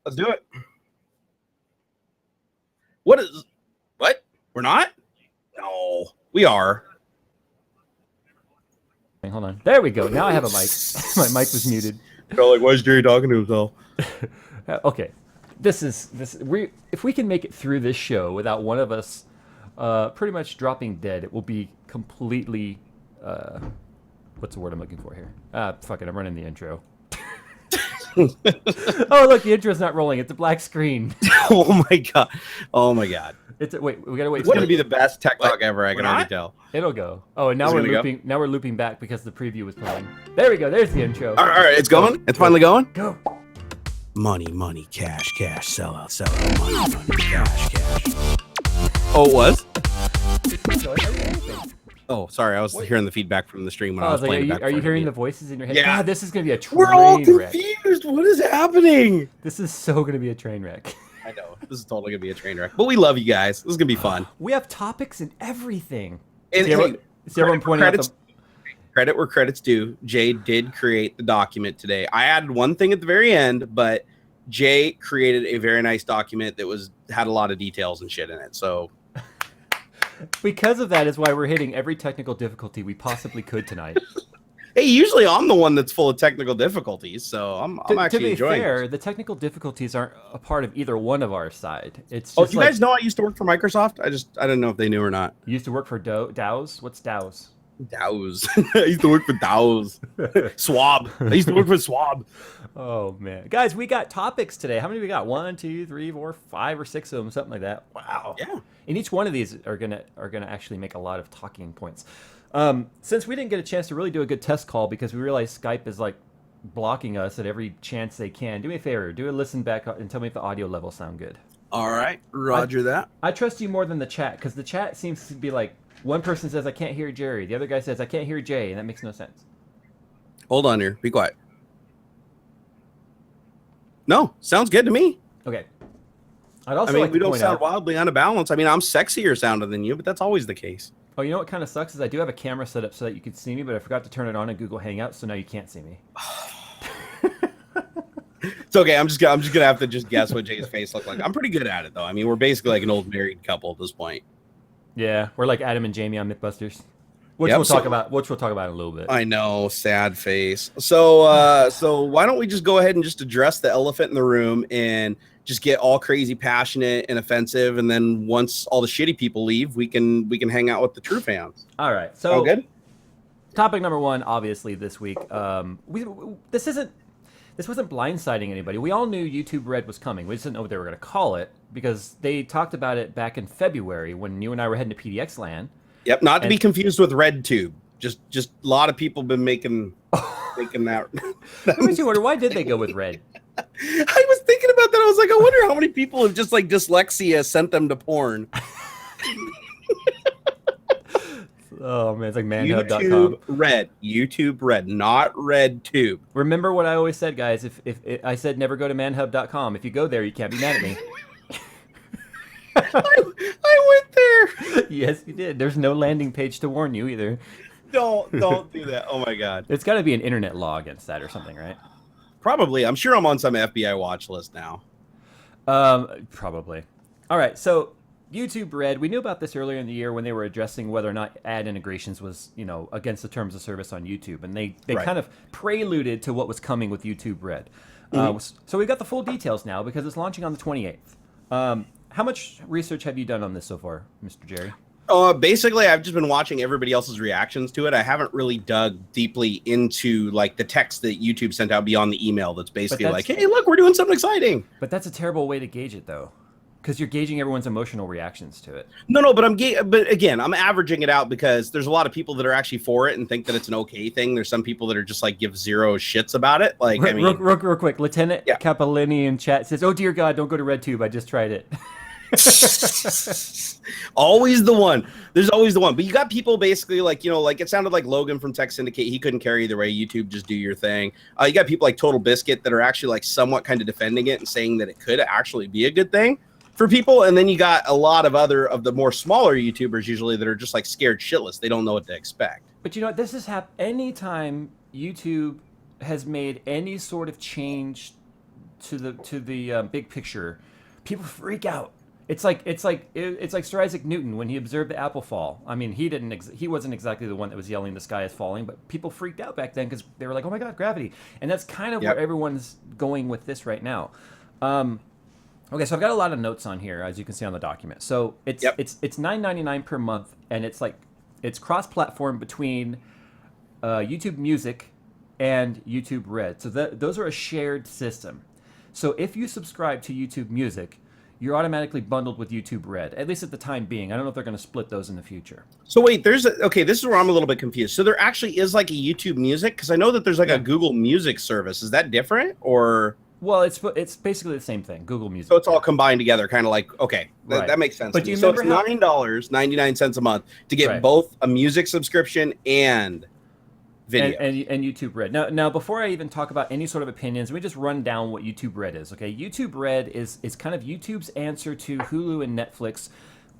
Let's do it. What? We're not? No, we are. Hold on. There we go. Now I have a mic. My mic was muted. They're like, why is Jerry talking to himself? Okay. If we can make it through this show without one of us pretty much dropping dead, it will be completely what's the word I'm looking for here? Fuck it, I'm running the intro. Oh, look, the intro's not rolling. It's a black screen. Oh my god. Wait, we gotta wait. It's gonna be the best tech talk ever. I can already tell. It'll go. Oh, and now we're looping. Now we're looping back because the preview was playing. There we go. There's the intro. All right, it's going. It's finally going. Go. Money, cash, sell out. Money, cash. Oh, it was. Oh, sorry. I was hearing the feedback from the stream when I was playing. Are you hearing the voices in your head? Yeah. God, this is gonna be a train wreck. We're all wreck. confused. What is happening? This is so gonna be a train wreck. I know. This is totally gonna be a train wreck. But we love you guys. This is gonna be fun. We have topics and everything. And everyone pointing out credit where credit's due. Jay did create the document today. I added one thing at the very end, but Jay created a very nice document that had a lot of details and shit in it. So because of that is why we're hitting every technical difficulty we possibly could tonight. Hey, usually I'm the one that's full of technical difficulties, so I'm actually enjoying it. To be fair, the technical difficulties aren't a part of either one of our side. It's just do you guys know I used to work for Microsoft? I didn't know if they knew or not. You used to work for Dows? What's Dows? Dows. I used to work for Dows. Swab. I used to work for Swab. Oh man, guys, we got topics today. How many we got? 1, 2, 3, 4, 5 or 6 of them, something like that. Wow. Yeah. And each one of these are gonna actually make a lot of talking points. Since we didn't get a chance to really do a good test call because we realized Skype is like blocking us at every chance they can, do me a favor, do a listen back and tell me if the audio levels sound good. All right, Roger that. I trust you more than the chat because the chat seems to be like one person says I can't hear Jerry, the other guy says I can't hear Jay, and that makes no sense. Hold on here, be quiet. No, sounds good to me. Okay. We don't sound wildly unbalanced. I mean, I'm sexier sounding than you, but that's always the case. Oh, you know what kind of sucks is I do have a camera set up so that you can see me, but I forgot to turn it on in Google Hangouts, so now you can't see me. It's okay. I'm just gonna have to just guess what Jay's face looked like. I'm pretty good at it though. I mean, we're basically like an old married couple at this point. Yeah, we're like Adam and Jamie on MythBusters, which we'll talk about in a little bit. I know, sad face. So why don't we just go ahead and just address the elephant in the room and just get all crazy passionate and offensive, and then once all the shitty people leave, we can hang out with the true fans. All right. So good. Topic number 1, obviously this week. This wasn't blindsiding anybody. We all knew YouTube Red was coming. We just didn't know what they were going to call it because they talked about it back in February when you and I were heading to PDX land. Yep, not to be confused with RedTube. Just a lot of people been making that. That makes you wonder, why did they go with Red? I was thinking about that. I was like, I wonder how many people have just like dyslexia sent them to porn. Oh man, it's like manhub.com. YouTube Red, not RedTube. Remember what I always said, guys. If I said never go to manhub.com. If you go there, you can't be mad at me. I went there. Yes, you did. There's no landing page to warn you either. Don't do that. Oh my god. It's got to be an internet law against that or something, right? Probably. I'm sure I'm on some FBI watch list now. Probably. All right. So YouTube Red, we knew about this earlier in the year when they were addressing whether or not ad integrations was, against the terms of service on YouTube. And they kind of preluded to what was coming with YouTube Red. So we've got the full details now because it's launching on the 28th. How much research have you done on this so far, Mr. Jerry? Basically, I've just been watching everybody else's reactions to it. I haven't really dug deeply into like the text that YouTube sent out beyond the email. That's basically like, hey, look, we're doing something exciting. But that's a terrible way to gauge it, though, because you're gauging everyone's emotional reactions to it. No, but again, I'm averaging it out because there's a lot of people that are actually for it and think that it's an okay thing. There's some people that are just like give zero shits about it. Like, real quick, Lieutenant Capellini in chat says, "Oh dear God, don't go to RedTube. I just tried it." Always the one. There's always the one. But you got people basically like, like it sounded like Logan from Tech Syndicate. He couldn't carry either way. YouTube, just do your thing. You got people like Total Biscuit that are actually like somewhat kind of defending it and saying that it could actually be a good thing for people. And then you got a lot of the more smaller YouTubers usually that are just like scared shitless. They don't know what to expect. But this has happened anytime YouTube has made any sort of change the big picture, people freak out. It's like Sir Isaac Newton when he observed the apple fall. I mean, he wasn't exactly the one that was yelling the sky is falling, but people freaked out back then because they were like, oh my god, gravity. And that's kind of where everyone's going with this right now. Okay, so I've got a lot of notes on here, as you can see on the document. So it's $9.99 per month, and it's cross-platform between YouTube Music and YouTube Red. So those are a shared system. So if you subscribe to YouTube Music, you're automatically bundled with YouTube Red, at least at the time being. I don't know if they're going to split those in the future. So wait, this is where I'm a little bit confused. So there actually is like a YouTube Music? Because I know that there's like a Google Music service. Is that different, or? Well, it's basically the same thing, Google Music. So it's all combined together, kind of like, okay, that makes sense. But do you so remember it's $9.99 a month to get both a music subscription and video. And YouTube Red. Now, before I even talk about any sort of opinions, let me just run down what YouTube Red is. Okay, YouTube Red is kind of YouTube's answer to Hulu and Netflix.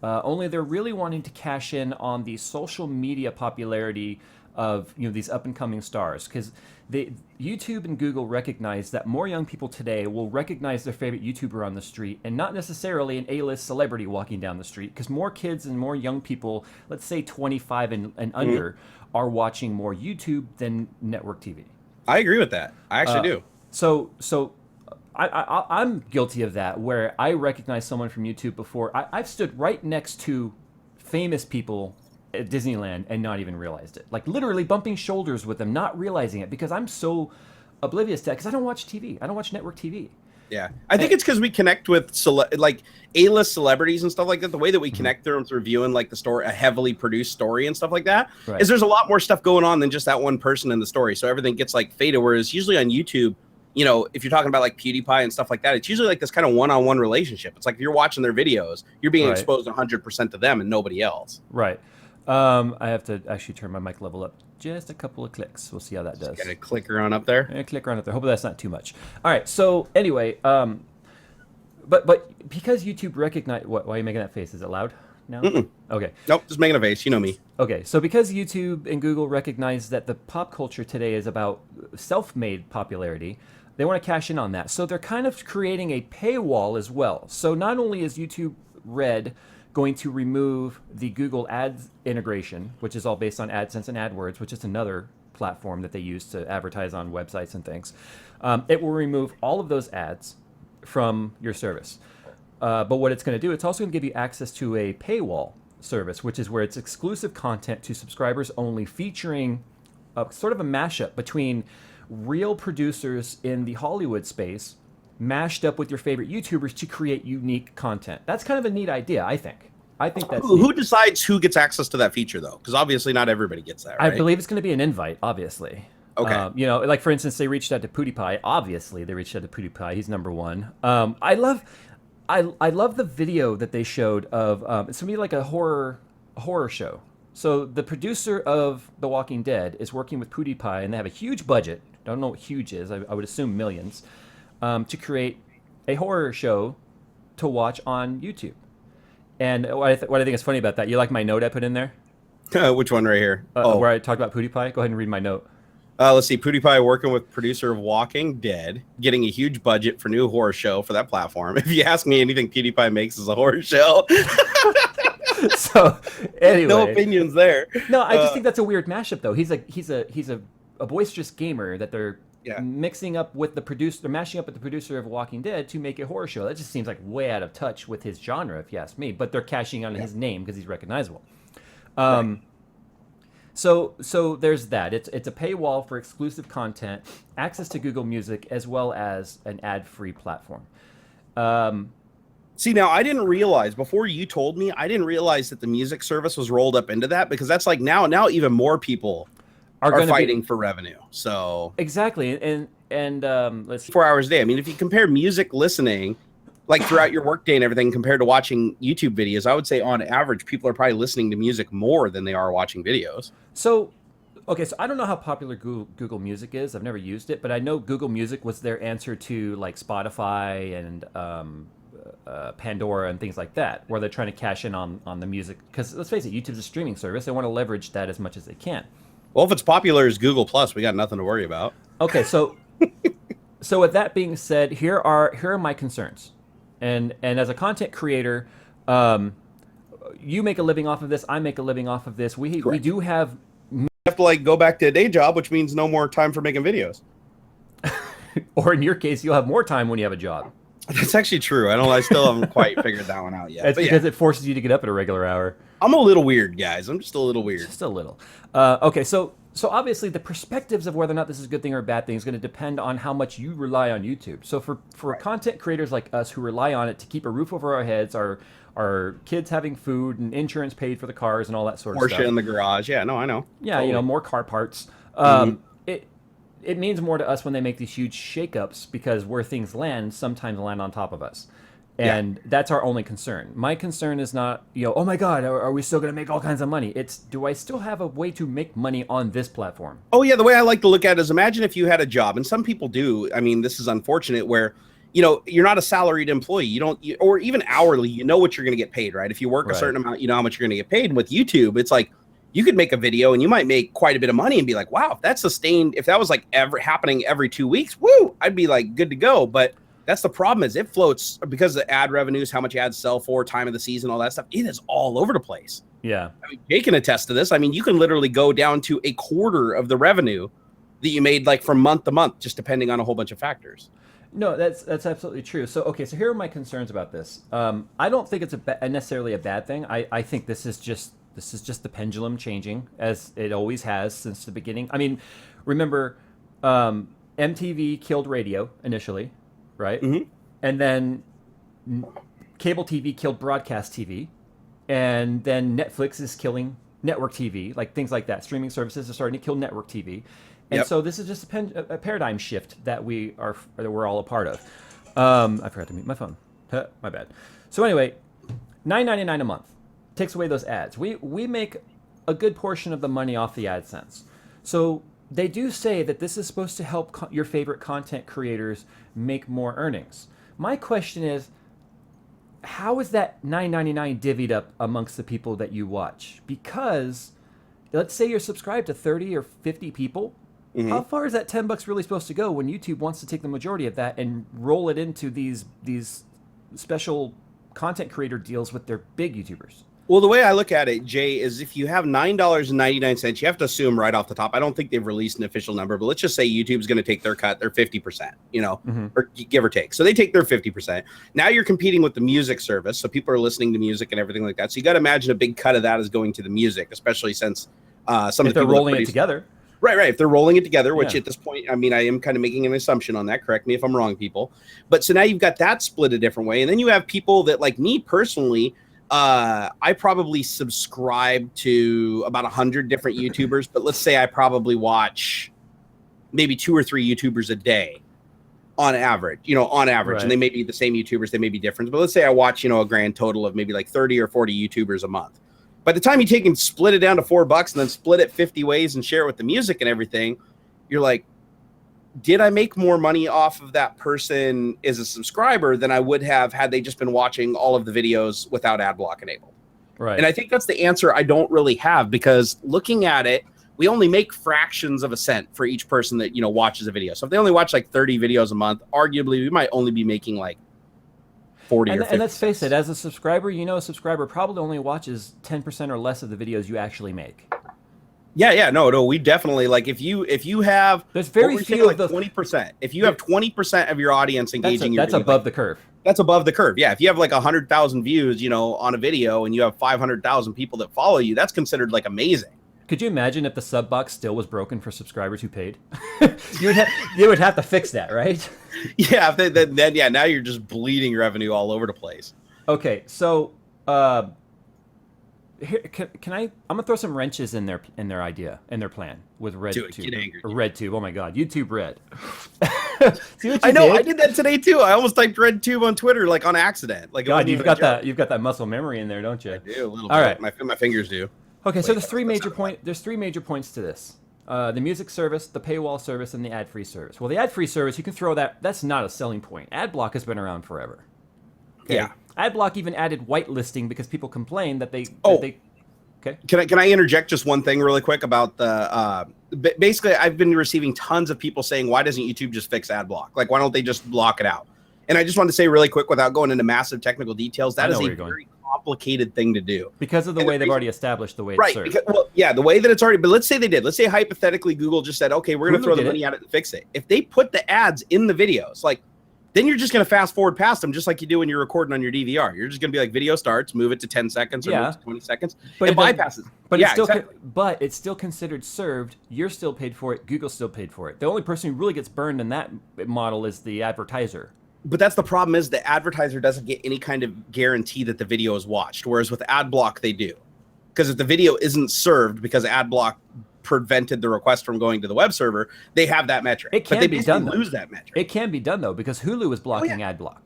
Only they're really wanting to cash in on the social media popularity of these up and coming stars, because YouTube and Google recognize that more young people today will recognize their favorite YouTuber on the street and not necessarily an A-list celebrity walking down the street, because more kids and more young people, let's say 25 and under, are watching more YouTube than network TV. I agree with that. I actually do. So I'm guilty of that, where I recognize someone from YouTube before. I've stood right next to famous people at Disneyland and not even realized it. Like literally bumping shoulders with them, not realizing it, because I'm so oblivious to that, because I don't watch TV. I don't watch network TV. Yeah, I think it's because we connect with like A-list celebrities and stuff like that. The way that we connect through viewing like the story, a heavily produced story and stuff like that, is there's a lot more stuff going on than just that one person in the story. So everything gets like faded. Whereas usually on YouTube, if you're talking about like PewDiePie and stuff like that, it's usually like this kind of one-on-one relationship. It's like if you're watching their videos, you're being exposed 100% to them and nobody else. Right. I have to actually turn my mic level up just a couple of clicks. We'll see how that does. Got a clicker on up there. Yeah, clicker on up there. Hopefully that's not too much. All right. So anyway, but because YouTube recognize why are you making that face? Is it loud now? Okay. Nope. Just making a face. You know me. Okay. So because YouTube and Google recognize that the pop culture today is about self-made popularity, they want to cash in on that. So they're kind of creating a paywall as well. So not only is YouTube Red going to remove the Google Ads integration, which is all based on AdSense and AdWords, which is another platform that they use to advertise on websites and things. It will remove all of those ads from your service. But what it's going to do, it's also going to give you access to a paywall service, which is where it's exclusive content to subscribers only, featuring sort of a mashup between real producers in the Hollywood space mashed up with your favorite YouTubers to create unique content. That's kind of a neat idea, I think. That's who decides who gets access to that feature, though? Because obviously not everybody gets that, right? I believe it's going to be an invite, obviously. Okay. Like for instance, they reached out to PewDiePie. Obviously, they reached out to PewDiePie. He's number one. I love the video that they showed of it's gonna be like a horror show. So the producer of The Walking Dead is working with PewDiePie, and they have a huge budget. Don't know what huge is. I would assume millions. To create a horror show to watch on YouTube. And what I think is funny about that, you like my note I put in there? Which one right here? Where I talked about PewDiePie? Go ahead and read my note. Let's see. PewDiePie working with producer of Walking Dead, getting a huge budget for new horror show for that platform. If you ask me, anything PewDiePie makes is a horror show. So anyway, no opinions there. No, I just think that's a weird mashup, though. He's a boisterous gamer that they're mixing up with the producer. They're mashing up with the producer of Walking Dead to make a horror show. That just seems like way out of touch with his genre, if you ask me. But they're cashing on his name because he's recognizable. So there's that. It's a paywall for exclusive content, access to Google Music, as well as an ad-free platform. See, now I didn't realize, before you told me, I didn't realize that the music service was rolled up into that, because that's like now even more people are fighting for revenue. So exactly, and let's see. 4 hours a day. I mean, if you compare music listening, like throughout your workday and everything, compared to watching YouTube videos, I would say on average, people are probably listening to music more than they are watching videos. So, okay, so I don't know how popular Google Music is. I've never used it, but I know Google Music was their answer to like Spotify and Pandora and things like that, where they're trying to cash in on the music. Because let's face it, YouTube's a streaming service. They want to leverage that as much as they can. Well, if it's popular as Google Plus, we got nothing to worry about. Okay, so So with that being said, here are my concerns, and as a content creator, um, you make a living off of this. I make a living off of this. We Correct. do have, You have to like go back to a day job, which means no more time for making videos. or in your case, you'll have more time when you have a job. That's actually true. I still haven't quite figured that one out yet. It's But because yeah, it forces you to get up at a regular hour. I'm a little weird, guys. I'm just a little weird. Just a little. Okay, so obviously the perspectives of whether or not this is a good thing or a bad thing is going to depend on how much you rely on YouTube. So for content creators like us who rely on it to keep a roof over our heads, our kids having food and insurance paid for the cars and all that sort of stuff. Porsche in the garage. Yeah, no, I know. Yeah, Totally. you know, more car parts. It means more to us when they make these huge shakeups because where things land sometimes land on top of us. And that's our only concern. My concern is not, oh my God, are we still going to make all kinds of money? It's, do I still have a way to make money on this platform? Oh yeah, the way I like to look at it is imagine if you had a job, and some people do. I mean, this is unfortunate where, you're not a salaried employee. You don't, or even hourly, you know what you're going to get paid, right? If you work a certain amount, you know how much you're going to get paid. And with YouTube, it's like, you could make a video and you might make quite a bit of money and be like, wow, if that's sustained, if that was like happening every 2 weeks, woo, I'd be like good to go. But that's the problem is it floats because of the ad revenues, how much ads sell for, time of the season, all that stuff. It is all over the place. Yeah. I mean, Jay can attest to this. I mean, you can literally go down to a quarter of the revenue that you made like from month to month, just depending on a whole bunch of factors. No, that's absolutely true. So, okay, so here are my concerns about this. I don't think it's necessarily a bad thing. I think this is just the pendulum changing as it always has since the beginning. I mean, remember, MTV killed radio initially, right? Mm-hmm. And then cable TV killed broadcast TV, and then Netflix is killing network TV, like things like that. Streaming services are starting to kill network TV, and so this is just a paradigm shift that we're all a part of. I forgot to mute my phone. My bad. So anyway, $9.99 a month takes away those ads. We make a good portion of the money off the AdSense. So they do say that this is supposed to help your favorite content creators make more earnings. My question is, how is that $9.99 divvied up amongst the people that you watch? Because let's say you're subscribed to 30 or 50 people. Mm-hmm. How far is that $10 really supposed to go when YouTube wants to take the majority of that and roll it into these special content creator deals with their big YouTubers? Well, the way I look at it, Jay, is if you have $9.99, you have to assume right off the top. I don't think they've released an official number, but let's just say YouTube's going to take their cut, their 50%, or give or take. So they take their 50%. Now you're competing with the music service, so people are listening to music and everything like that. So you got to imagine a big cut of that is going to the music, especially since some of the they're people rolling it together. Right. If they're rolling it together, which at this point, I mean, I am kind of making an assumption on that. Correct me if I'm wrong, people. But so now you've got that split a different way, and then you have people that, like me personally. I probably subscribe to about 100 different YouTubers, but let's say I probably watch maybe 2 or 3 YouTubers a day on average, Right. And they may be the same YouTubers, they may be different, but let's say I watch, a grand total of maybe like 30 or 40 YouTubers a month. By the time you take and split it down to $4 and then split it 50 ways and share it with the music and everything, you're like, did I make more money off of that person as a subscriber than I would have had they just been watching all of the videos without ad block enabled? Right. And I think that's the answer I don't really have, because looking at it, we only make fractions of a cent for each person that, watches a video. So if they only watch like 30 videos a month, arguably we might only be making like 40 or 50 And let's face it, as a subscriber, a subscriber probably only watches 10% or less of the videos you actually make. Yeah, no, we definitely, like, if you have, there's very few like 20%. If you have 20% of your audience engaging, that's above the curve. That's above the curve. Yeah, if you have like 100,000 views, on a video, and you have 500,000 people that follow you, that's considered like amazing. Could you imagine if the sub box still was broken for subscribers who paid? you would have to fix that, right? Yeah, then now you're just bleeding revenue all over the place. Okay, so here, can I? I'm gonna throw some wrenches in their idea, in their plan with RedTube. RedTube. Oh my God, YouTube Red. See what you did? I did that today too. I almost typed RedTube on Twitter like on accident. Like, God, you've got that muscle memory in there, don't you? I do a little All bit. right, my fingers do. Okay, so there's three major points to this: the music service, the paywall service, and the ad-free service. Well, the ad-free service, you can throw that. That's not a selling point. Ad block has been around forever. Okay? Yeah. Adblock even added whitelisting because people complained that they Okay. Can I interject just one thing really quick about the basically I've been receiving tons of people saying, why doesn't YouTube just fix ad block? Like, why don't they just block it out? And I just want to say really quick, without going into massive technical details, that is a very complicated thing to do. Because of the way they've already established the way it's served. Because, well, yeah, the way that it's already, but let's say they did. Let's say hypothetically Google just said, okay, we're going to throw the money at it and fix it. If they put the ads in the videos, like, then you're just going to fast forward past them, just like you do when you're recording on your DVR. You're just going to be like, video starts, move it to 10 seconds or move it to 20 seconds, but it bypasses. But yeah, but it's still considered served. You're still paid for it. Google still paid for it. The only person who really gets burned in that model is the advertiser. But that's the problem, is the advertiser doesn't get any kind of guarantee that the video is watched, whereas with ad block they do. Because if the video isn't served because ad block prevented the request from going to the web server, they have that metric. It can be done, lose that metric. It can be done though, because Hulu is blocking ad block.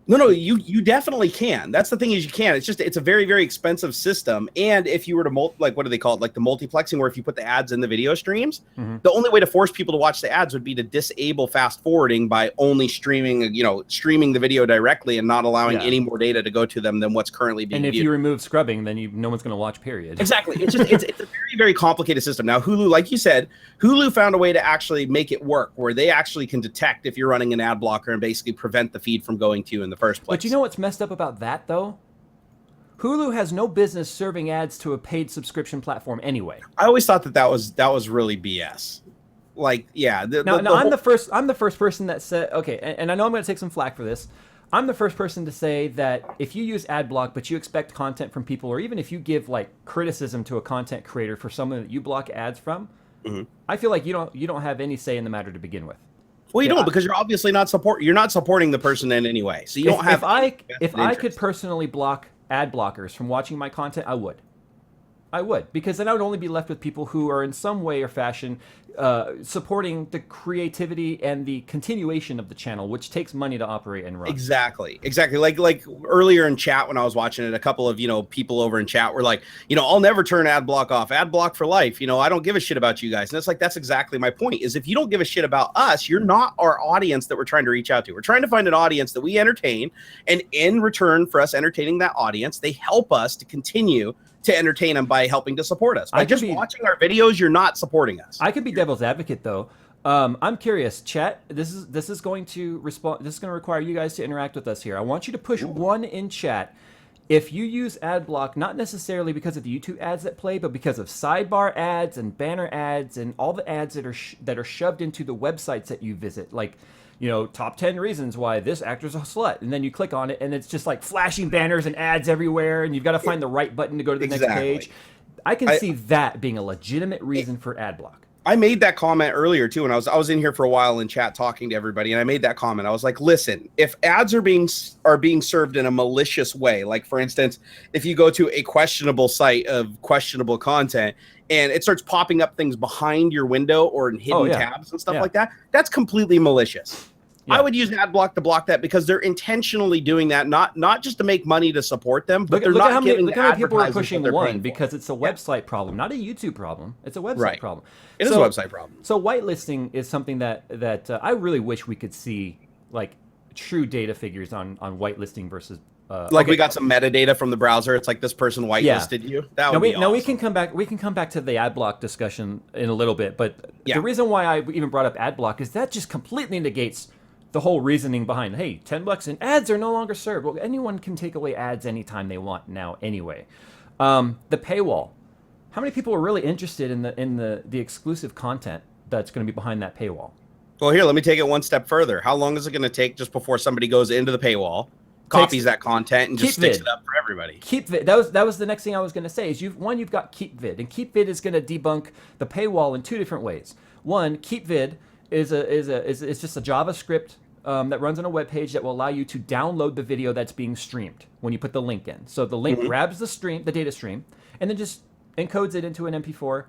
No, you definitely can. That's the thing, is you can. It's just, it's a very, very expensive system. And if you were to like, what do they call it? Like the multiplexing, where if you put the ads in the video streams, the only way to force people to watch the ads would be to disable fast forwarding by only streaming, streaming the video directly and not allowing any more data to go to them than what's currently being viewed. And if you remove scrubbing, then no one's going to watch, period. Exactly. It's just, it's a very, very complicated system. Now, Hulu, like you said, Hulu found a way to actually make it work, where they actually can detect if you're running an ad blocker and basically prevent the feed from going to you in the first place. But you know what's messed up about that, though? Hulu has no business serving ads to a paid subscription platform anyway. I always thought that was really BS. Like, yeah. I'm the first person that said, okay, and I know I'm going to take some flack for this. I'm the first person to say that if you use ad block, but you expect content from people, or even if you give like criticism to a content creator for someone that you block ads from, I feel like you don't have any say in the matter to begin with. Well, you don't, because you're obviously not supporting the person in any way. So you don't have. If I could personally block ad blockers from watching my content, I would, because then I would only be left with people who are in some way or fashion supporting the creativity and the continuation of the channel, which takes money to operate and run. Exactly. Like earlier in chat when I was watching it, a couple of people over in chat were like, I'll never turn ad block off. Ad block for life. I don't give a shit about you guys. And it's like, that's exactly my point. Is if you don't give a shit about us, you're not our audience that we're trying to reach out to. We're trying to find an audience that we entertain, and in return for us entertaining that audience, they help us to continue to entertain them by helping to support us. By just watching our videos, you're not supporting us. I could be devil's advocate though. I'm curious, chat. This is going to respond. This is going to require you guys to interact with us here. I want you to push one in chat. If you use ad block, not necessarily because of the YouTube ads that play, but because of sidebar ads and banner ads and all the ads that are shoved into the websites that you visit, like, top 10 reasons why this actor's a slut. And then you click on it and it's just like flashing banners and ads everywhere. And you've got to find the right button to go to the next page. I can see that being a legitimate reason for ad block. I made that comment earlier too. And I was in here for a while in chat talking to everybody. And I made that comment. I was like, listen, if ads are being served in a malicious way, like for instance, if you go to a questionable site of questionable content and it starts popping up things behind your window or in hidden tabs and stuff like that, that's completely malicious. Yeah. I would use ad block to block that, because they're intentionally doing that, not just to make money to support them, but they're not giving the advertisers what they're paying for. Look how many people are pushing one, because it's a website problem, not a YouTube problem. It's a website problem. It is a website problem. So whitelisting is something that I really wish we could see, like true data figures on whitelisting versus. We got some metadata from the browser. It's like this person whitelisted you. That would be awesome. Now we can come back. We can come back to the ad block discussion in a little bit. But the reason why I even brought up ad block is that just completely negates the whole reasoning behind, hey, $10 and ads are no longer served. Well, anyone can take away ads anytime they want now anyway. The paywall. How many people are really interested in the exclusive content that's going to be behind that paywall? Well, here, let me take it one step further. How long is it going to take just before somebody goes into the paywall, copies that content, and just sticks it up for everybody? KeepVid. That was the next thing I was going to say. Is you've got KeepVid, and KeepVid is going to debunk the paywall in two different ways. One, KeepVid is just a JavaScript that runs on a web page that will allow you to download the video that's being streamed when you put the link in. So the link grabs the data stream, and then just encodes it into an MP4,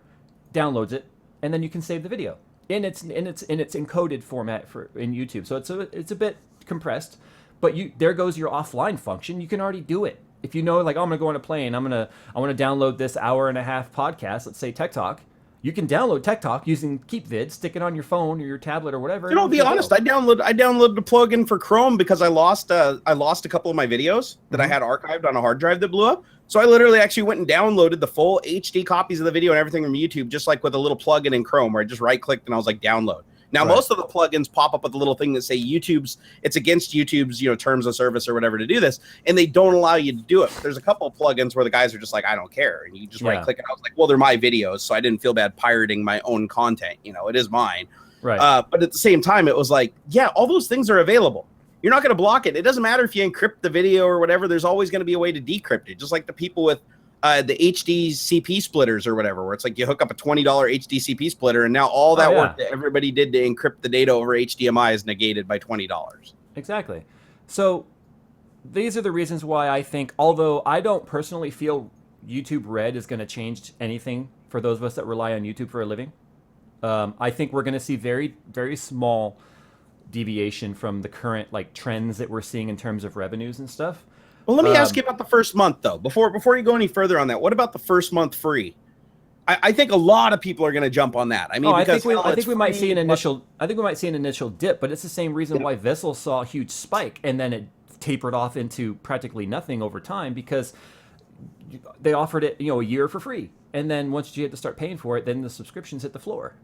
downloads it, and then you can save the video in its encoded format in YouTube. So it's a bit compressed, but there goes your offline function. You can already do it. If you know, like, I'm gonna go on a plane, I want to download this hour and a half podcast, let's say TechTalk. You can download TechTalk using KeepVid, stick it on your phone or your tablet or whatever. You know, be honest, I downloaded the plugin for Chrome because I lost a couple of my videos that I had archived on a hard drive that blew up. So I literally actually went and downloaded the full HD copies of the video and everything from YouTube, just like with a little plugin in Chrome where I just right clicked and I was like, download. Now, most of the plugins pop up with a little thing that say it's against YouTube's, terms of service or whatever to do this, and they don't allow you to do it. There's a couple of plugins where the guys are just like, I don't care, and you just right click, and I was like, well, they're my videos, so I didn't feel bad pirating my own content. It is mine. Right. But at the same time, it was like, yeah, all those things are available. You're not going to block it. It doesn't matter if you encrypt the video or whatever. There's always going to be a way to decrypt it, just like the people with the HDCP splitters or whatever, where it's like you hook up a $20 HDCP splitter, and now all that work that everybody did to encrypt the data over HDMI is negated by $20. Exactly. So these are the reasons why I think, although I don't personally feel YouTube Red is going to change anything for those of us that rely on YouTube for a living, I think we're going to see very, very small deviation from the current trends that we're seeing in terms of revenues and stuff. Well, let me ask you about the first month, though. Before you go any further on that, what about the first month free? I think a lot of people are going to jump on that. I mean, I think we might see an initial dip, but it's the same reason why Vessel saw a huge spike and then it tapered off into practically nothing over time because they offered it, a year for free, and then once you had to start paying for it, then the subscriptions hit the floor.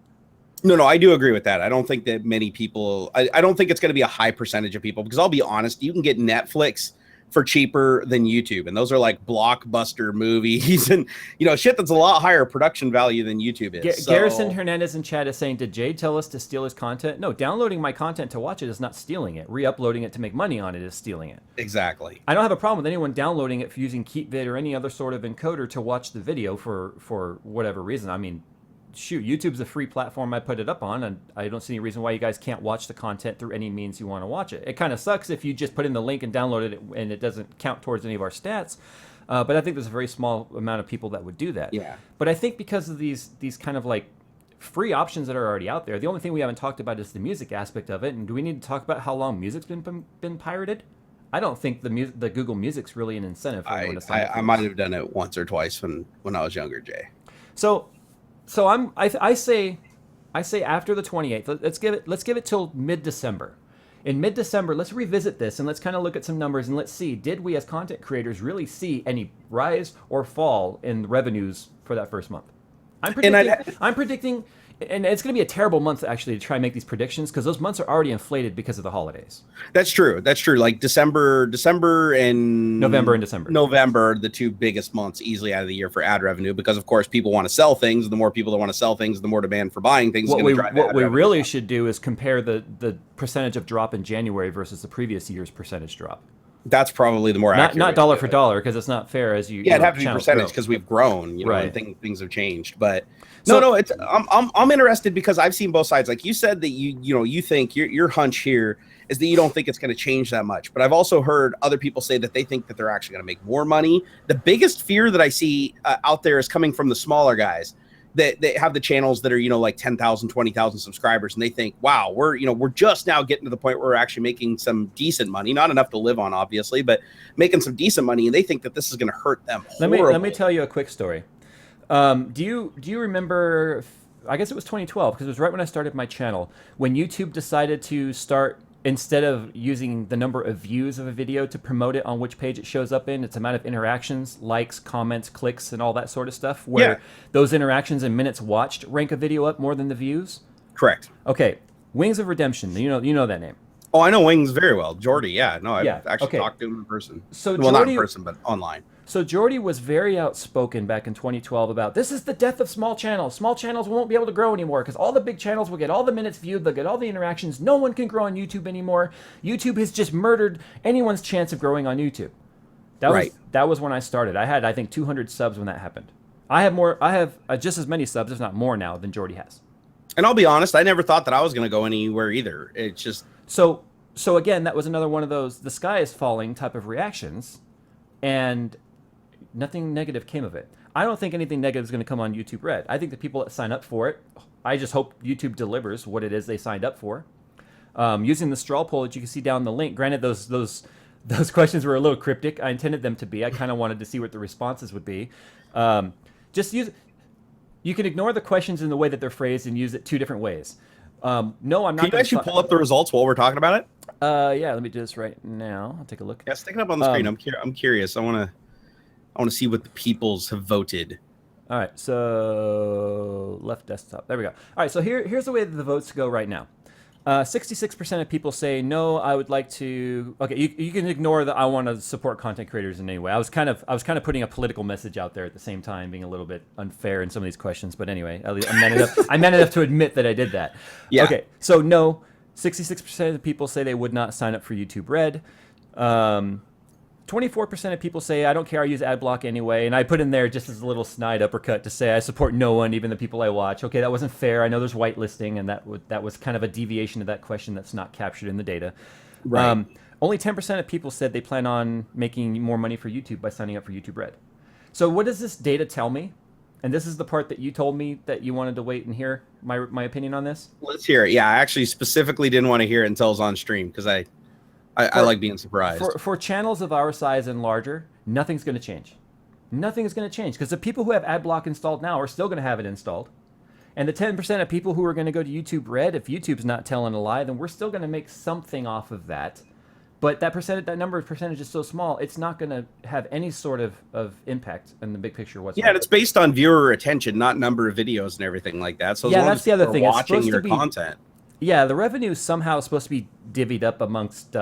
No, I do agree with that. I don't think that many people. I don't think it's going to be a high percentage of people because I'll be honest, you can get Netflix for cheaper than YouTube, and those are like blockbuster movies and shit that's a lot higher production value than YouTube is. Garrison Hernandez in chat is saying, did Jay tell us to steal his content? No, downloading my content to watch it is not stealing it. Re-uploading it to make money on it is stealing it. Exactly. I don't have a problem with anyone downloading it for using KeepVid or any other sort of encoder to watch the video for whatever reason. I mean, shoot, YouTube's a free platform I put it up on, and I don't see any reason why you guys can't watch the content through any means you want to watch it. It kind of sucks if you just put in the link and downloaded it and it doesn't count towards any of our stats, but I think there's a very small amount of people that would do that. Yeah. But I think because of these kind of free options that are already out there, the only thing we haven't talked about is the music aspect of it. And do we need to talk about how long music's been pirated? I don't think the Google Music's really an incentive for everyone to sign up. I might have done it once or twice when I was younger, Jay. So I say after the 28th, let's give it till mid-December. In mid-December, let's revisit this and let's kind of look at some numbers and let's see, did we as content creators really see any rise or fall in revenues for that first month? I'm predicting, and it's going to be a terrible month actually to try and make these predictions because those months are already inflated because of the holidays. That's true. Like December and November and December. November, the two biggest months easily out of the year for ad revenue because of course people want to sell things. And the more people that want to sell things, the more demand for buying things. What we really should do is compare the percentage of drop in January versus the previous year's percentage drop. That's probably the more accurate. Not dollar for dollar because it's not fair as you. Yeah, it'd have to be percentage because we've grown, right? And things have changed. But it's I'm interested because I've seen both sides. Like you said that you think your hunch here is that you don't think it's going to change that much. But I've also heard other people say that they think that they're actually going to make more money. The biggest fear that I see out there is coming from the smaller guys. They have the channels that are, like 10,000, 20,000 subscribers. And they think, wow, we're just now getting to the point where we're actually making some decent money, not enough to live on, obviously, but making some decent money. And they think that this is going to hurt them. Let me tell you a quick story. Do you remember, I guess it was 2012, because it was right when I started my channel, when YouTube decided to start, instead of using the number of views of a video to promote it on which page it shows up in, its amount of interactions, likes, comments, clicks, and all that sort of stuff, where those interactions and minutes watched rank a video up more than the views? Correct. Okay, Wings of Redemption, you know that name. Oh, I know Wings very well. Jordy, yeah. No, I've actually talked to him in person. Not in person, but online. So Jordy was very outspoken back in 2012 about this is the death of small channels. Small channels won't be able to grow anymore because all the big channels will get all the minutes viewed, they'll get all the interactions. No one can grow on YouTube anymore. YouTube has just murdered anyone's chance of growing on YouTube. That was when I started. I had, I think, 200 subs when that happened. I have just as many subs, if not more now, than Jordy has. And I'll be honest, I never thought that I was going to go anywhere either. It's just so again, that was another one of those the sky is falling type of reactions, and nothing negative came of it. I don't think anything negative is going to come on YouTube Red. I think the people that sign up for it, I just hope YouTube delivers what it is they signed up for. Using the straw poll that you can see down the link, granted those questions were a little cryptic. I intended them to be. I kind of wanted to see what the responses would be. You You can ignore the questions in the way that they're phrased and use it two different ways. No, I'm not. Can you actually pull up the results while we're talking about it? Yeah, let me do this right now. I'll take a look. Yeah, stick it up on the screen. I'm curious. I want to see what the peoples have voted. All right, so left desktop. There we go. All right, so here's the way that the votes go right now. 66% of people say no. I would like to. Okay, you can ignore the I want to support content creators in any way. I was kind of putting a political message out there at the same time, being a little bit unfair in some of these questions. But anyway, at least I meant enough to admit that I did that. Yeah. Okay, so no. 66% of people say they would not sign up for YouTube Red. 24% of people say I don't care. I use ad block anyway. And I put in there just as a little snide uppercut to say I support no one, even the people I watch. Okay, that wasn't fair. I know there's whitelisting, and that was kind of a deviation of that question that's not captured in the data. Right. Only 10% of people said they plan on making more money for YouTube by signing up for YouTube Red. So what does this data tell me? And this is the part that you told me that you wanted to wait and hear my opinion on this. Let's hear it. Yeah, I actually specifically didn't want to hear it until it was on stream because I like being surprised. For channels of our size and larger, nothing's going to change. Nothing is going to change because the people who have ad block installed now are still going to have it installed. And the 10% of people who are going to go to YouTube Red, if YouTube's not telling a lie, then we're still going to make something off of that. But that number of percentage is so small, it's not going to have any sort of impact in the big picture whatsoever. Yeah, and it's based on viewer attention, not number of videos and everything like that. So as long that's as the other thing. watching your content. Yeah, the revenue is somehow supposed to be divvied up amongst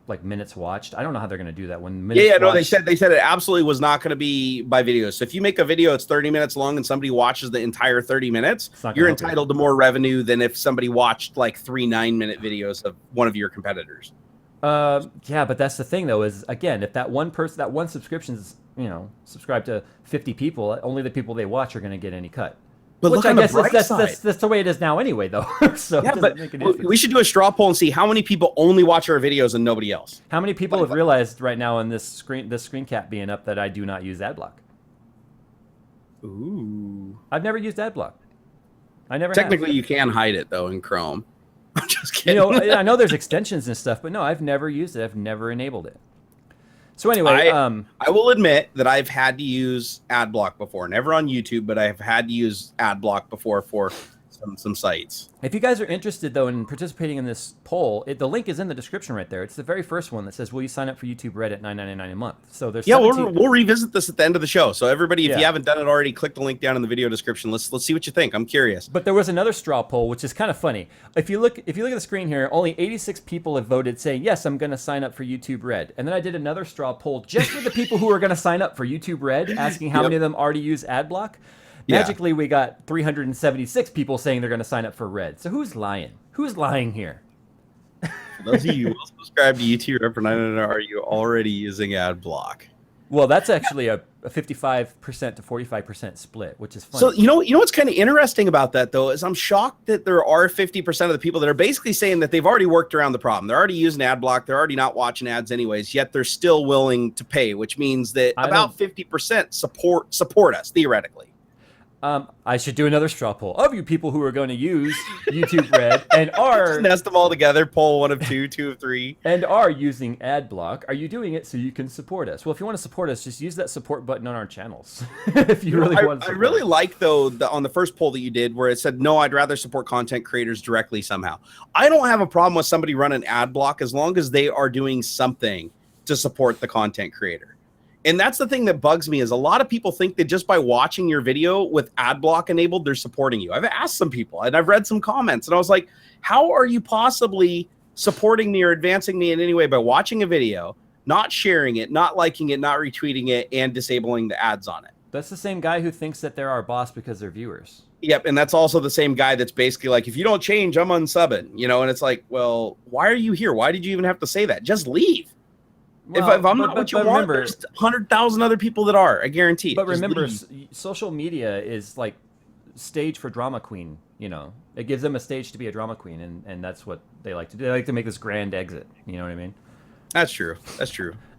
like minutes watched. I don't know how they're going to do that when minutes watched. No, they said it absolutely was not going to be by video. So if you make a video that's 30 minutes long and somebody watches the entire 30 minutes, you're entitled to more revenue than if somebody watched like 3 9-minute videos of one of your competitors. Yeah, but that's the thing though, is again, if that one subscription is, subscribed to 50 people, only the people they watch are going to get any cut. But which look I on guess the bright side. That's the way it is now anyway, though. So yeah, but we should do a straw poll and see how many people only watch our videos and nobody else. How many people have realized right now in this screen cap being up that I do not use ad block? Ooh. I've never used ad block. I never. Technically, you can hide it though in Chrome. I'm just kidding. I know there's extensions and stuff, but no, I've never used it. I've never enabled it. So anyway, I will admit that I've had to use ad block before. Never on YouTube, but I've had to use ad block before for some sites. If you guys are interested, though, in participating in this poll, the link is in the description right there. It's the very first one that says, will you sign up for YouTube Red at $9.99 a month? So there's we'll revisit this at the end of the show. So everybody, if you haven't done it already, click the link down in the video description. Let's see what you think. I'm curious. But there was another straw poll, which is kind of funny. If you look at the screen here, only 86 people have voted saying, yes, I'm going to sign up for YouTube Red. And then I did another straw poll just for the people who are going to sign up for YouTube Red, asking how many of them already use ad block. Magically, we got 376 people saying they're going to sign up for Red. So who's lying? Who's lying here? For those of you who will subscribe to YouTube Red for $9.99, are you already using ad block? Well, that's actually a 55% to 45% split, which is funny. So you know what's kind of interesting about that though is I'm shocked that there are 50% of the people that are basically saying that they've already worked around the problem. They're already using ad block. They're already not watching ads anyways. Yet they're still willing to pay, which means that about 50% support us theoretically. I should do another straw poll of you people who are going to use YouTube Red and are just nest them all together. Poll 1 of 2, 2 of 3, and are using ad block. Are you doing it so you can support us? Well, if you want to support us, just use that support button on our channels. If you really want to. I really like though on the first poll that you did where it said no, I'd rather support content creators directly somehow. I don't have a problem with somebody running ad block as long as they are doing something to support the content creator. And that's the thing that bugs me is a lot of people think that just by watching your video with ad block enabled, they're supporting you. I've asked some people and I've read some comments and I was like, how are you possibly supporting me or advancing me in any way by watching a video, not sharing it, not liking it, not retweeting it, and disabling the ads on it? That's the same guy who thinks that they're our boss because they're viewers. Yep. And that's also the same guy that's basically like, if you don't change, I'm unsubbing, and it's like, well, why are you here? Why did you even have to say that? Just leave. Well, if I'm not what you want, there's 100,000 other people that are, I guarantee. But remember, social media is like stage for drama queen, It gives them a stage to be a drama queen, and that's what they like to do. They like to make this grand exit, you know what I mean? That's true.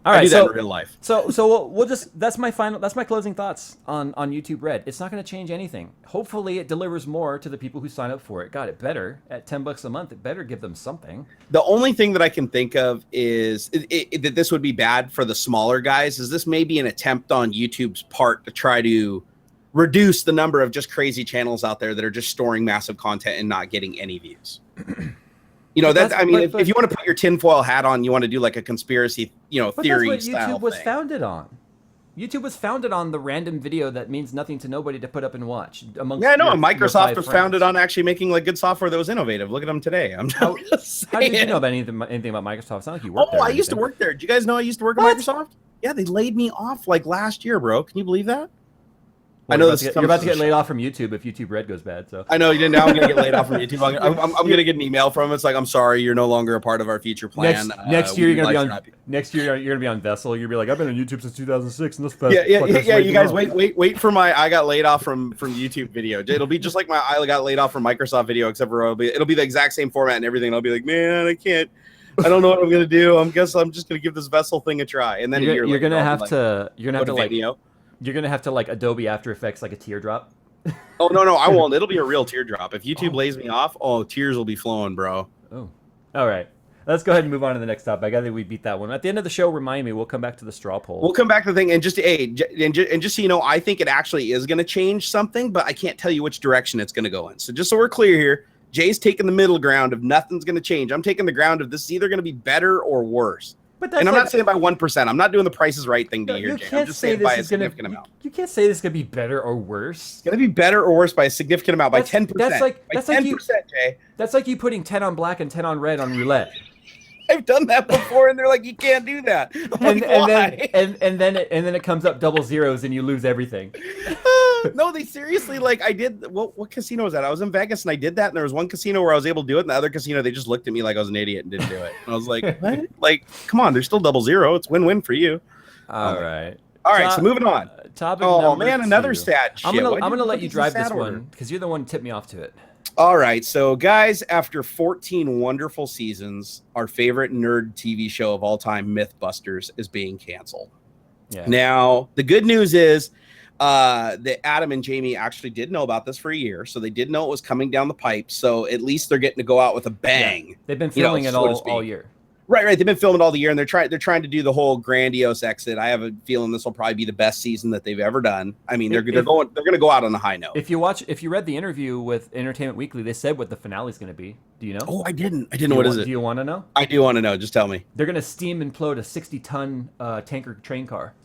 All right, I do that in real life. So we'll just that's my closing thoughts on YouTube Red. It's not going to change anything. Hopefully it delivers more to the people who sign up for it. God, it better at $10 a month. It better give them something. The only thing that I can think of is that this would be bad for the smaller guys. Is this maybe an attempt on YouTube's part to try to reduce the number of just crazy channels out there that are just storing massive content and not getting any views. You know, that I mean, if you want to put your tinfoil hat on, you want to do like a conspiracy, you know, theory that's what style YouTube was thing. founded on. YouTube was founded on the random video that means nothing to nobody to put up and watch. Yeah, I know. Microsoft was founded on actually making like good software that was innovative. Look at them today. How did you know about anything about Microsoft? It's not like you worked there. I used to work there. Do you guys know I used to work at Microsoft? Yeah, they laid me off like last year, bro. Can you believe that? Well, I know you're about to get laid off from YouTube if YouTube Red goes bad. So I know you didn't. Now I'm gonna get laid off from YouTube. I'm gonna get an email from them. It's like, I'm sorry, you're no longer a part of our feature plan. Next year you're gonna be on. Next year you're gonna be on Vessel. You're gonna be like, I've been on YouTube since 2006, and this. Yeah. You guys wait for my I got laid off from YouTube video. It'll be just like my I got laid off from Microsoft video, except for it'll be the exact same format and everything. And I'll be like, man, I can't. I don't know what I'm gonna do. I'm just gonna give this Vessel thing a try. And then you're gonna have to You're gonna have to like Adobe After Effects like a teardrop. Oh no, I won't. It'll be a real teardrop. If YouTube lays me off, tears will be flowing, bro. Oh, all right. Let's go ahead and move on to the next topic. I think we beat that one. At the end of the show, remind me. We'll come back to the straw poll. We'll come back to the thing, and just so you know, I think it actually is going to change something, but I can't tell you which direction it's going to go in. So just so we're clear here, Jay's taking the middle ground of nothing's going to change. I'm taking the ground of this is either going to be better or worse. And I'm not saying by 1%. I'm not doing the Price is Right thing to you here, Jay. I'm just saying by a significant amount. You can't say this is going to be better or worse. It's going to be better or worse by a significant amount, by 10%. That's like 10%, Jay. That's like you putting 10 on black and 10 on red on roulette. I've done that before, and they're like, you can't do that. And then it comes up double zeros, and you lose everything. No, they seriously, like, I did. What casino was that? I was in Vegas, and I did that, and there was one casino where I was able to do it, and the other casino, they just looked at me like I was an idiot and didn't do it. And I was like, what? Like, come on, there's still double zero. It's win-win for you. All right, so moving on. Topic man, another stat shit. I'm gonna let you drive this one, because you're the one who tipped me off to it. All right, so guys, after 14 wonderful seasons, our favorite nerd TV show of all time, MythBusters, is being canceled. Yeah. Now, the good news is that Adam and Jamie actually did know about this for a year, so they did know it was coming down the pipe. So at least they're getting to go out with a bang. Yeah. They've been filming it all year. Right. They've been filming all the year, and they're trying to do the whole grandiose exit. I have a feeling this will probably be the best season that they've ever done. I mean, they're going to go out on a high note. If you read the interview with Entertainment Weekly, they said what the finale is going to be. Do you know? Oh, I didn't know. What is it? Do you want to know? I do want to know. Just tell me. They're going to steam implode a 60-ton tanker train car.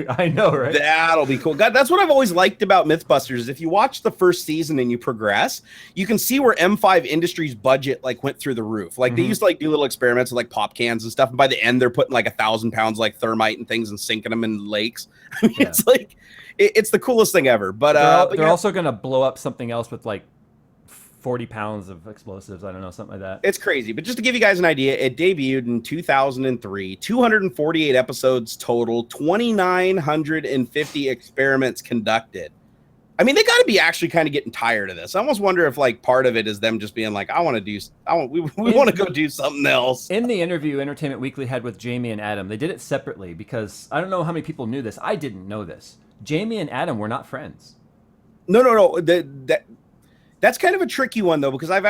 I know, right? That'll be cool. God, that's what I've always liked about MythBusters. Is if you watch the first season and you progress, you can see where M5 Industries' budget like went through the roof. Like they used to like do little experiments with like pop cans and stuff, and by the end they're putting like 1,000 pounds like thermite and things and sinking them in lakes. I mean, it's like it's the coolest thing ever. But they're also gonna blow up something else with like 40 pounds of explosives. I don't know, something like that. It's crazy. But just to give you guys an idea, it debuted in 2003, 248 episodes total, 2,950 experiments conducted. I mean, they got to be actually kind of getting tired of this. I almost wonder if like part of it is them just being like, we want to go do something else. In the interview Entertainment Weekly had with Jamie and Adam, they did it separately because I don't know how many people knew this. I didn't know this. Jamie and Adam were not friends. No. That's kind of a tricky one though, because I've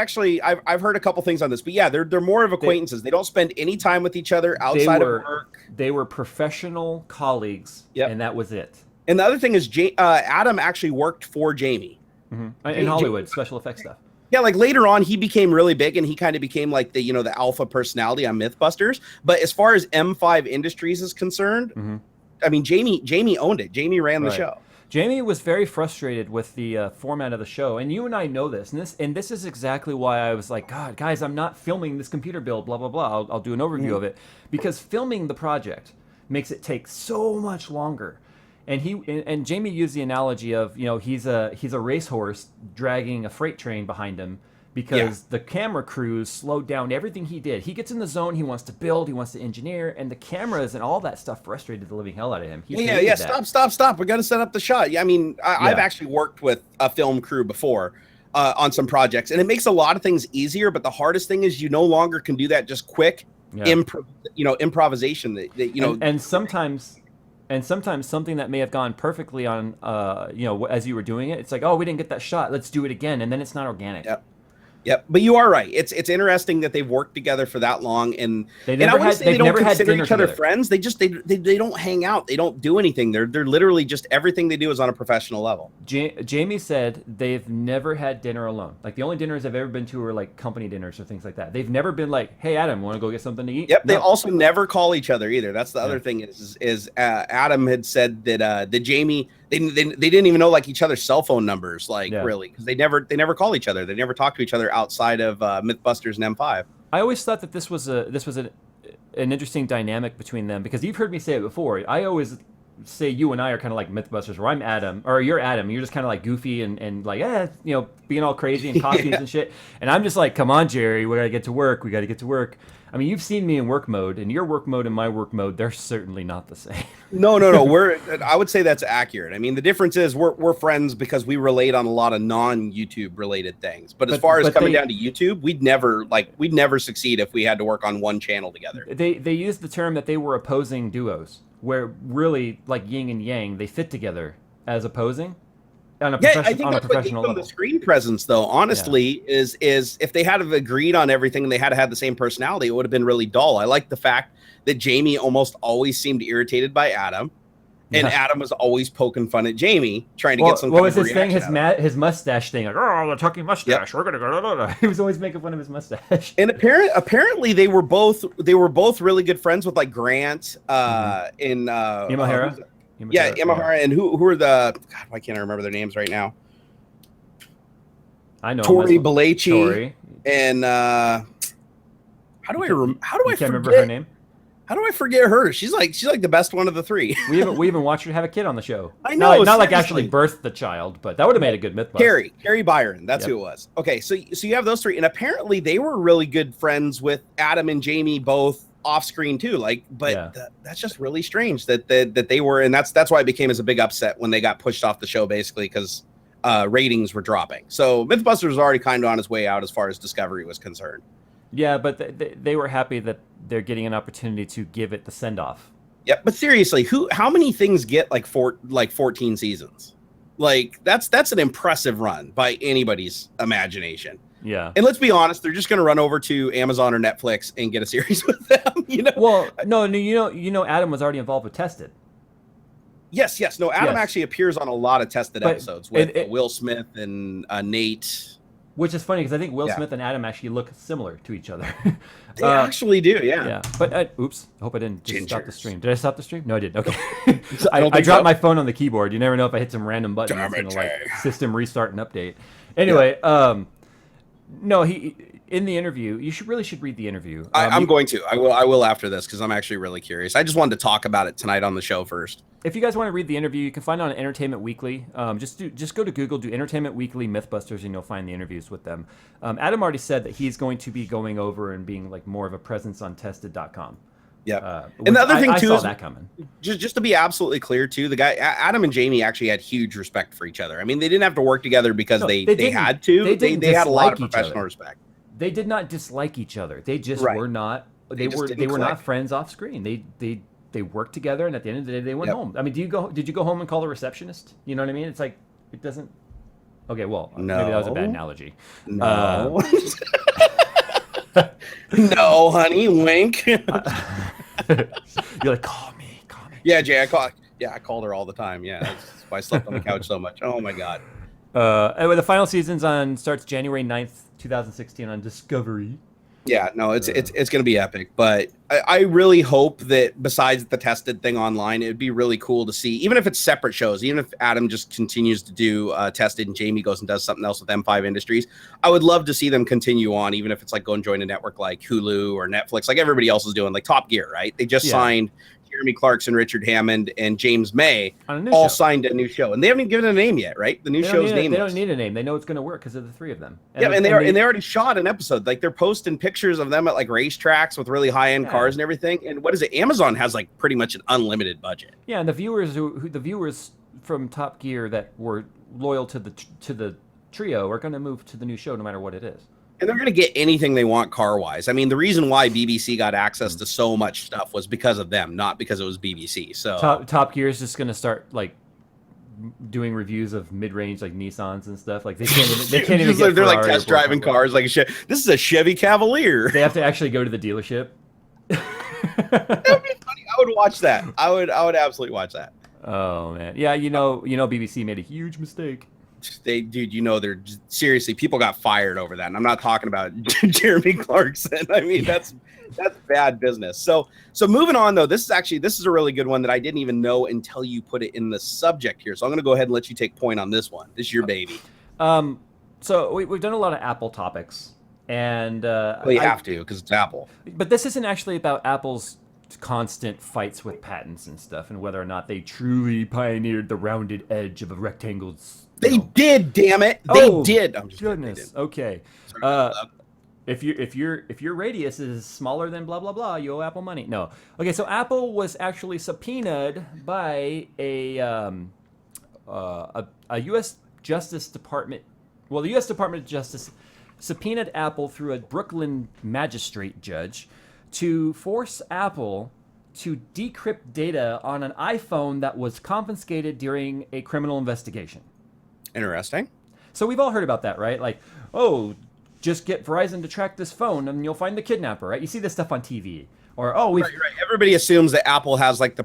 heard a couple things on this, but yeah, they're more of acquaintances. They don't spend any time with each other outside of work. They were professional colleagues, and that was it. And the other thing is, Adam actually worked for Jamie in Hollywood, special effects stuff. Yeah, like later on, he became really big, and he kind of became like the alpha personality on MythBusters. But as far as M5 Industries is concerned, I mean, Jamie owned it. Jamie ran the show. Jamie was very frustrated with the format of the show, and you and I know this, and this is exactly why I was like, God, guys, I'm not filming this computer build, blah, blah, blah. I'll do an overview of it, because filming the project makes it take so much longer. And Jamie used the analogy of, he's a racehorse dragging a freight train behind him, because the camera crews slowed down everything he did. He gets in the zone, he wants to build, he wants to engineer, and the cameras and all that stuff frustrated the living hell out of him. Stop. We got to set up the shot. Yeah, I mean, I've actually worked with a film crew before on some projects, and it makes a lot of things easier, but the hardest thing is you no longer can do that just quick improvisation and sometimes something that may have gone perfectly on as you were doing it, it's like, oh, we didn't get that shot, let's do it again, and then it's not organic. Yep, but you are right. It's interesting that they've worked together for that long, and I wouldn't say they don't consider each other friends. They just they don't hang out. They don't do anything. They're literally just everything they do is on a professional level. Jamie said they've never had dinner alone. Like the only dinners I've ever been to are like company dinners or things like that. They've never been like, "Hey, Adam, want to go get something to eat?" Yep. No. They also never call each other either. That's the other thing is Adam had said that Jamie they didn't even know like each other's cell phone numbers, like really, because they never call each other. They never talk to each other outside of MythBusters and M5. I always thought that this was an interesting dynamic between them, because you've heard me say it before. I always say you and I are kind of like MythBusters, where I'm Adam, or you're Adam. You're just kind of like goofy and like, being all crazy and costumes and shit. And I'm just like, come on, Jerry, we gotta get to work. We gotta get to work. I mean, you've seen me in work mode, and your work mode and my work mode, they're certainly not the same. No. I would say that's accurate. I mean, the difference is we're friends because we relate on a lot of non-YouTube related things. But as far as coming down to YouTube, we'd never succeed if we had to work on one channel together. They used the term that they were opposing duos, where really like yin and yang, they fit together as opposing. I think that's what gave them the screen presence, though. Honestly, is if they had agreed on everything and they had to have the same personality, it would have been really dull. I like the fact that Jamie almost always seemed irritated by Adam, and Adam was always poking fun at Jamie, trying to get some. What was his thing? His mustache thing, like, oh, the talking mustache. We're gonna go. He was always making fun of his mustache. And apparently they were both really good friends with like Grant in Imahara. Imahara, and who are the God? Why can't I remember their names right now? I know Tori Balachi and how do I remember her name? How do I forget her? She's like the best one of the three. we even watched her have a kid on the show. I know, not like actually birthed the child, but that would have made a good MythBusters. Carrie Byron, that's who it was. Okay, so you have those three, and apparently they were really good friends with Adam and Jamie both off screen too, that's just really strange that they were, and that's why it became as a big upset when they got pushed off the show, basically because ratings were dropping. So MythBusters was already kind of on his way out as far as Discovery was concerned. Yeah, but they were happy that they're getting an opportunity to give it the send off. Yeah, but seriously, how many things get like 14 seasons? Like that's an impressive run by anybody's imagination. Yeah. And let's be honest, they're just going to run over to Amazon or Netflix and get a series with them, Well, no, Adam was already involved with Tested. Yes. No, Adam actually appears on a lot of episodes with Will Smith and Nate. Which is funny because I think Will Smith and Adam actually look similar to each other. They actually do, yeah. But oops, I hope I didn't just stop the stream. Did I stop the stream? No, I didn't. Okay. I dropped my phone on the keyboard. You never know if I hit some random button that's going to like system restart and update. Anyway, no, he in the interview. You should read the interview. I'm going to. I will after this because I'm actually really curious. I just wanted to talk about it tonight on the show first. If you guys want to read the interview, you can find it on Entertainment Weekly. Just go to Google, do Entertainment Weekly MythBusters, and you'll find the interviews with them. Adam already said that he's going to be going over and being like more of a presence on Tested.com. Yeah, and the other thing too is that coming. Just to be absolutely clear too, the guy Adam and Jamie actually had huge respect for each other. I mean, they didn't have to work together because they had to. They had a lot of professional respect. They did not dislike each other. They just were not. They were not friends off screen. They worked together, and at the end of the day, they went home. I mean, did you go home and call the receptionist? You know what I mean? It's like it doesn't. Okay, well, maybe that was a bad analogy. No. No, honey, wink. You're like, call me. Yeah, Jay, I called her all the time. Yeah, that's why I slept on the couch so much. Oh my god. Anyway, the final season's starts January 9th, 2016 on Discovery. Yeah, no, it's going to be epic. But I really hope that besides the Tested thing online, it'd be really cool to see, even if it's separate shows, even if Adam just continues to do Tested and Jamie goes and does something else with M5 Industries, I would love to see them continue on, even if it's like go and join a network like Hulu or Netflix, like everybody else is doing, like Top Gear, right? They just signed Jeremy Clarkson, Richard Hammond, and James May all signed a new show, and they haven't even given it a name yet, right? The new show's name. They don't need a name. They know it's going to work because of the three of them. And they already shot an episode. Like they're posting pictures of them at like racetracks with really high end cars and everything. And what is it? Amazon has like pretty much an unlimited budget. Yeah, and the viewers from Top Gear that were loyal to the trio are going to move to the new show no matter what it is. And they're going to get anything they want car-wise. I mean, the reason why BBC got access to so much stuff was because of them, not because it was BBC. So Top Gear is just going to start like doing reviews of mid-range like Nissans and stuff. Like they can't even get they're like Ferrari test driving cars like a this is a Chevy Cavalier. They have to actually go to the dealership. That would be funny. I would watch that. I would absolutely watch that. Oh man, yeah, BBC made a huge mistake. Dude, they're seriously, people got fired over that, and I'm not talking about Jeremy Clarkson. I mean, that's bad business. So moving on though, this is a really good one that I didn't even know until you put it in the subject here. So I'm going to go ahead and let you take point on this one. This is your baby. So we've done a lot of Apple topics, and well, you have to because it's Apple. But this isn't actually about Apple's constant fights with patents and stuff, and whether or not they truly pioneered the rounded edge of a rectangle. They did, damn it! They did. I'm just goodness. Okay. If your radius is smaller than blah blah blah, you owe Apple money. No. Okay. So Apple was actually subpoenaed by a U.S. Justice Department. Well, the U.S. Department of Justice subpoenaed Apple through a Brooklyn magistrate judge to force Apple to decrypt data on an iPhone that was confiscated during a criminal investigation. Interesting. So we've all heard about that, right? Like, oh, just get Verizon to track this phone and you'll find the kidnapper, right? You see this stuff on TV. Or, right. Everybody assumes that Apple has like the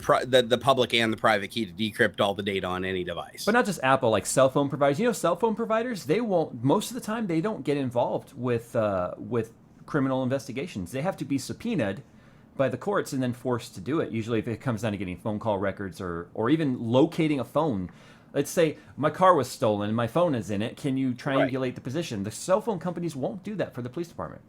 public and the private key to decrypt all the data on any device. But not just Apple, like cell phone providers. Cell phone providers, they won't, most of the time, they don't get involved with criminal investigations. They have to be subpoenaed by the courts and then forced to do it. Usually if it comes down to getting phone call records or even locating a phone. Let's say my car was stolen and my phone is in it. Can you triangulate the position? The cell phone companies won't do that for the police department.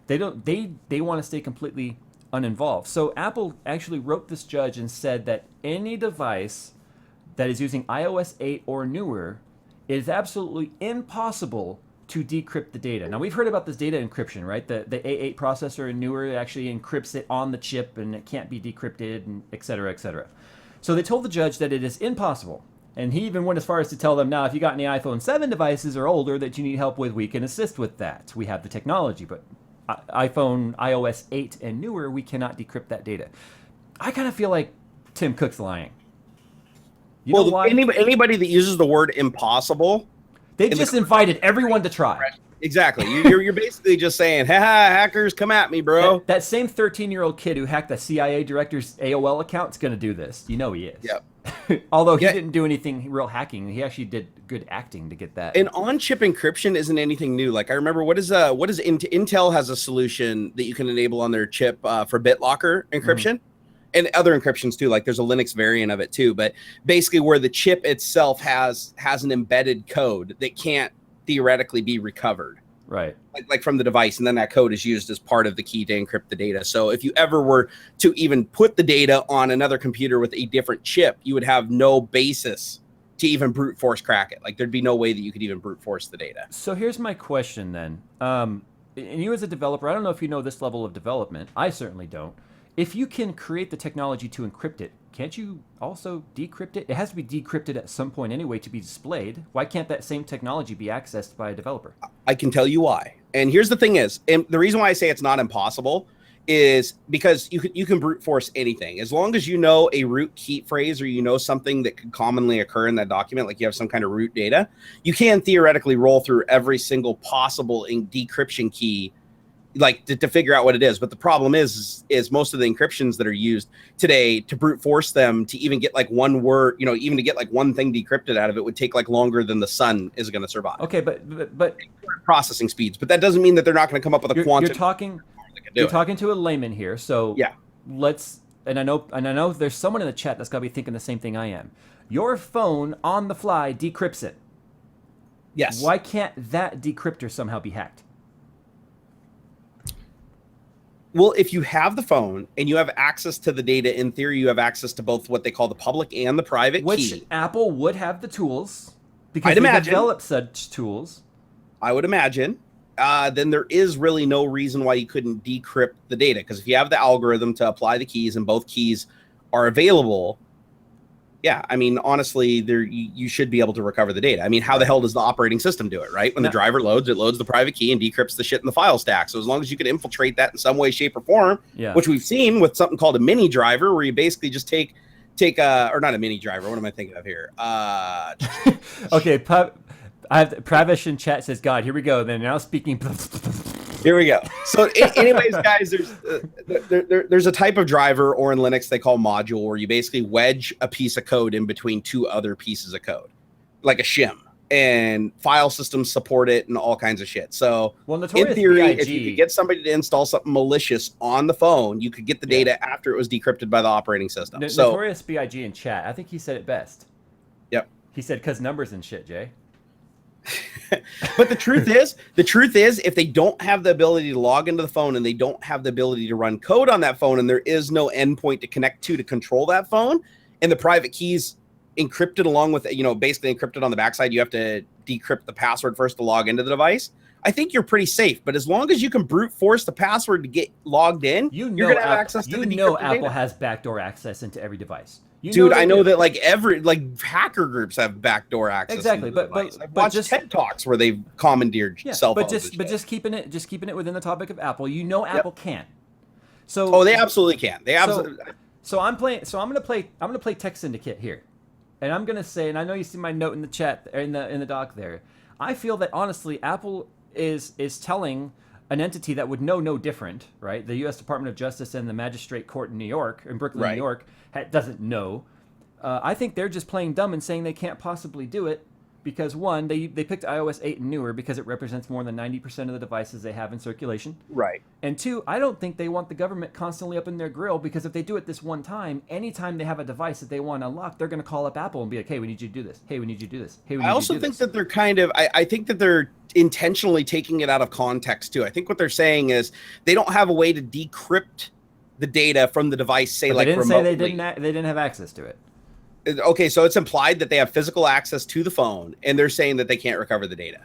They don't. They want to stay completely uninvolved. So Apple actually wrote this judge and said that any device that is using iOS 8 or newer, it is absolutely impossible to decrypt the data. Now we've heard about this data encryption, right? The A8 processor and newer actually encrypts it on the chip and it can't be decrypted, and et cetera, et cetera. So they told the judge that it is impossible. And he even went as far as to tell them, now, if you got any iPhone 7 devices or older that you need help with, we can assist with that. We have the technology, but iOS 8 and newer, we cannot decrypt that data. I kind of feel like Tim Cook's lying. You know why? Anybody that uses the word impossible, they just invited everyone to try. Exactly. You're basically just saying, ha, hackers, come at me, bro. That same 13-year-old kid who hacked the CIA director's AOL account is going to do this. You know he is. Yep. Although he didn't do anything real hacking, he actually did good acting to get that. And on-chip encryption isn't anything new. Like I remember, Intel has a solution that you can enable on their chip for BitLocker encryption, and other encryptions too. Like there's a Linux variant of it too. But basically, where the chip itself has an embedded code that can't theoretically be recovered. Right. Like from the device, and then that code is used as part of the key to encrypt the data. So if you ever were to even put the data on another computer with a different chip, you would have no basis to even brute force crack it. Like there'd be no way that you could even brute force the data. So here's my question then. And you as a developer, I don't know if you know this level of development. I certainly don't. If you can create the technology to encrypt it, can't you also decrypt it? It has to be decrypted at some point anyway to be displayed. Why can't that same technology be accessed by a developer? I can tell you why. And here's the thing is, and the reason why I say it's not impossible is because you can brute force anything. As long as you know a root key phrase or you know something that could commonly occur in that document, like you have some kind of root data, you can theoretically roll through every single possible decryption key like to figure out what it is. But the problem is most of the encryptions that are used today, to brute force them to even get like one word, even to get like one thing decrypted out of it would take like longer than the sun is going to survive. Okay, but processing speeds, but that doesn't mean that they're not going to come up with a quantum. You're talking to a layman here. So yeah, and I know there's someone in the chat that's got to be thinking the same thing I am. Your phone on the fly decrypts it. Yes. Why can't that decryptor somehow be hacked? Well, if you have the phone and you have access to the data, in theory, you have access to both what they call the public and the private key. Which Apple would have the tools because they develop such tools. I would imagine. Then there is really no reason why you couldn't decrypt the data. Because if you have the algorithm to apply the keys and both keys are available, yeah, I mean, honestly, you should be able to recover the data. I mean, how the hell does the operating system do it, right? When the driver loads, it loads the private key and decrypts the shit in the file stack. So as long as you can infiltrate that in some way, shape, or form, which we've seen with something called a mini driver, where you basically just take take a, or not a mini driver. What am I thinking of here? Okay, I have Pravish in chat says, God, here we go. Then now speaking. Here we go. So anyways, guys, there's a type of driver, or in Linux they call module, where you basically wedge a piece of code in between two other pieces of code, like a shim. And file systems support it and all kinds of shit. So in theory, if you could get somebody to install something malicious on the phone, you could get the data after it was decrypted by the operating system. Notorious BIG in chat, I think he said it best. Yep. He said, because numbers and shit, Jay. But the truth is, if they don't have the ability to log into the phone and they don't have the ability to run code on that phone, and there is no endpoint to connect to control that phone, and the private keys encrypted along with, basically encrypted on the backside, you have to decrypt the password first to log into the device. I think you're pretty safe, but as long as you can brute force the password to get logged in, you're going to have access to the decrypted Apple data. has backdoor access into every device. I know that every hacker groups have backdoor access. Exactly, but I've watched TED Talks where they've commandeered cell phones. But just keeping it within the topic of Apple. Apple can. So they absolutely can. They absolutely. So I'm gonna play Tech Syndicate here, and I'm gonna say, and I know you see my note in the chat in the doc there. I feel that honestly, Apple is telling an entity that would know no different, right? The U.S. Department of Justice and the Magistrate Court in Brooklyn, New York, doesn't know. I think they're just playing dumb and saying they can't possibly do it because, one, they picked iOS 8 and newer because it represents more than 90% of the devices they have in circulation. Right. And two, I don't think they want the government constantly up in their grill, because if they do it this one time, anytime they have a device that they want to unlock, they're going to call up Apple and be like, hey, we need you to do this. Hey, we need you to do this. Hey, we need you to do this. I also think that they're I think that they're intentionally taking it out of context too. I think what they're saying is they don't have a way to decrypt the data from the device, say, but like they didn't remotely. say they didn't have access to it. Okay, so it's implied that they have physical access to the phone, and they're saying that they can't recover the data.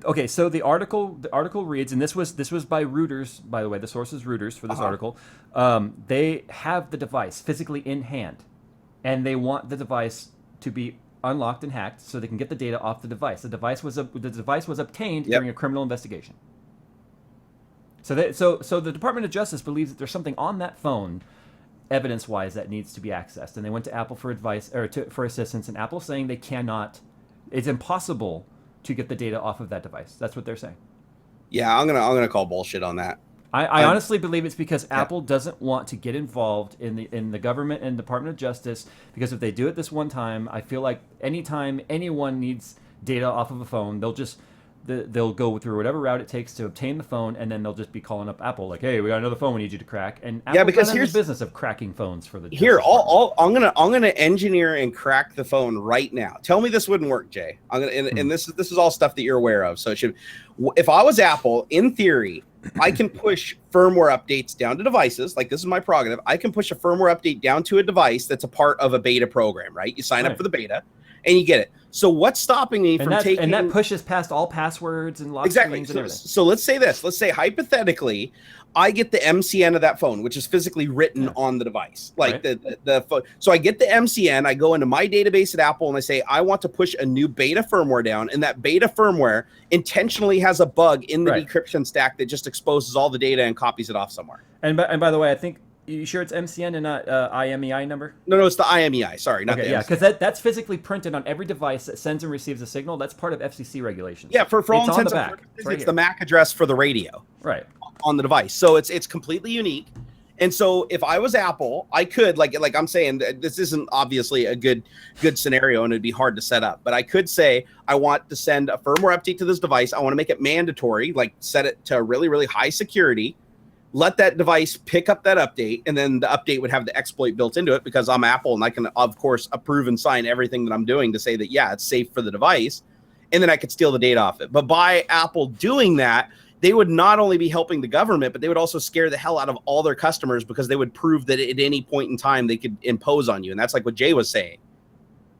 Okay, so the article reads, and this was by Reuters, by the way. The source is Reuters for this article. They have the device physically in hand, and they want the device to be unlocked and hacked so they can get the data off the device. The device was obtained during a criminal investigation. So the Department of Justice believes that there's something on that phone, evidence-wise, that needs to be accessed, and they went to Apple for advice or for assistance, and Apple's saying they cannot. It's impossible to get the data off of that device. That's what they're saying. Yeah, I'm gonna call bullshit on that. I honestly believe it's because Apple doesn't want to get involved in the government and Department of Justice, because if they do it this one time, I feel like anytime anyone needs data off of a phone, they'll go through whatever route it takes to obtain the phone, and then they'll just be calling up Apple like, "Hey, we got another phone we need you to crack." And Apple's because not in here's the business of cracking phones for the I'm gonna engineer and crack the phone right now. Tell me this wouldn't work, Jay. And this is all stuff that you're aware of. So it should. If I was Apple, in theory, I can push firmware updates down to devices. Like, this is my prerogative. I can push a firmware update down to a device that's a part of a beta program, right? You sign up for the beta, and you get it. So what's stopping me from taking... And that pushes past all passwords and lock screens and everything. So let's say this. Let's say, hypothetically, I get the MCN of that phone, which is physically written on the device. Like the phone. So I get the MCN, I go into my database at Apple, and I say, I want to push a new beta firmware down, and that beta firmware intentionally has a bug in the decryption stack that just exposes all the data and copies it off somewhere. And by the way, I think... You sure it's MCN and not IMEI number? No, it's the IMEI. Sorry, not the MCN. Yeah, because that's physically printed on every device that sends and receives a signal. That's part of FCC regulations. Yeah, for all intents and purposes, it's the MAC address for the radio. Right. On the device. So it's completely unique. And so if I was Apple, I could, like I'm saying, this isn't obviously a good scenario, and it'd be hard to set up. But I could say, I want to send a firmware update to this device. I want to make it mandatory, like set it to really, really high security. Let that device pick up that update, and then the update would have the exploit built into it, because I'm Apple and I can, of course, approve and sign everything that I'm doing to say that, yeah, it's safe for the device. And then I could steal the data off it. But by Apple doing that, they would not only be helping the government, but they would also scare the hell out of all their customers, because they would prove that at any point in time they could impose on you. And that's like what Jay was saying.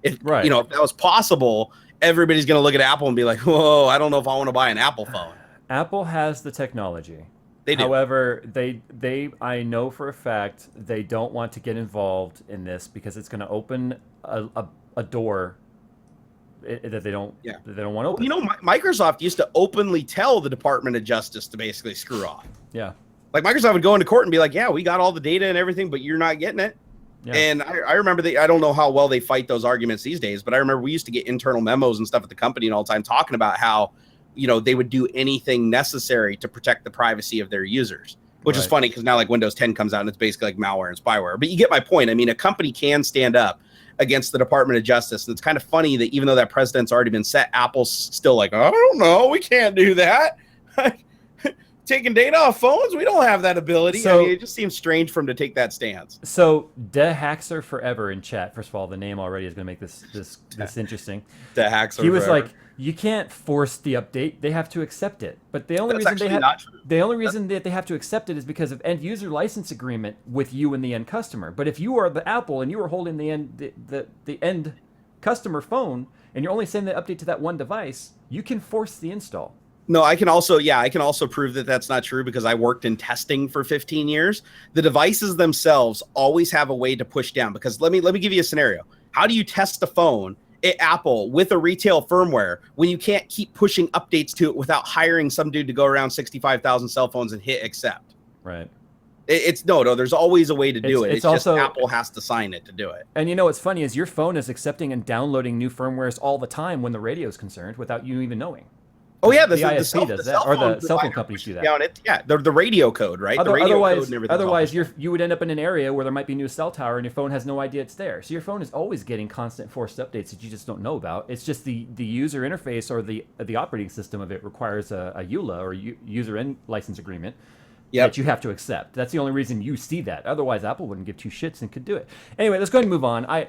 If that was possible, everybody's going to look at Apple and be like, whoa, I don't know if I want to buy an Apple phone. Apple has the technology. They do. However, I know for a fact they don't want to get involved in this, because it's going to open a door that they don't want to open. Well, Microsoft used to openly tell the Department of Justice to basically screw off. Yeah. Like, Microsoft would go into court and be like, yeah, we got all the data and everything, but you're not getting it. Yeah. And I remember I don't know how well they fight those arguments these days, but I remember we used to get internal memos and stuff at the company and all the time talking about how, they would do anything necessary to protect the privacy of their users, which is funny because now like Windows 10 comes out and it's basically like malware and spyware. But you get my point. I mean, a company can stand up against the Department of Justice. And it's kind of funny that even though that precedent's already been set, Apple's still like, I don't know, we can't do that. Taking data off phones, we don't have that ability. So, I mean, it just seems strange for him to take that stance. So, De Haxer Forever in chat. First of all, the name already is going to make this interesting. De Haxer. He was like, you can't force the update; they have to accept it. But the only reason that they have to accept it is because of end user license agreement with you and the end customer. But if you are the Apple and you are holding the end customer phone and you're only sending the update to that one device, you can force the install. No, I can also prove that that's not true because I worked in testing for 15 years. The devices themselves always have a way to push down, because let me give you a scenario. How do you test a phone at Apple with a retail firmware when you can't keep pushing updates to it without hiring some dude to go around 65,000 cell phones and hit accept? Right. It's no, there's always a way to do it. It's also just Apple has to sign it to do it. And what's funny is your phone is accepting and downloading new firmwares all the time when the radio is concerned without you even knowing. Oh yeah, the ISP does that, or the cell phone companies do that. The radio code, right? The radio code and everything. Otherwise, you would end up in an area where there might be a new cell tower, and your phone has no idea it's there. So your phone is always getting constant forced updates that you just don't know about. It's just the user interface or the operating system of it requires a EULA or user end license agreement. That you have to accept. That's the only reason you see that. Otherwise, Apple wouldn't give two shits and could do it. Anyway, let's go ahead and move on. I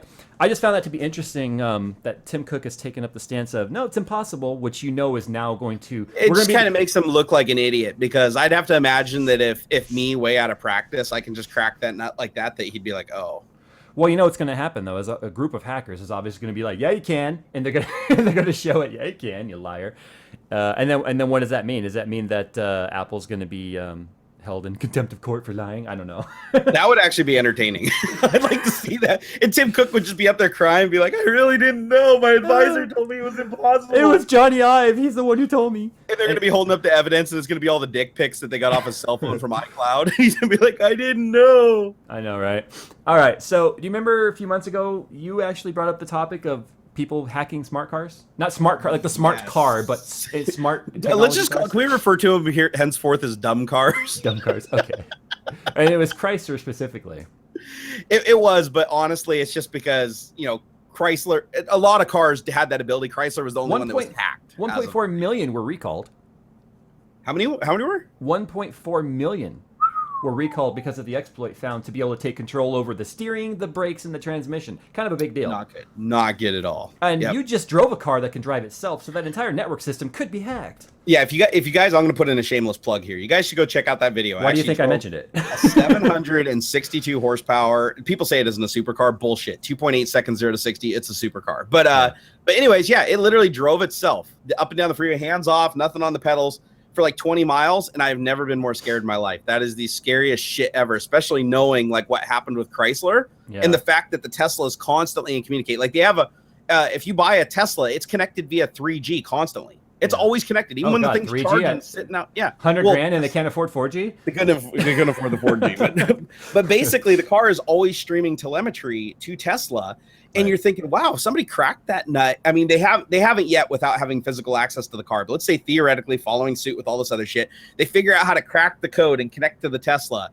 just found that to be interesting that Tim Cook has taken up the stance of, no, it's impossible, which is now going to... It just kind of makes him look like an idiot, because I'd have to imagine that if me, way out of practice, I can just crack that nut like that he'd be like, oh. Well, what's going to happen, though, is a group of hackers is obviously going to be like, yeah, you can, and they're going to show it, yeah, you can, you liar. And then what does that mean? Does that mean that Apple's going to be... held in contempt of court for lying? I don't know. That would actually be entertaining. I'd like to see that. And Tim Cook would just be up there crying and be like, I really didn't know. My advisor told me it was impossible. It was Johnny Ive. He's the one who told me. And they're going to be holding up the evidence, and it's going to be all the dick pics that they got off his cell phone from iCloud. He's going to be like, I didn't know. I know, right? All right. So do you remember a few months ago, you actually brought up the topic of people hacking smart cars? Not smart car, like the smart car, but it's smart. Let's just can we refer to them here henceforth as dumb cars? Dumb cars. Okay. And it was Chrysler specifically. It was, but honestly, it's just because Chrysler. A lot of cars had that ability. Chrysler was the only one that was hacked. 1.4 million were recalled. How many were? 1.4 million were recalled because of the exploit found to be able to take control over the steering, the brakes, and the transmission. Kind of a big deal. Not good at all. And you just drove a car that can drive itself, so that entire network system could be hacked. Yeah, if you guys, I'm going to put in a shameless plug here. You guys should go check out that video. Why do you think I mentioned it? 762 horsepower. People say it isn't a supercar. Bullshit. 2.8 seconds 0 to 60. It's a supercar. But anyways, yeah, it literally drove itself up and down the freeway, hands off, nothing on the pedals, for like 20 miles, and I've never been more scared in my life. That is the scariest shit ever, especially knowing like what happened with Chrysler and the fact that the Tesla is constantly in communicate. Like they have if you buy a Tesla, it's connected via 3G constantly. It's always connected, even when the thing's charging, sitting out. Yeah, 100 grand, and they can't afford 4G. They couldn't afford the 4G, but basically the car is always streaming telemetry to Tesla. And you're thinking, wow, somebody cracked that nut. I mean, they haven't yet without having physical access to the car. But let's say theoretically, following suit with all this other shit, they figure out how to crack the code and connect to the Tesla.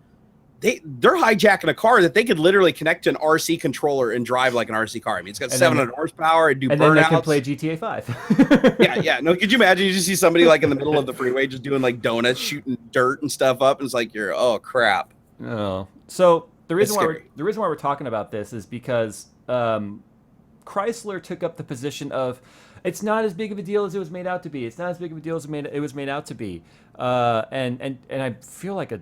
They're hijacking a car that they could literally connect to an RC controller and drive like an RC car. I mean, it's got 700 horsepower and do burnouts. And then they can play GTA 5. yeah. No, could you imagine? You just see somebody like in the middle of the freeway just doing like donuts, shooting dirt and stuff up, and it's like oh crap. Oh, so the reason why we're talking about this is because Chrysler took up the position of it's not as big of a deal as it was made out to be. It's not as big of a deal as it was made out to be. And I feel like a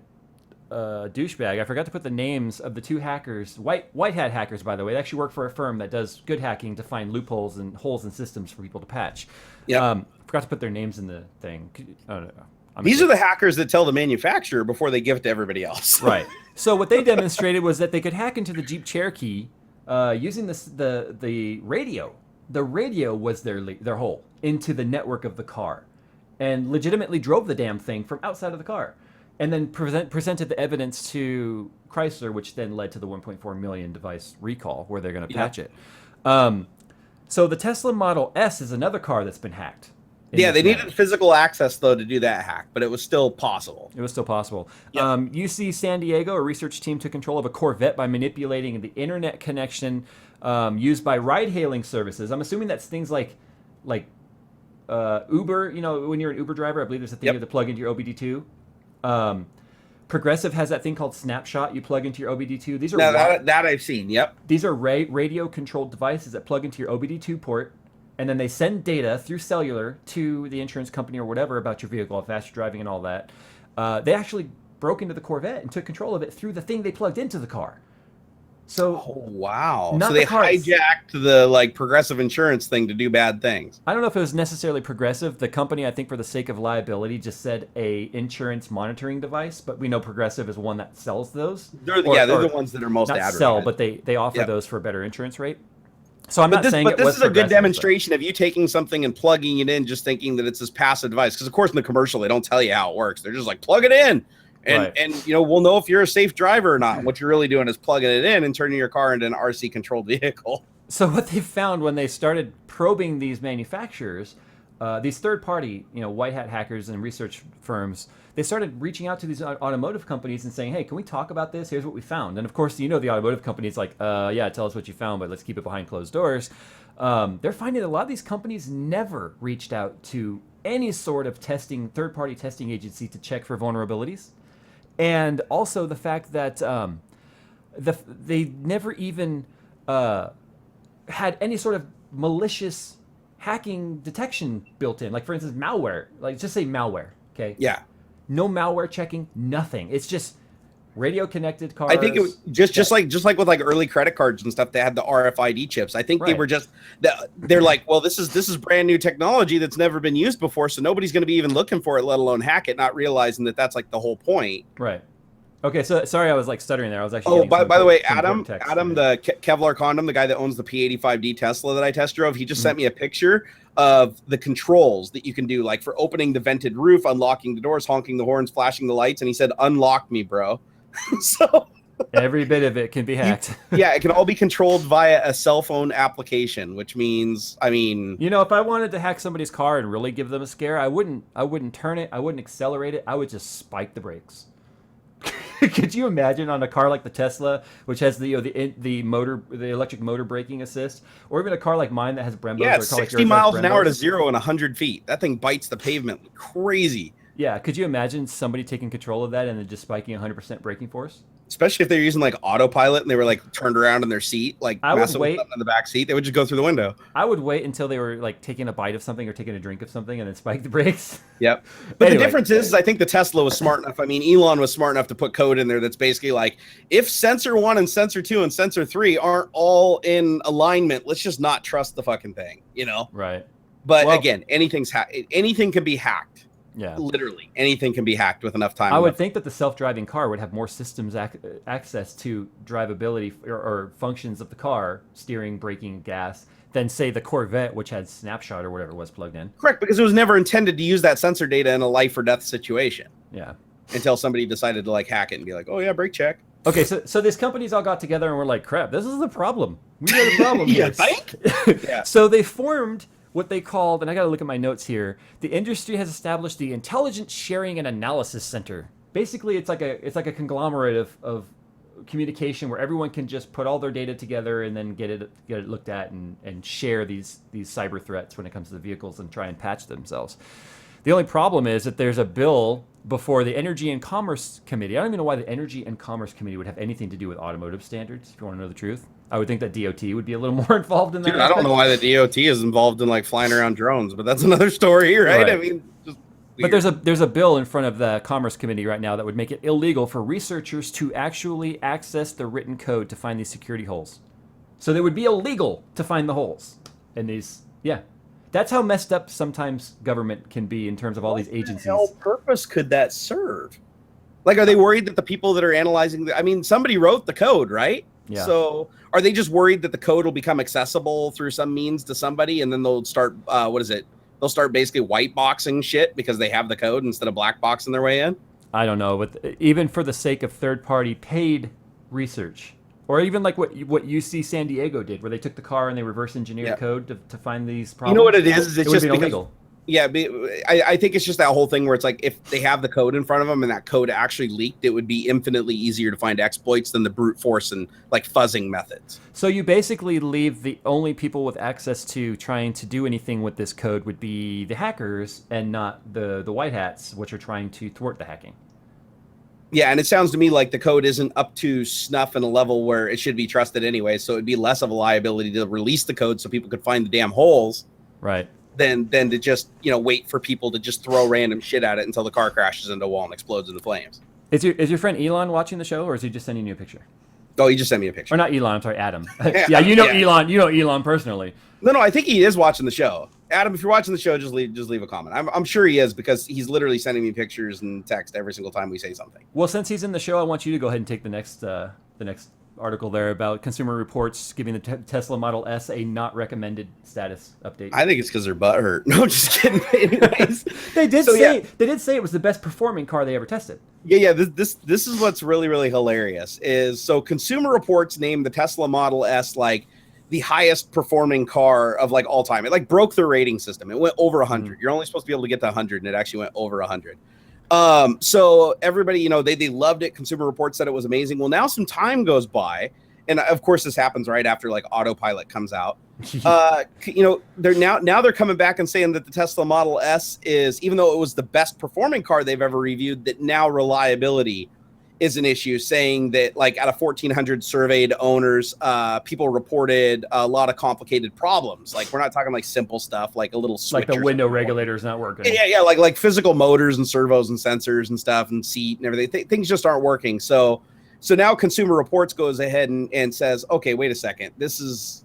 douchebag. I forgot to put the names of the two hackers, white hat hackers, by the way. They actually work for a firm that does good hacking to find loopholes and holes in systems for people to patch. Yeah. Forgot to put their names in the thing. I don't know. These are the hackers that tell the manufacturer before they give it to everybody else. Right. So what they demonstrated was that they could hack into the Jeep Cherokee using the radio. The radio was their hole into the network of the car, and legitimately drove the damn thing from outside of the car. and then presented the evidence to Chrysler, which then led to the 1.4 million device recall, where they're going to patch it. So the Tesla Model S is another car that's been hacked. Yeah, they needed physical access, though, to do that hack, but it was still possible. It was still possible. Yep. UC San Diego, a research team took control of a Corvette by manipulating the internet connection used by ride-hailing services. I'm assuming that's things like Uber. You know, when you're an Uber driver, I believe there's a thing you have to plug into your OBD2. Progressive has that thing called Snapshot you plug into your OBD2. These are that I've seen. Yep. These are radio-controlled devices that plug into your OBD2 port, and then they send data through cellular to the insurance company or whatever about your vehicle, how fast you're driving and all that. They actually broke into the Corvette and took control of it through the thing they plugged into the car. So, wow. So they hijacked the Progressive insurance thing to do bad things. I don't know if it was necessarily Progressive. The company, I think for the sake of liability, just said a insurance monitoring device, but we know Progressive is one that sells those. They're the ones that are most not advertised. Sell, but they offer those for a better insurance rate. So I'm not saying but this is a good demonstration of you taking something and plugging it in, just thinking that it's this passive device. Because of course in the commercial they don't tell you how it works. They're just like, plug it in, and we'll know if you're a safe driver or not. What you're really doing is plugging it in and turning your car into an RC controlled vehicle. So what they found when they started probing these manufacturers, these third party white hat hackers and research firms, they started reaching out to these automotive companies and saying, hey, can we talk about this? Here's what we found. And of course, the automotive company's like, yeah, tell us what you found, but let's keep it behind closed doors. They're finding that a lot of these companies never reached out to any sort of third-party testing agency to check for vulnerabilities. And also the fact that they never even had any sort of malicious hacking detection built in. Like, for instance, malware. Like, just say malware, okay? Yeah. No malware checking, nothing. It's just radio connected cars. I think it was just like with early credit cards and stuff. They had the RFID chips. I think they were they're like, well, this is brand new technology that's never been used before, so nobody's going to be even looking for it, let alone hack it. Not realizing that that's like the whole point. Right. Okay. So sorry, I was stuttering there. I was actually. Oh, by the way, Adam, the Kevlar Condom, the guy that owns the P85D Tesla that I test drove, he just sent me a picture of the controls that you can do, like for opening the vented roof, unlocking the doors, honking the horns, flashing the lights, and he said, "Unlock me, bro." So every bit of it can be hacked. Yeah, it can all be controlled via a cell phone application, which means, if I wanted to hack somebody's car and really give them a scare, I wouldn't turn it, I wouldn't accelerate it, I would just spike the brakes. Could you imagine on a car like the Tesla, which has the electric motor braking assist, or even a car like mine that has Brembos? Yeah, 60 miles an hour to 0 and 100 feet. That thing bites the pavement crazy. Yeah, could you imagine somebody taking control of that and then just spiking 100% braking force? Especially if they're using autopilot and they were turned around in their seat, messing with something in the back seat, they would just go through the window. I would wait until they were taking a bite of something or taking a drink of something and then spike the brakes. Yep. But anyway, the difference is I think the Tesla was smart enough. Elon was smart enough to put code in there that's basically if sensor 1 and sensor 2 and sensor 3 aren't all in alignment, let's just not trust the fucking thing, Right. But again, anything can be hacked. Yeah, literally anything can be hacked with enough time. I would think that the self-driving car would have more systems access to drivability or functions of the car, steering, braking, gas, than say the Corvette, which had Snapshot or whatever it was plugged in. Correct, because it was never intended to use that sensor data in a life or death situation. Yeah. Until somebody decided to hack it and be like, oh yeah, brake check. Okay, so these companies all got together and were like, crap, this is the problem. We got a problem here. Yeah. So they formed what they called, and I got to look at my notes here, the industry has established the Intelligence Sharing and Analysis Center. Basically, it's like a conglomerate of communication where everyone can just put all their data together and then get it looked at and share these cyber threats when it comes to the vehicles and try and patch themselves. The only problem is that there's a bill before the Energy and Commerce Committee. I don't even know why the Energy and Commerce Committee would have anything to do with automotive standards, if you want to know the truth. I would think that DOT would be a little more involved in that. Dude, I don't know why the DOT is involved in flying around drones, but that's another story, right? But there's a bill in front of the Commerce Committee right now that would make it illegal for researchers to actually access the written code to find these security holes. So they would be illegal to find the holes in these. Yeah. That's how messed up sometimes government can be in terms of all these agencies. What purpose could that serve? Are they worried that the people that are analyzing somebody wrote the code, right? Yeah. So are they just worried that the code will become accessible through some means to somebody, and then they'll start They'll start basically white boxing shit because they have the code instead of black boxing their way in? I don't know, but even for the sake of third-party paid research, or even like what UC San Diego did, where they took the car and they reverse engineered code to find these problems. You know what it is? It's it just would be because, illegal. yeah, I think it's just that whole thing where it's like if they have the code in front of them and that code actually leaked, it would be infinitely easier to find exploits than the brute force and like fuzzing methods. So you basically leave the only people with access to trying to do anything with this code would be the hackers and not the white hats, which are trying to thwart the hacking. Yeah, and it sounds to me like the code isn't up to snuff and a level where it should be trusted anyway, so it'd be less of a liability to release the code so people could find the damn holes. Right. Than to just, wait for people to just throw random shit at it until the car crashes into a wall and explodes into flames. Is your friend Elon watching the show, or is he just sending you a picture? Oh, he just sent me a picture. Or not Elon, I'm sorry, Adam. Elon. You know Elon personally. No, I think he is watching the show. Adam, if you're watching the show, just leave a comment. I'm sure he is, because he's literally sending me pictures and text every single time we say something. Well, since he's in the show, I want you to go ahead and take the next article there about Consumer Reports giving the Tesla Model S a not recommended status update. I think it's because their butt hurt. No, just kidding. Anyways, they did say it was the best performing car they ever tested. Yeah. This is what's really, really hilarious is, so Consumer Reports named the Tesla Model S like the highest performing car of like all time. It like broke their rating system. It went over 100. You're only supposed to be able to get to 100, and it actually went over 100. So everybody, they loved it. Consumer Reports said it was amazing. Well, now some time goes by, and of course this happens right after like Autopilot comes out. They're coming back and saying that the Tesla Model S is, even though it was the best performing car they've ever reviewed, that now reliability is an issue, saying that like out of 1,400 surveyed owners, people reported a lot of complicated problems. Like, we're not talking like simple stuff, like a little switch, like the window regulator's not working. Yeah, like physical motors and servos and sensors and stuff and seat and everything. Things just aren't working. So now Consumer Reports goes ahead and says, okay, wait a second, this is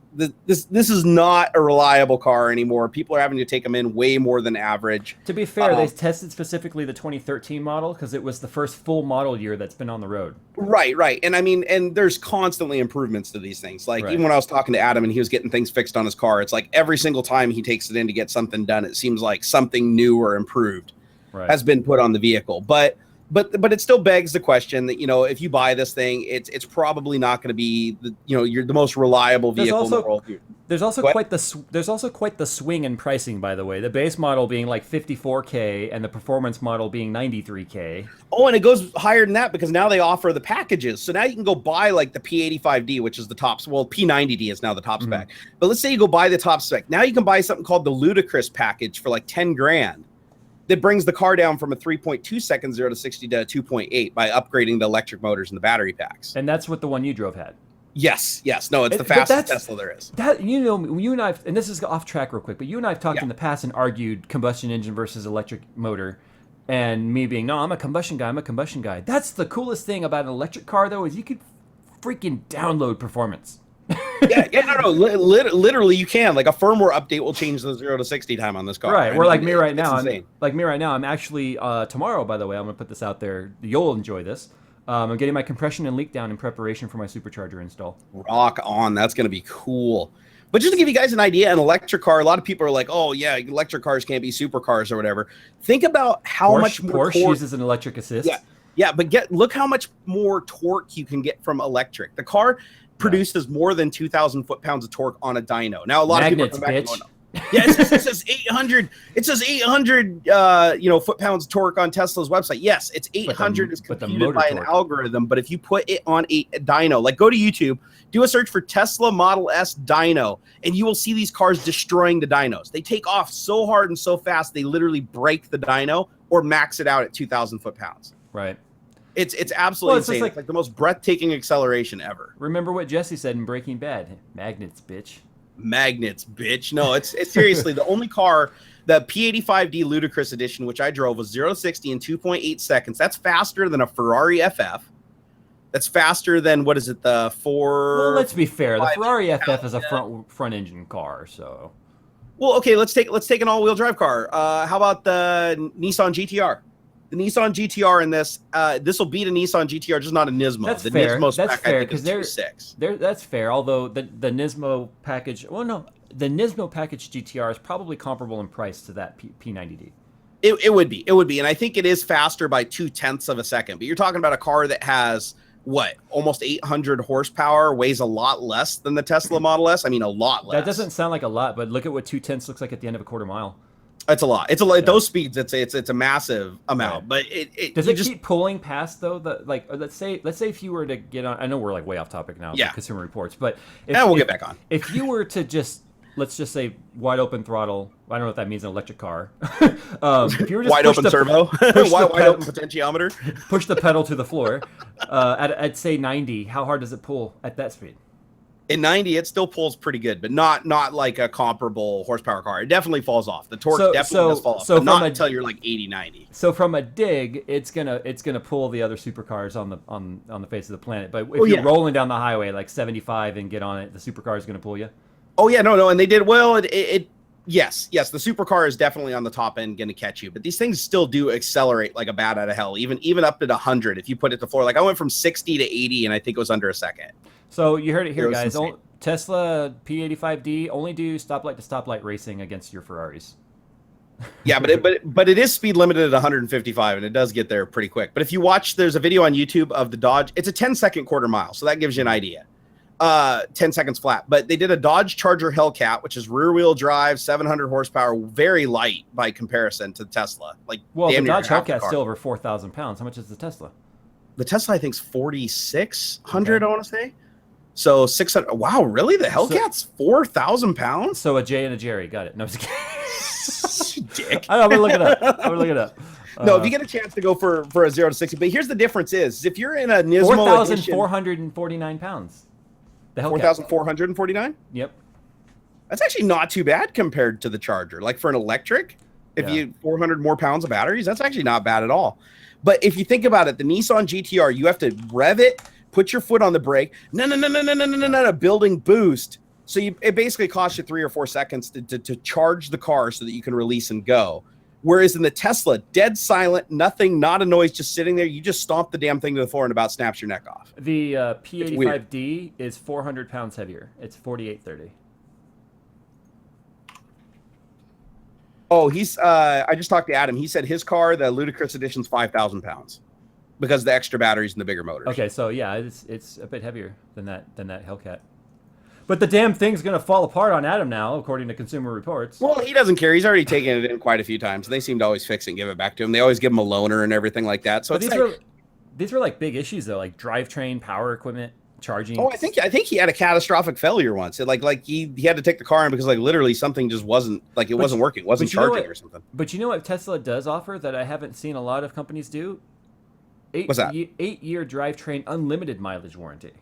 not a reliable car anymore. People are having to take them in way more than average. To be fair, they tested specifically the 2013 model because it was the first full model year that's been on the road. Right. And I mean, and there's constantly improvements to these things. Like, even when I was talking to Adam and he was getting things fixed on his car, it's like every single time he takes it in to get something done, it seems like something new or improved has been put on the vehicle. But it still begs the question that, if you buy this thing, it's probably not going to be you're the most reliable vehicle in the world. There's also quite the swing in pricing, by the way. The base model being like $54K and the performance model being $93K. Oh, and it goes higher than that because now they offer the packages. So now you can go buy like the P85D, which is the top. Well, P90D is now the top spec. But let's say you go buy the top spec. Now you can buy something called the Ludicrous package for like $10,000. That brings the car down from a 3.2 second 0 to 60 to 2.8 by upgrading the electric motors and the battery packs. And that's what the one you drove had. Yes. No, it's the fastest Tesla there is. You and I, and this is off track real quick, but you and I have talked in the past and argued combustion engine versus electric motor, and me being, no, I'm a combustion guy. That's the coolest thing about an electric car, though, is you could freaking download performance. No. Literally, you can. Like, a firmware update will change the 0 to 60 time on this car. Right. We're like me right now. I'm actually tomorrow. By the way, I'm gonna put this out there. You'll enjoy this. I'm getting my compression and leak down in preparation for my supercharger install. Rock on. That's gonna be cool. But just to give you guys an idea, an electric car, a lot of people are like, oh yeah, electric cars can't be supercars or whatever. Think about how much more Porsche uses an electric assist. Yeah, but look how much more torque you can get from electric. The car produces more than 2,000 foot-pounds of torque on a dyno. Now, a lot Magnets, of people are going, it says 800. It says 800, foot-pounds of torque on Tesla's website. Yes, it's 800 is computed by an algorithm. But if you put it on a dyno, like go to YouTube, do a search for Tesla Model S dyno, and you will see these cars destroying the dynos. They take off so hard and so fast they literally break the dyno or max it out at 2,000 foot-pounds. Right. It's absolutely insane. It's like the most breathtaking acceleration ever. Remember what Jesse said in Breaking Bad? Magnets, bitch. No, it's seriously the only car, the P85D Ludicrous Edition, which I drove, was 0 to 60 in 2.8 seconds. That's faster than a Ferrari FF. That's faster than, what is it, the 4... Well, let's be fair. The Ferrari FF is a front engine car, so... Well, okay, let's take an all-wheel drive car. How about the Nissan GTR? The Nissan GTR in this will beat a Nissan GTR, just not a Nismo. That's the fair. Nismo That's fair because that's fair. Although the Nismo package, the Nismo package GTR is probably comparable in price to that P90D. It would be, and I think it is faster by 0.2 of a second. But you're talking about a car that has what, almost 800 horsepower, weighs a lot less than the Tesla Model S. I mean, a lot less. That doesn't sound like a lot, but look at what 0.2 looks like at the end of a quarter mile. It's a lot. It's a lot. Yeah. Those speeds, it's a massive amount. Right. But does it just keep pulling past though? Like let's say if you were to get on. I know we're like way off topic now. Yeah. Consumer Reports, but we'll get back on. If you were to just let's just say wide open throttle. I don't know what that means in an electric car. If you were just wide open servo, wide open potentiometer, push the pedal to the floor at say 90. How hard does it pull at that speed? In 90, it still pulls pretty good, but not like a comparable horsepower car. It definitely falls off. The torque definitely does fall off, but not until you're like 80, 90. So from a dig, it's gonna pull the other supercars on the face of the planet. But if you're rolling down the highway like 75 and get on it, the supercar is gonna pull you. Oh yeah, no, and they did well. Yes, the supercar is definitely on the top end going to catch you, but these things still do accelerate like a bat out of hell, even up to 100 if you put it to floor. Like I went from 60 to 80, and I think it was under a second. So you heard it here, guys. Tesla P85D only do stoplight to stoplight racing against your Ferraris. Yeah, but it is speed limited at 155, and it does get there pretty quick. But if you watch, there's a video on YouTube of the Dodge. It's a 10-second quarter mile, so that gives you an idea. 10 seconds flat, but they did a Dodge Charger Hellcat, which is rear-wheel drive, 700 horsepower, very light by comparison to the Tesla. Like, well, the Dodge Hellcat's still over 4,000 pounds. How much is the Tesla? The Tesla, I think, is 4,600. Okay. I want to say. So 600. Wow, really? The Hellcat's 4,000 pounds? So a Jay and a Jerry. Got it. No, I'm just kidding. Dick. I'm gonna look it up. No, if you get a chance to go for a 0 to 60, but here's the difference: is if you're in a Nismo 4,449 pounds. 4,449? Yep. That's actually not too bad compared to the Charger. Like for an electric, if you 400 more pounds of batteries, that's actually not bad at all. But if you think about it, the Nissan GTR, you have to rev it, put your foot on the brake, no, building boost. So it basically costs you 3 or 4 seconds to charge the car so that you can release and go. Whereas in the Tesla, dead silent, nothing, not a noise, just sitting there. You just stomp the damn thing to the floor and about snaps your neck off. The P85D is 400 pounds heavier. It's 4,830. Oh, I just talked to Adam. He said his car, the Ludicrous Edition's 5,000 pounds because of the extra batteries and the bigger motors. Okay, so yeah, it's a bit heavier than that Hellcat. But the damn thing's going to fall apart on Adam now, according to Consumer Reports. Well, he doesn't care. He's already taken it in quite a few times. They seem to always fix it and give it back to him. They always give him a loaner and everything like that. So these were like big issues, though, like drivetrain, power equipment, charging. Oh, I think he had a catastrophic failure once. Like he had to take the car in because like literally something just wasn't working, wasn't charging or something. But you know what Tesla does offer that I haven't seen a lot of companies do? What's that? 8-year drivetrain unlimited mileage warranty.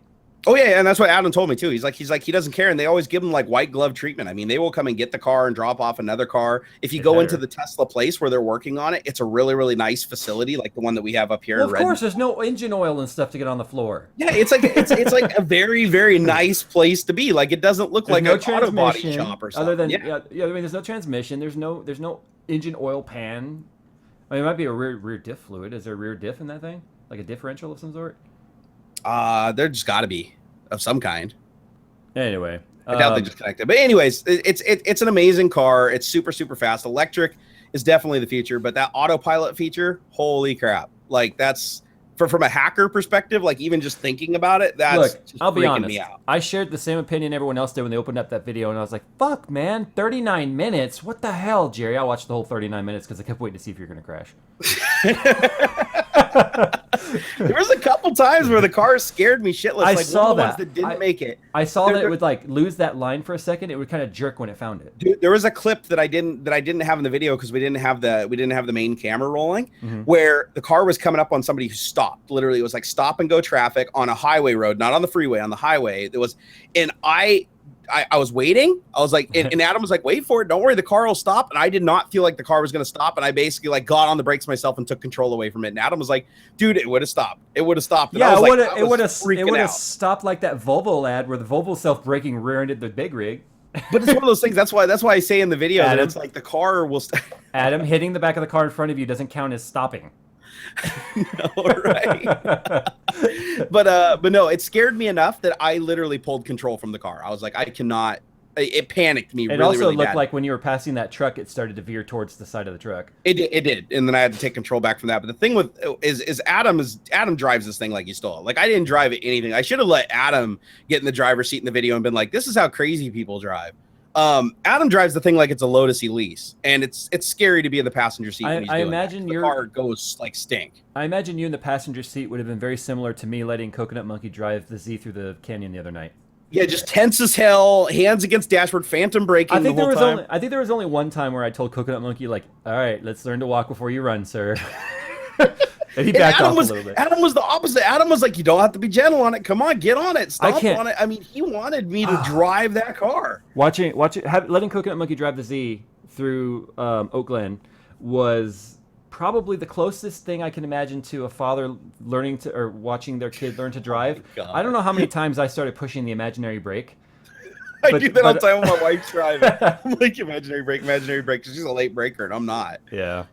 Oh yeah, and that's what Adam told me too. He's like he doesn't care, and they always give him like white glove treatment. I mean, they will come and get the car and drop off another car. If you go into the Tesla place where they're working on it, it's a really, really nice facility, like the one that we have up here. Well, of course, there's no engine oil and stuff to get on the floor. Yeah, it's like a very, very nice place to be. Like it doesn't look like an auto body shop or something. Other than I mean, there's no transmission. There's no engine oil pan. I mean, it might be a rear diff fluid. Is there a rear diff in that thing? Like a differential of some sort? There just got to be. Of some kind. Anyway, I doubt they just connected. But anyways, it's an amazing car. It's super, super fast. Electric is definitely the future, but that autopilot feature, holy crap! Like that's from a hacker perspective. Like even just thinking about it, that's just I'll be freaking honest. Me out. I shared the same opinion everyone else did when they opened up that video, and I was like, "Fuck, man, 39 minutes? What the hell, Jerry?" I watched the whole 39 minutes because I kept waiting to see if you're going to crash. There was a couple times where the car scared me shitless. I like saw one of the that. ones that didn't make it. I saw that it would like lose that line for a second. It would kind of jerk when it found it. Dude, there was a clip that I didn't have in the video because we didn't have the main camera rolling, where the car was coming up on somebody who stopped. Literally, it was like stop and go traffic on a highway road, not on the freeway, on the highway. There was, and I was waiting. I was like, and Adam was like, wait for it. Don't worry, the car will stop. And I did not feel like the car was going to stop. And I basically like got on the brakes myself and took control away from it. And Adam was like, dude, it would have stopped. It would have stopped. And yeah, it would have stopped like that Volvo ad where the Volvo self-braking rear-ended the big rig. But it's one of those things. That's why I say in the video that it's like the car will. Adam, hitting the back of the car in front of you doesn't count as stopping. No, right. But no, it scared me enough that I literally pulled control from the car. I was like, I cannot It panicked me. It really, also really looked bad. like when you were passing that truck, it started to veer towards the side of the truck. It did, and then I had to take control back from that. But the thing with Adam drives this thing like he stole it. Like I didn't drive it anything. I should have let Adam get in the driver's seat in the video and been like, "This is how crazy people drive." Adam drives the thing like it's a Lotus Elise, and it's scary to be in the passenger seat. When he's doing imagine that. The car goes like stink. I imagine you in the passenger seat would have been very similar to me letting Coconut Monkey drive the Z through the canyon the other night. Yeah, just tense as hell, hands against dashboard, phantom braking. I think there was only one time where I told Coconut Monkey, like, "All right, let's learn to walk before you run, sir." And he backed off a little bit. Adam was the opposite. Adam was like, "You don't have to be gentle on it. Come on, get on it. Stop on it." I mean, he wanted me to drive that car. Letting Coconut Monkey drive the Z through Oak Glen was probably the closest thing I can imagine to a father learning to or watching their kid learn to drive. Oh I don't know how many times I started pushing the imaginary brake. I do that all the time when my wife's driving. I'm like, imaginary brake. She's a late breaker, and I'm not. Yeah.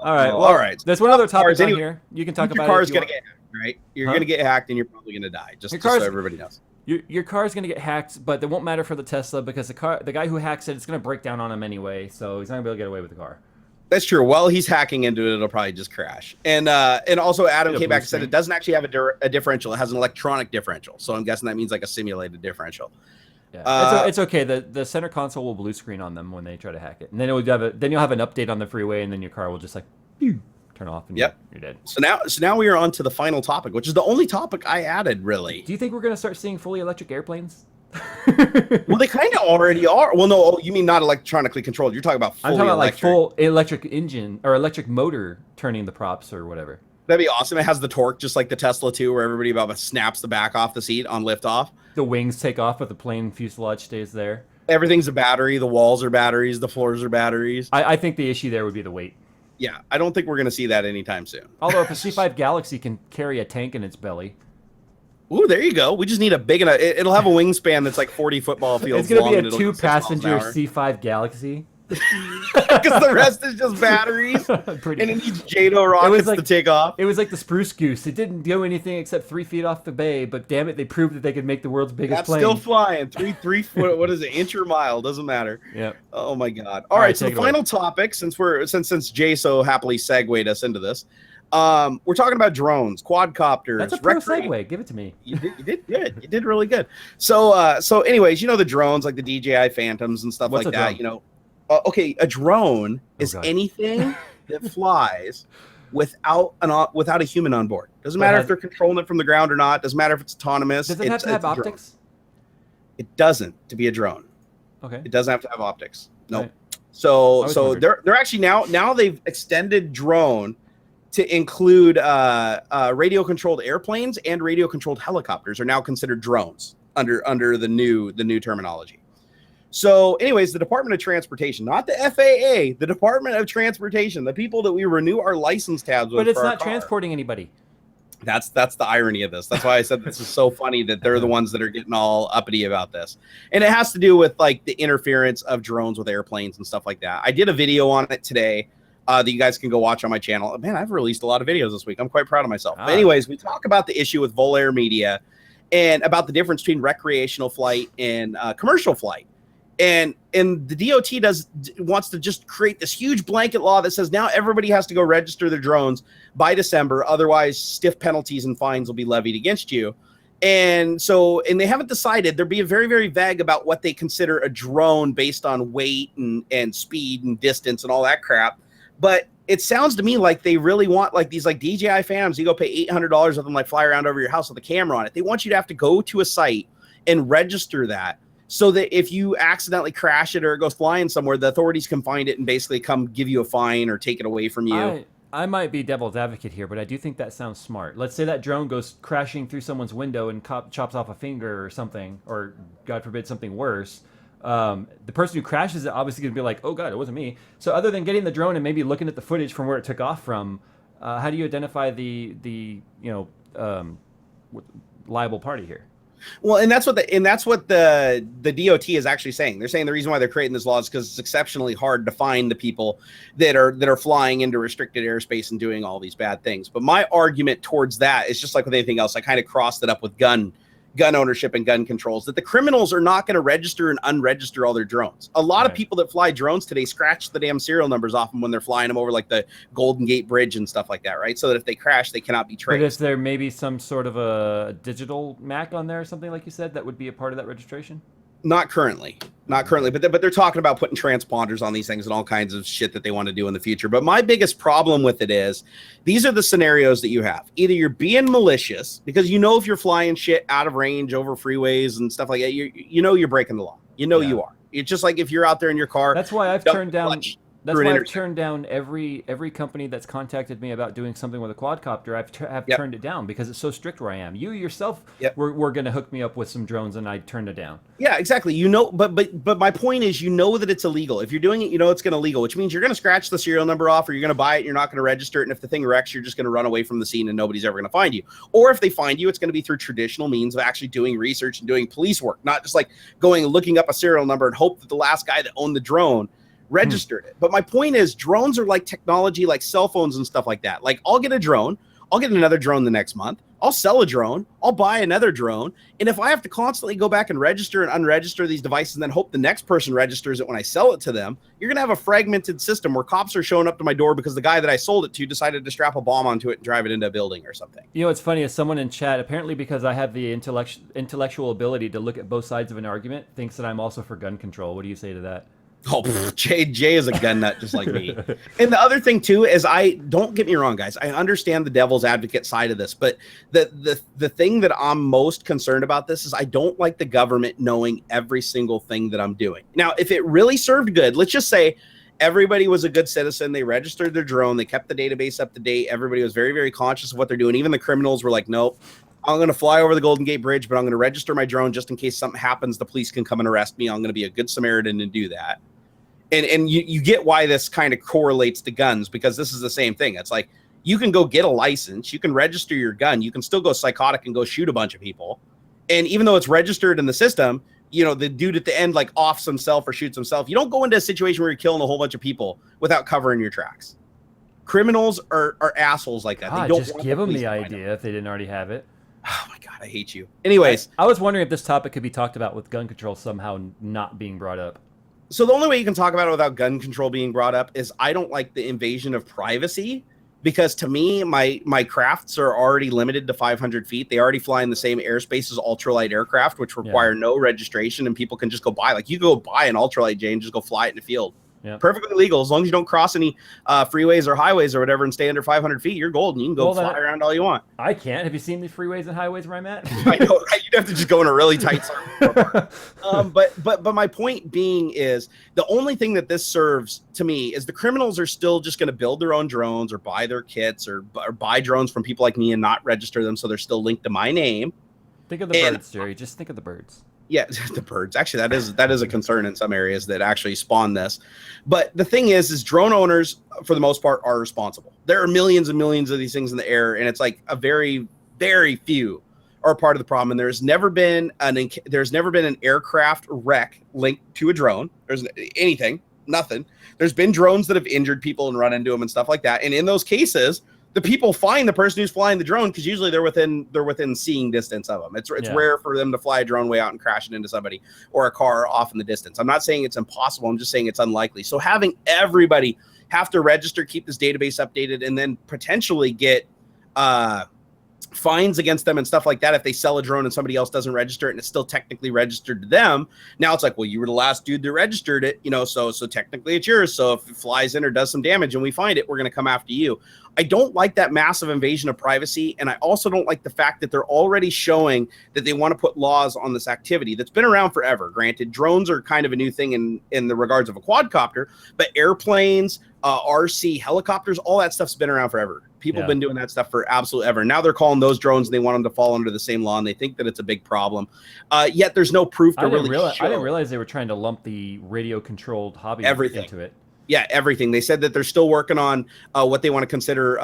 All right. Well, all right. There's one other topic on here. You can talk about it. Your car's going to get hacked, right? You're going to get hacked, and you're probably going to die, just so everybody knows. Your car's going to get hacked, but it won't matter for the Tesla because the guy who hacks it's going to break down on him anyway, so he's not going to be able to get away with the car. That's true. While he's hacking into it, it'll probably just crash. And also Adam came back and said it doesn't actually have a differential. It has an electronic differential. So I'm guessing that means like a simulated differential. Yeah, it's okay. The center console will blue screen on them when they try to hack it, and then you'll have an update on the freeway, and then your car will just like turn off, and you're dead. So now we are on to the final topic, which is the only topic I added, really. Do you think we're going to start seeing fully electric airplanes? Well, they kind of already are. Well, no, you mean not electronically controlled. You're talking about fully I'm talking about electric. like full electric engine or electric motor turning the props or whatever. That'd be awesome. It has the torque just like the Tesla 2, where everybody about snaps the back off the seat on liftoff. The wings take off, but the plane fuselage stays there. Everything's a battery. The walls are batteries. The floors are batteries. I think the issue there would be the weight. Yeah, I don't think we're going to see that anytime soon. Although if a C5 Galaxy can carry a tank in its belly. Ooh, there you go. We just need a big enough. It'll have a wingspan that's like 40 football fields long. It's going to be a 2-passenger C5 Galaxy. Because the rest is just batteries. And it needs JATO rockets to take off. It was like the Spruce Goose. It didn't do anything except 3 feet off the bay, but damn it, they proved that they could make the world's biggest plane. Still flying. 3 foot. What is it? Inch or mile? Doesn't matter. Yeah. Oh my God. All right. So the final topic, since Jay so happily segued us into this, we're talking about drones, quadcopters. That's a pro segue. Give it to me. You did good. You did really good. So anyways, the drones like the DJI Phantoms and stuff like that. Okay, a drone is anything that flies without a human on board. Doesn't matter if they're controlling it from the ground or not. Doesn't matter if it's autonomous. Does it have to have optics? It doesn't to be a drone. Okay. It doesn't have to have optics. No. Nope. Right. So they're actually now they've extended drone to include radio controlled airplanes and radio controlled helicopters are now considered drones under the new terminology. So anyways, the Department of Transportation, not the FAA, the Department of Transportation, the people that we renew our license tabs with. But it's not transporting anybody. That's the irony of this. That's why I said this is so funny that they're the ones that are getting all uppity about this. And it has to do with like the interference of drones with airplanes and stuff like that. I did a video on it today that you guys can go watch on my channel. Man, I've released a lot of videos this week. I'm quite proud of myself. But anyways, we talk about the issue with Volair Media and about the difference between recreational flight and commercial flight. And the DOT wants to just create this huge blanket law that says now everybody has to go register their drones by December. Otherwise, stiff penalties and fines will be levied against you. And they haven't decided. They're being very, very vague about what they consider a drone based on weight and speed and distance and all that crap. But it sounds to me like they really want like these like DJI Phantoms. You go pay $800 of them, like fly around over your house with a camera on it. They want you to have to go to a site and register that, so that if you accidentally crash it or it goes flying somewhere, the authorities can find it and basically come give you a fine or take it away from you. I might be devil's advocate here, but I do think that sounds smart. Let's say that drone goes crashing through someone's window and chops off a finger or something, or God forbid something worse. The person who crashes it obviously going to be like, oh God, it wasn't me. So other than getting the drone and maybe looking at the footage from where it took off from, how do you identify the liable party here? Well, and that's what the DOT is actually saying. They're saying the reason why they're creating this law is because it's exceptionally hard to find the people that are flying into restricted airspace and doing all these bad things. But my argument towards that is just like with anything else. I kind of crossed it up with gun gun ownership and gun controls, that the criminals are not going to register and unregister all their drones. A lot of people that fly drones today scratch the damn serial numbers off them when they're flying them over like the Golden Gate Bridge and stuff like that, right? So that if they crash, they cannot be traced. But is there maybe some sort of a digital MAC on there or something like you said that would be a part of that registration? Not currently, but they're talking about putting transponders on these things and all kinds of shit that they want to do in the future. But my biggest problem with it is these are the scenarios that you have. Either you're being malicious because you know if you're flying shit out of range over freeways and stuff like that, you know you're breaking the law. You know you are. It's just like if you're out there in your car. That's why I've turned down. That's why I've turned down every company that's contacted me about doing something with a quadcopter. I've turned it down because it's so strict where I am. You yourself were going to hook me up with some drones, and I turned it down. Yeah, exactly. You know, but my point is, you know that it's illegal. If you're doing it, you know it's going to legal, which means you're going to scratch the serial number off, or you're going to buy it. You're not going to register it, and if the thing wrecks, you're just going to run away from the scene, and nobody's ever going to find you. Or if they find you, it's going to be through traditional means of actually doing research and doing police work, not just like going and looking up a serial number and hope that the last guy that owned the drone registered it. But my point is, drones are like technology, like cell phones and stuff like that. Like, I'll get a drone, I'll get another drone the next month, I'll sell a drone, I'll buy another drone, and if I have to constantly go back and register and unregister these devices and then hope the next person registers it when I sell it to them, you're gonna have a fragmented system where cops are showing up to my door because the guy that I sold it to decided to strap a bomb onto it and drive it into a building or something. You know, it's funny, as someone in chat, apparently because I have the intellectual ability to look at both sides of an argument, thinks that I'm also for gun control. What do you say to that? Oh, Jay is a gun nut just like me. And the other thing too is, don't get me wrong, guys, I understand the devil's advocate side of this, but the thing that I'm most concerned about this is I don't like the government knowing every single thing that I'm doing. Now, if it really served good, let's just say everybody was a good citizen, they registered their drone, they kept the database up to date, everybody was very, very conscious of what they're doing. Even the criminals were like, nope, I'm going to fly over the Golden Gate Bridge, but I'm going to register my drone just in case something happens. The police can come and arrest me. I'm going to be a good Samaritan and do that. And you get why this kind of correlates to guns, because this is the same thing. It's like, you can go get a license, you can register your gun, you can still go psychotic and go shoot a bunch of people. And even though it's registered in the system, you know, the dude at the end like offs himself or shoots himself. You don't go into a situation where you're killing a whole bunch of people without covering your tracks. Criminals are assholes like that. They don't just give them the idea if they didn't already have it. Oh my God, I hate you. Anyways. I was wondering if this topic could be talked about with gun control somehow not being brought up. So the only way you can talk about it without gun control being brought up is I don't like the invasion of privacy, because to me, my crafts are already limited to 500 feet. They already fly in the same airspace as ultralight aircraft, which require no registration, and people can just go buy. Like, you go buy an ultralight, Jay, and just go fly it in the field. Yeah. Perfectly legal, as long as you don't cross any freeways or highways or whatever and stay under 500 feet. You're golden. You can go fly around all you want. I can't. Have you seen the freeways and highways where I'm at? I know, right? You'd have to just go in a really tight circle. But my point being is, the only thing that this serves to me is the criminals are still just going to build their own drones or buy their kits or buy drones from people like me and not register them, so they're still linked to my name. Think of the birds, Jerry. Just think of the birds. Yeah, the birds. Actually, that is a concern in some areas that actually spawn this. But the thing is drone owners, for the most part, are responsible. There are millions and millions of these things in the air, and it's like a very, very few are part of the problem. And there's never been an aircraft wreck linked to a drone. There's anything, nothing. There's been drones that have injured people and run into them and stuff like that. And in those cases, the people find the person who's flying the drone, because usually they're within seeing distance of them. It's rare for them to fly a drone way out and crash it into somebody or a car off in the distance. I'm not saying it's impossible. I'm just saying it's unlikely. So having everybody have to register, keep this database updated, and then potentially get fines against them and stuff like that if they sell a drone and somebody else doesn't register it and it's still technically registered to them. Now it's like, well, you were the last dude that registered it, you know, so technically it's yours. So if it flies in or does some damage and we find it, we're going to come after you. I don't like that massive invasion of privacy, and I also don't like the fact that they're already showing that they want to put laws on this activity that's been around forever. Granted, drones are kind of a new thing in the regards of a quadcopter, but airplanes, RC, helicopters, all that stuff's been around forever. People have been doing that stuff for absolutely ever. Now they're calling those drones and they want them to fall under the same law, and they think that it's a big problem. Yet there's no proof to really show. I didn't realize they were trying to lump the radio-controlled hobby into it. Yeah, everything. They said that they're still working on what they want to consider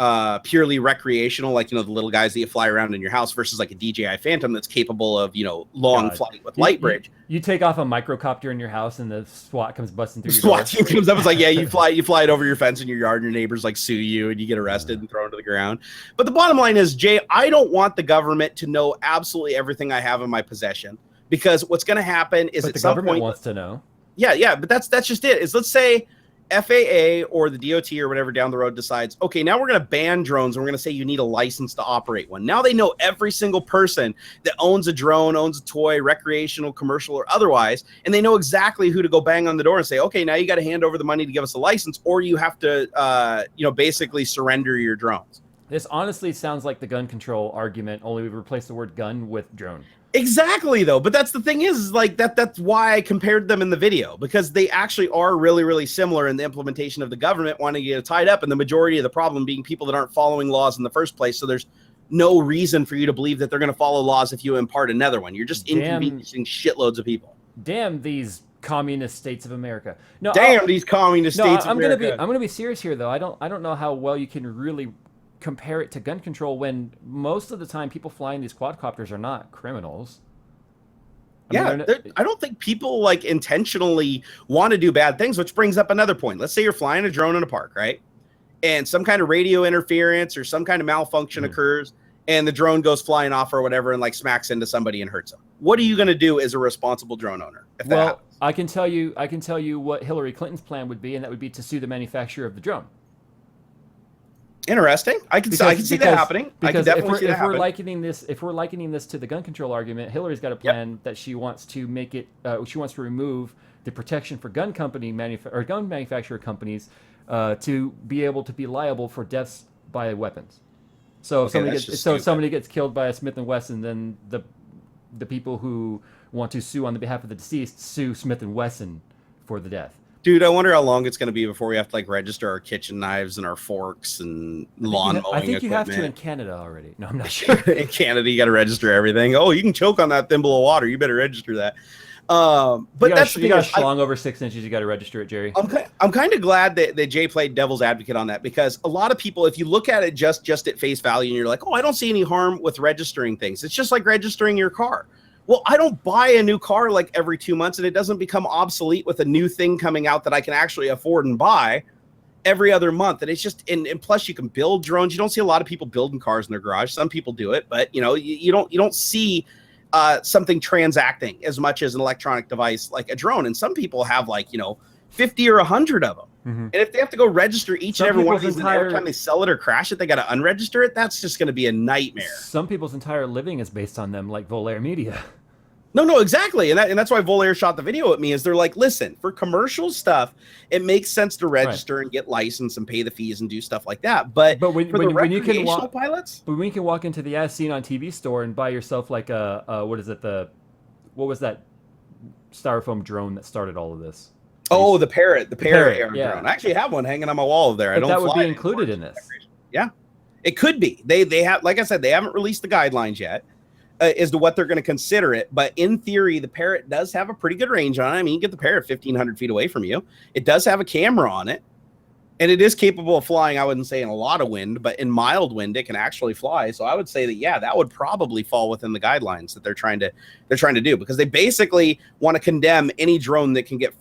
purely recreational, like, the little guys that you fly around in your house versus like a DJI Phantom that's capable of, long flight with light bridge. You take off a microcopter in your house and the SWAT comes busting through your SWAT door. team comes up. It's like, yeah, you fly it over your fence in your yard, and your neighbors like sue you, and you get arrested and thrown to the ground. But the bottom line is, Jay, I don't want the government to know absolutely everything I have in my possession, because what's going to happen is at some point, the government wants to know. Yeah, but that's just it. Is, let's say FAA or the DOT or whatever down the road decides, okay, now we're going to ban drones, and we're going to say you need a license to operate one. Now they know every single person that owns a drone, owns a toy, recreational, commercial, or otherwise, and they know exactly who to go bang on the door and say, okay, now you got to hand over the money to give us a license, or you have to, basically surrender your drones. This honestly sounds like the gun control argument, only we replaced the word gun with drone. Exactly, though. But that's the thing is like that's why I compared them in the video, because they actually are really, really similar in the implementation of the government wanting to get it tied up, and the majority of the problem being people that aren't following laws in the first place. So there's no reason for you to believe that they're going to follow laws if you impart another one. You're just inconveniencing shitloads of people. Damn these communist states of America. No, these communist states of America. I'm gonna be serious here, though. I don't know how well you can really compare it to gun control when most of the time people flying these quadcopters are not criminals. I don't think people like intentionally want to do bad things, which brings up another point. Let's say you're flying a drone in a park, right? And some kind of radio interference or some kind of malfunction occurs, and the drone goes flying off or whatever and like smacks into somebody and hurts them. What are you going to do as a responsible drone owner if that happens? I can tell you what Hillary Clinton's plan would be, and that would be to sue the manufacturer of the drone. Interesting. I can see that happening. Because if we're likening this to the gun control argument, Hillary's got a plan that she wants to make it. She wants to remove the protection for gun manufacturer companies to be able to be liable for deaths by weapons. So if somebody gets killed by a Smith & Wesson, then the people who want to sue on the behalf of the deceased sue Smith & Wesson for the death. Dude, I wonder how long it's going to be before we have to like register our kitchen knives and our forks and lawn mowing equipment. I think you have to in Canada already. No, I'm not sure. In Canada, you got to register everything. Oh, you can choke on that thimble of water. You better register that. But that's you got a schlong over 6 inches. You got to register it, Jerry. I'm kind of glad that Jay played devil's advocate on that, because a lot of people, if you look at it just at face value and you're like, oh, I don't see any harm with registering things. It's just like registering your car. Well, I don't buy a new car like every 2 months, and it doesn't become obsolete with a new thing coming out that I can actually afford and buy every other month. And it's just, and plus you can build drones. You don't see a lot of people building cars in their garage. Some people do it, but you don't see something transacting as much as an electronic device like a drone. And some people have 50 or 100 of them. Mm-hmm. And if they have to go register each and every one of these, and every time they sell it or crash it, they got to unregister it. That's just going to be a nightmare. Some people's entire living is based on them, like Volair Media. No, exactly. And that's why Volair shot the video at me, is they're like, listen, for commercial stuff, it makes sense to register and get licensed and pay the fees and do stuff like that. But when you can walk into the as seen on TV store and buy yourself like what was that styrofoam drone that started all of this? Oh, the Parrot drone. I actually have one hanging on my wall there. That would be included in this. Yeah, it could be. They have, like I said, they haven't released the guidelines yet as to what they're going to consider it. But in theory, the Parrot does have a pretty good range on it. I mean, you get the Parrot 1,500 feet away from you. It does have a camera on it, and it is capable of flying. I wouldn't say in a lot of wind, but in mild wind, it can actually fly. So I would say that that would probably fall within the guidelines that they're trying to do, because they basically want to condemn any drone that can get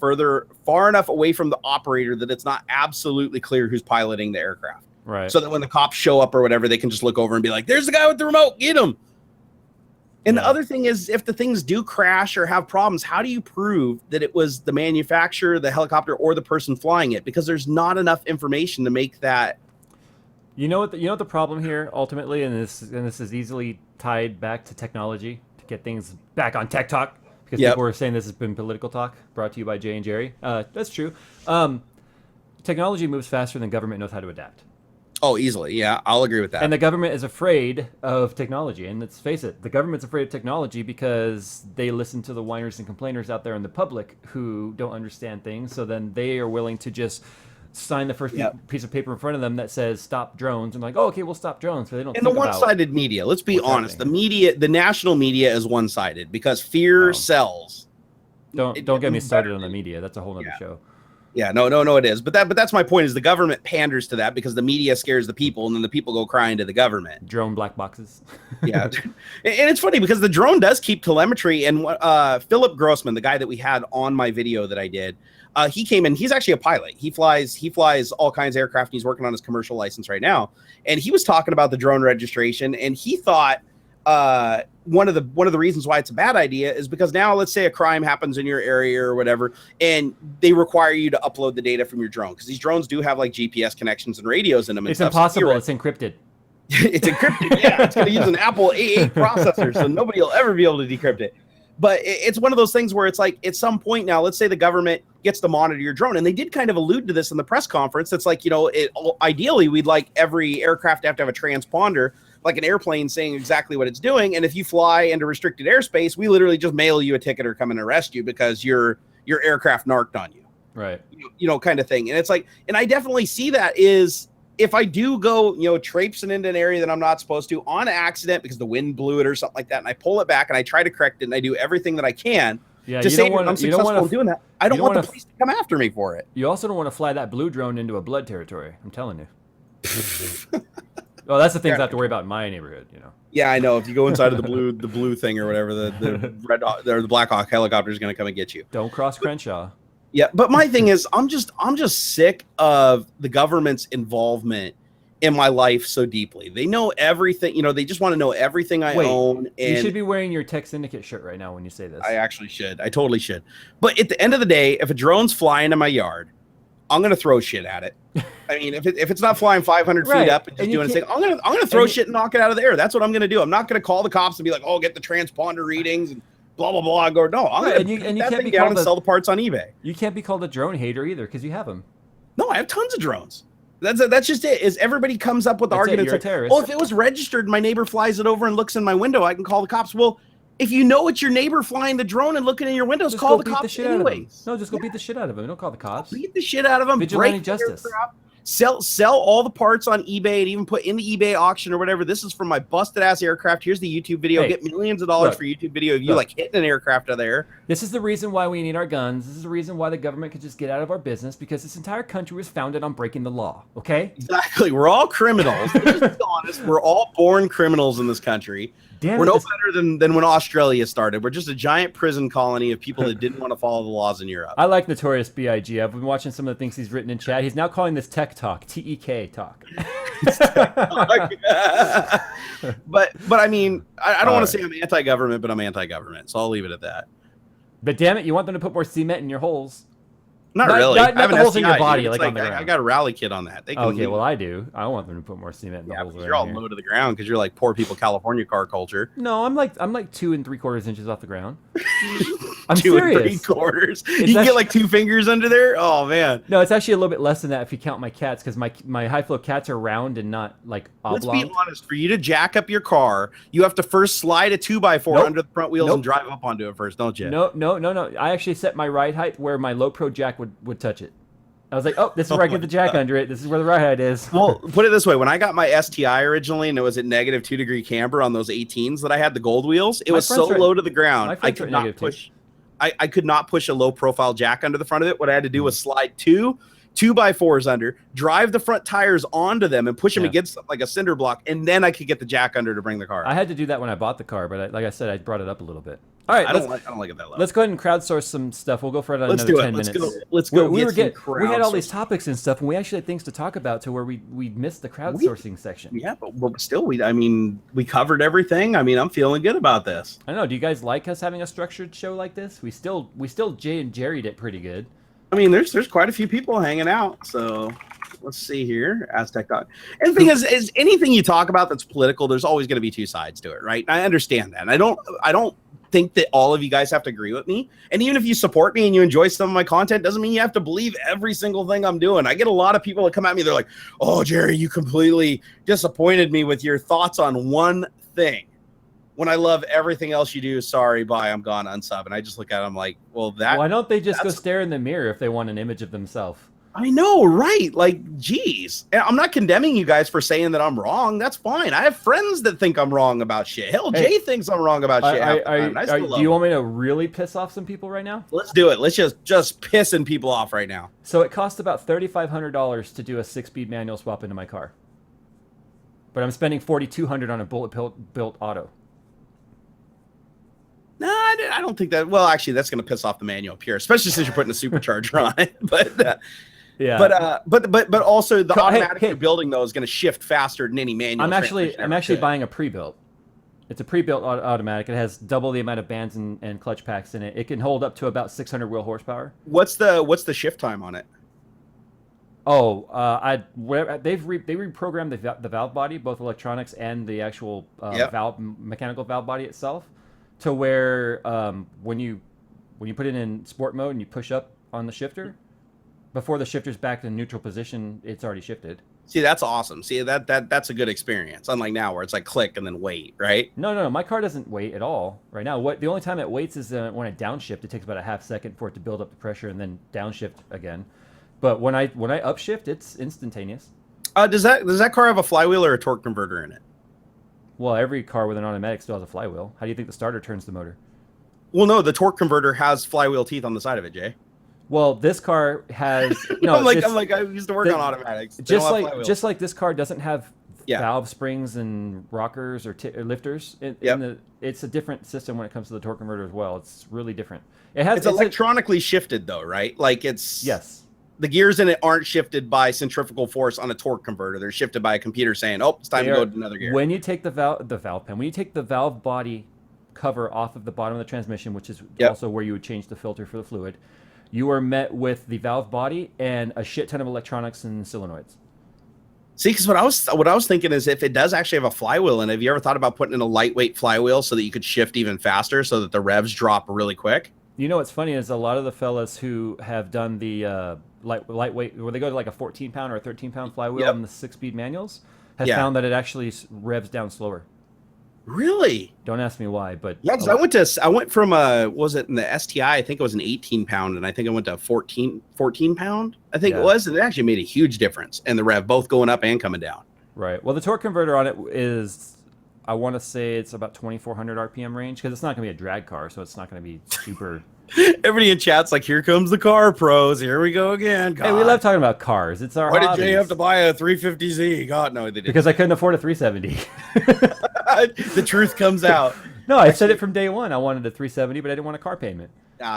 far enough away from the operator that it's not absolutely clear who's piloting the aircraft. Right. So that when the cops show up or whatever, they can just look over and be like, "There's the guy with the remote. Get him." And the other thing is, if the things do crash or have problems, how do you prove that it was the manufacturer, the helicopter, or the person flying it? Because there's not enough information to make that. You know what the problem here ultimately, and this is easily tied back to technology to get things back on Tech Talk, because people are saying this has been political talk brought to you by Jay and Jerry. That's true. Technology moves faster than government knows how to adapt. Oh, easily. Yeah, I'll agree with that. And the government is afraid of technology. And let's face it, the government's afraid of technology because they listen to the whiners and complainers out there in the public who don't understand things. So then they are willing to just sign the first piece of paper in front of them that says stop drones. And like, oh, okay, we'll stop drones. So they don't. And the one-sided media, let's be honest, the media, the national media is one-sided because fear sells. Don't get me started on the media. That's a whole other show. Yeah, no, it is. But that's my point is the government panders to that because the media scares the people and then the people go crying to the government. Drone black boxes. Yeah. And it's funny because the drone does keep telemetry. And Philip Grossman, the guy that we had on my video that I did, he came in. He's actually a pilot. He flies all kinds of aircraft. And he's working on his commercial license right now. And he was talking about the drone registration. And he thought one of the reasons why it's a bad idea is because now let's say a crime happens in your area or whatever, and they require you to upload the data from your drone because these drones do have like GPS connections and radios in them. And it's impossible. It's encrypted. It's encrypted. Yeah, it's going to use an Apple A8 processor, so nobody will ever be able to decrypt it. But it's one of those things where it's like at some point now, let's say the government gets to monitor your drone, and they did kind of allude to this in the press conference. It's like, ideally we'd like every aircraft to have a transponder, like an airplane saying exactly what it's doing. And if you fly into restricted airspace, we literally just mail you a ticket or come and arrest you because your aircraft narked on you. Right. Kind of thing. And it's like, and I definitely see that is if I do go, traipsing into an area that I'm not supposed to on accident because the wind blew it or something like that, and I pull it back and I try to correct it and I do everything that I can to say I'm successful in doing that. I don't want the police to come after me for it. You also don't want to fly that blue drone into a blood territory. I'm telling you. Oh, that's the things I have to worry about in my neighborhood, Yeah, I know. If you go inside of the blue thing or whatever, the red or the Black Hawk helicopter is going to come and get you. Don't cross Crenshaw. Yeah, but my thing is, I'm just sick of the government's involvement in my life so deeply. They know everything. They just want to know everything I own. And you should be wearing your Tech Syndicate shirt right now when you say this. I actually should. I totally should. But at the end of the day, if a drone's flying in my yard, I'm gonna throw shit at it. I mean, if it's not flying 500 feet up and just doing a thing, I'm gonna throw shit and knock it out of the air. That's what I'm gonna do. I'm not gonna call the cops and be like, oh, get the transponder readings and blah blah blah. And go, no, I'm gonna put that thing down and sell the parts on eBay. You can't be called a drone hater either because you have them. No, I have tons of drones. That's just it. Is everybody comes up with arguments like, oh, if it was registered, my neighbor flies it over and looks in my window, I can call the cops. Well, if you know it's your neighbor flying the drone and looking in your windows, call the cops anyways. No, just go beat the shit out of him. Don't call the cops. Beat the shit out of them. Vigilante justice. Sell all the parts on eBay and even put in the eBay auction or whatever. This is from my busted ass aircraft. Here's the YouTube video. Get millions of dollars for YouTube video of you like hitting an aircraft out of there. This is the reason why we need our guns. This is the reason why the government could just get out of our business because this entire country was founded on breaking the law. Okay? Exactly. We're all criminals. Let's just be honest. We're all born criminals in this country. We're no better than when Australia started. We're just a giant prison colony of people that didn't want to follow the laws in Europe. I like Notorious B.I.G. I've been watching some of the things he's written in chat. He's now calling this Tech Talk, T-E-K Talk. but I mean, I don't want to say I'm anti-government, but I'm anti-government, so I'll leave it at that. But damn it, you want them to put more cement in your holes. Not really. Not the holes in your body, like on the ground. I got a rally kit on that. They can okay, well, I do. I want them to put more cement in the holes. You're all low to the ground because you're like poor people California car culture. No, I'm like 2 3/4 inches off the ground. I'm 2 serious. 3/4. You can get like 2 fingers under there. Oh man. No, it's actually a little bit less than that if you count my cats because my high flow cats are round and not like oblong. Let's be honest. For you to jack up your car, you have to first slide a 2x4 under the front wheels and drive up onto it first, don't you? No. I actually set my ride height where my low pro jack would touch it. I was like, oh, this is where I get the jack under it. This is where the ride height is. Well, put it this way. When I got my STI originally and it was at -2-degree camber on those 18s that I had, the gold wheels, it was so low to the ground. I could not push. I could not push a low profile jack under the front of it. What I had to do was slide 2 2x4s under, drive the front tires onto them and push them against like a cinder block, and then I could get the jack under to bring the car up. I had to do that when I bought the car, but like I said, I brought it up a little bit. All right, I don't like it that low. Let's go ahead and crowdsource some stuff. We'll go for another 10 minutes. Let's go. We had all these topics and stuff, and we actually had things to talk about to where we missed the crowdsourcing section. Yeah, but still, we covered everything. I mean, I'm feeling good about this. I don't know. Do you guys like us having a structured show like this? We still Jay and Jerry'd it pretty good. I mean, there's quite a few people hanging out, so let's see here. TechTalk. And the thing is anything you talk about that's political, there's always going to be two sides to it, right? I understand that. And I don't think that all of you guys have to agree with me. And even if you support me and you enjoy some of my content, doesn't mean you have to believe every single thing I'm doing. I get a lot of people that come at me. They're like, "Oh, Jerry, you completely disappointed me with your thoughts on one thing." When I love everything else you do, sorry, bye, I'm gone, unsub. And I just look at them like, well, why don't they just go stare in the mirror if they want an image of themselves? I know, right? Like, geez. I'm not condemning you guys for saying that I'm wrong. That's fine. I have friends that think I'm wrong about shit. Hell, Hey, Jay thinks I'm wrong about shit half the time. And I still love do you him. want me to really piss off some people right now? Let's do it. Let's just pissing people off right now. So it cost about $3,500 to do a 6-speed manual swap into my car. But I'm spending $4,200 on a bullet-built auto. No, I don't think that. Well, actually, that's going to piss off the manual up here, especially since you're putting a supercharger on it. But yeah, but also the automatic you're building though is going to shift faster than any manual. I'm actually buying a pre-built. It's a pre-built automatic. It has double the amount of bands and clutch packs in it. It can hold up to about 600 wheel horsepower. What's the shift time on it? Oh, they reprogrammed the valve body, both electronics and the actual mechanical valve body itself, to where when you put it in sport mode and you push up on the shifter, before the shifter's back in neutral position, it's already shifted. See, that's awesome. See, that's a good experience. Unlike now where it's like click and then wait, right? No, my car doesn't wait at all right now. The only time it waits is when I downshift. It takes about a half second for it to build up the pressure and then downshift again. But when I upshift, it's instantaneous. Does that car have a flywheel or a torque converter in it? Well, every car with an automatic still has a flywheel. How do you think the starter turns the motor? Well, no, the torque converter has flywheel teeth on the side of it, Jay. Well, this car has no. I'm like I used to work on automatics. Just like this car doesn't have valve springs and rockers or lifters. It's a different system when it comes to the torque converter as well. It's really different. It's electronically shifted though, right? Like yes. The gears in it aren't shifted by centrifugal force on a torque converter. They're shifted by a computer saying, "Oh, it's time to go to another gear." When you take the valve pen, when you take the valve body cover off of the bottom of the transmission, which is also where you would change the filter for the fluid, you are met with the valve body and a shit ton of electronics and solenoids. See, because what I was thinking is if it does actually have a flywheel in it, have you ever thought about putting in a lightweight flywheel so that you could shift even faster so that the revs drop really quick? You know what's funny is a lot of the fellas who have done the lightweight, where they go to like a 14-pound or a 13-pound flywheel in the 6-speed manuals, have found that it actually revs down slower. Really? Don't ask me why, but yeah, because I went from was it in the STI? I think it was an 18-pound, and I think I went to a 14-pound. I think it was, and it actually made a huge difference, and the rev both going up and coming down. Right. Well, the torque converter on it is, I want to say it's about 2,400 RPM range, because it's not going to be a drag car, so it's not going to be super. Everybody in chat's like, "Here comes the car pros. Here we go again." God. Hey, we love talking about cars. It's our hobbies. Why did Jay have to buy a 350Z? God, no, they didn't. Because I couldn't afford a 370. The truth comes out. No, I said it from day one. I wanted a 370, but I didn't want a car payment.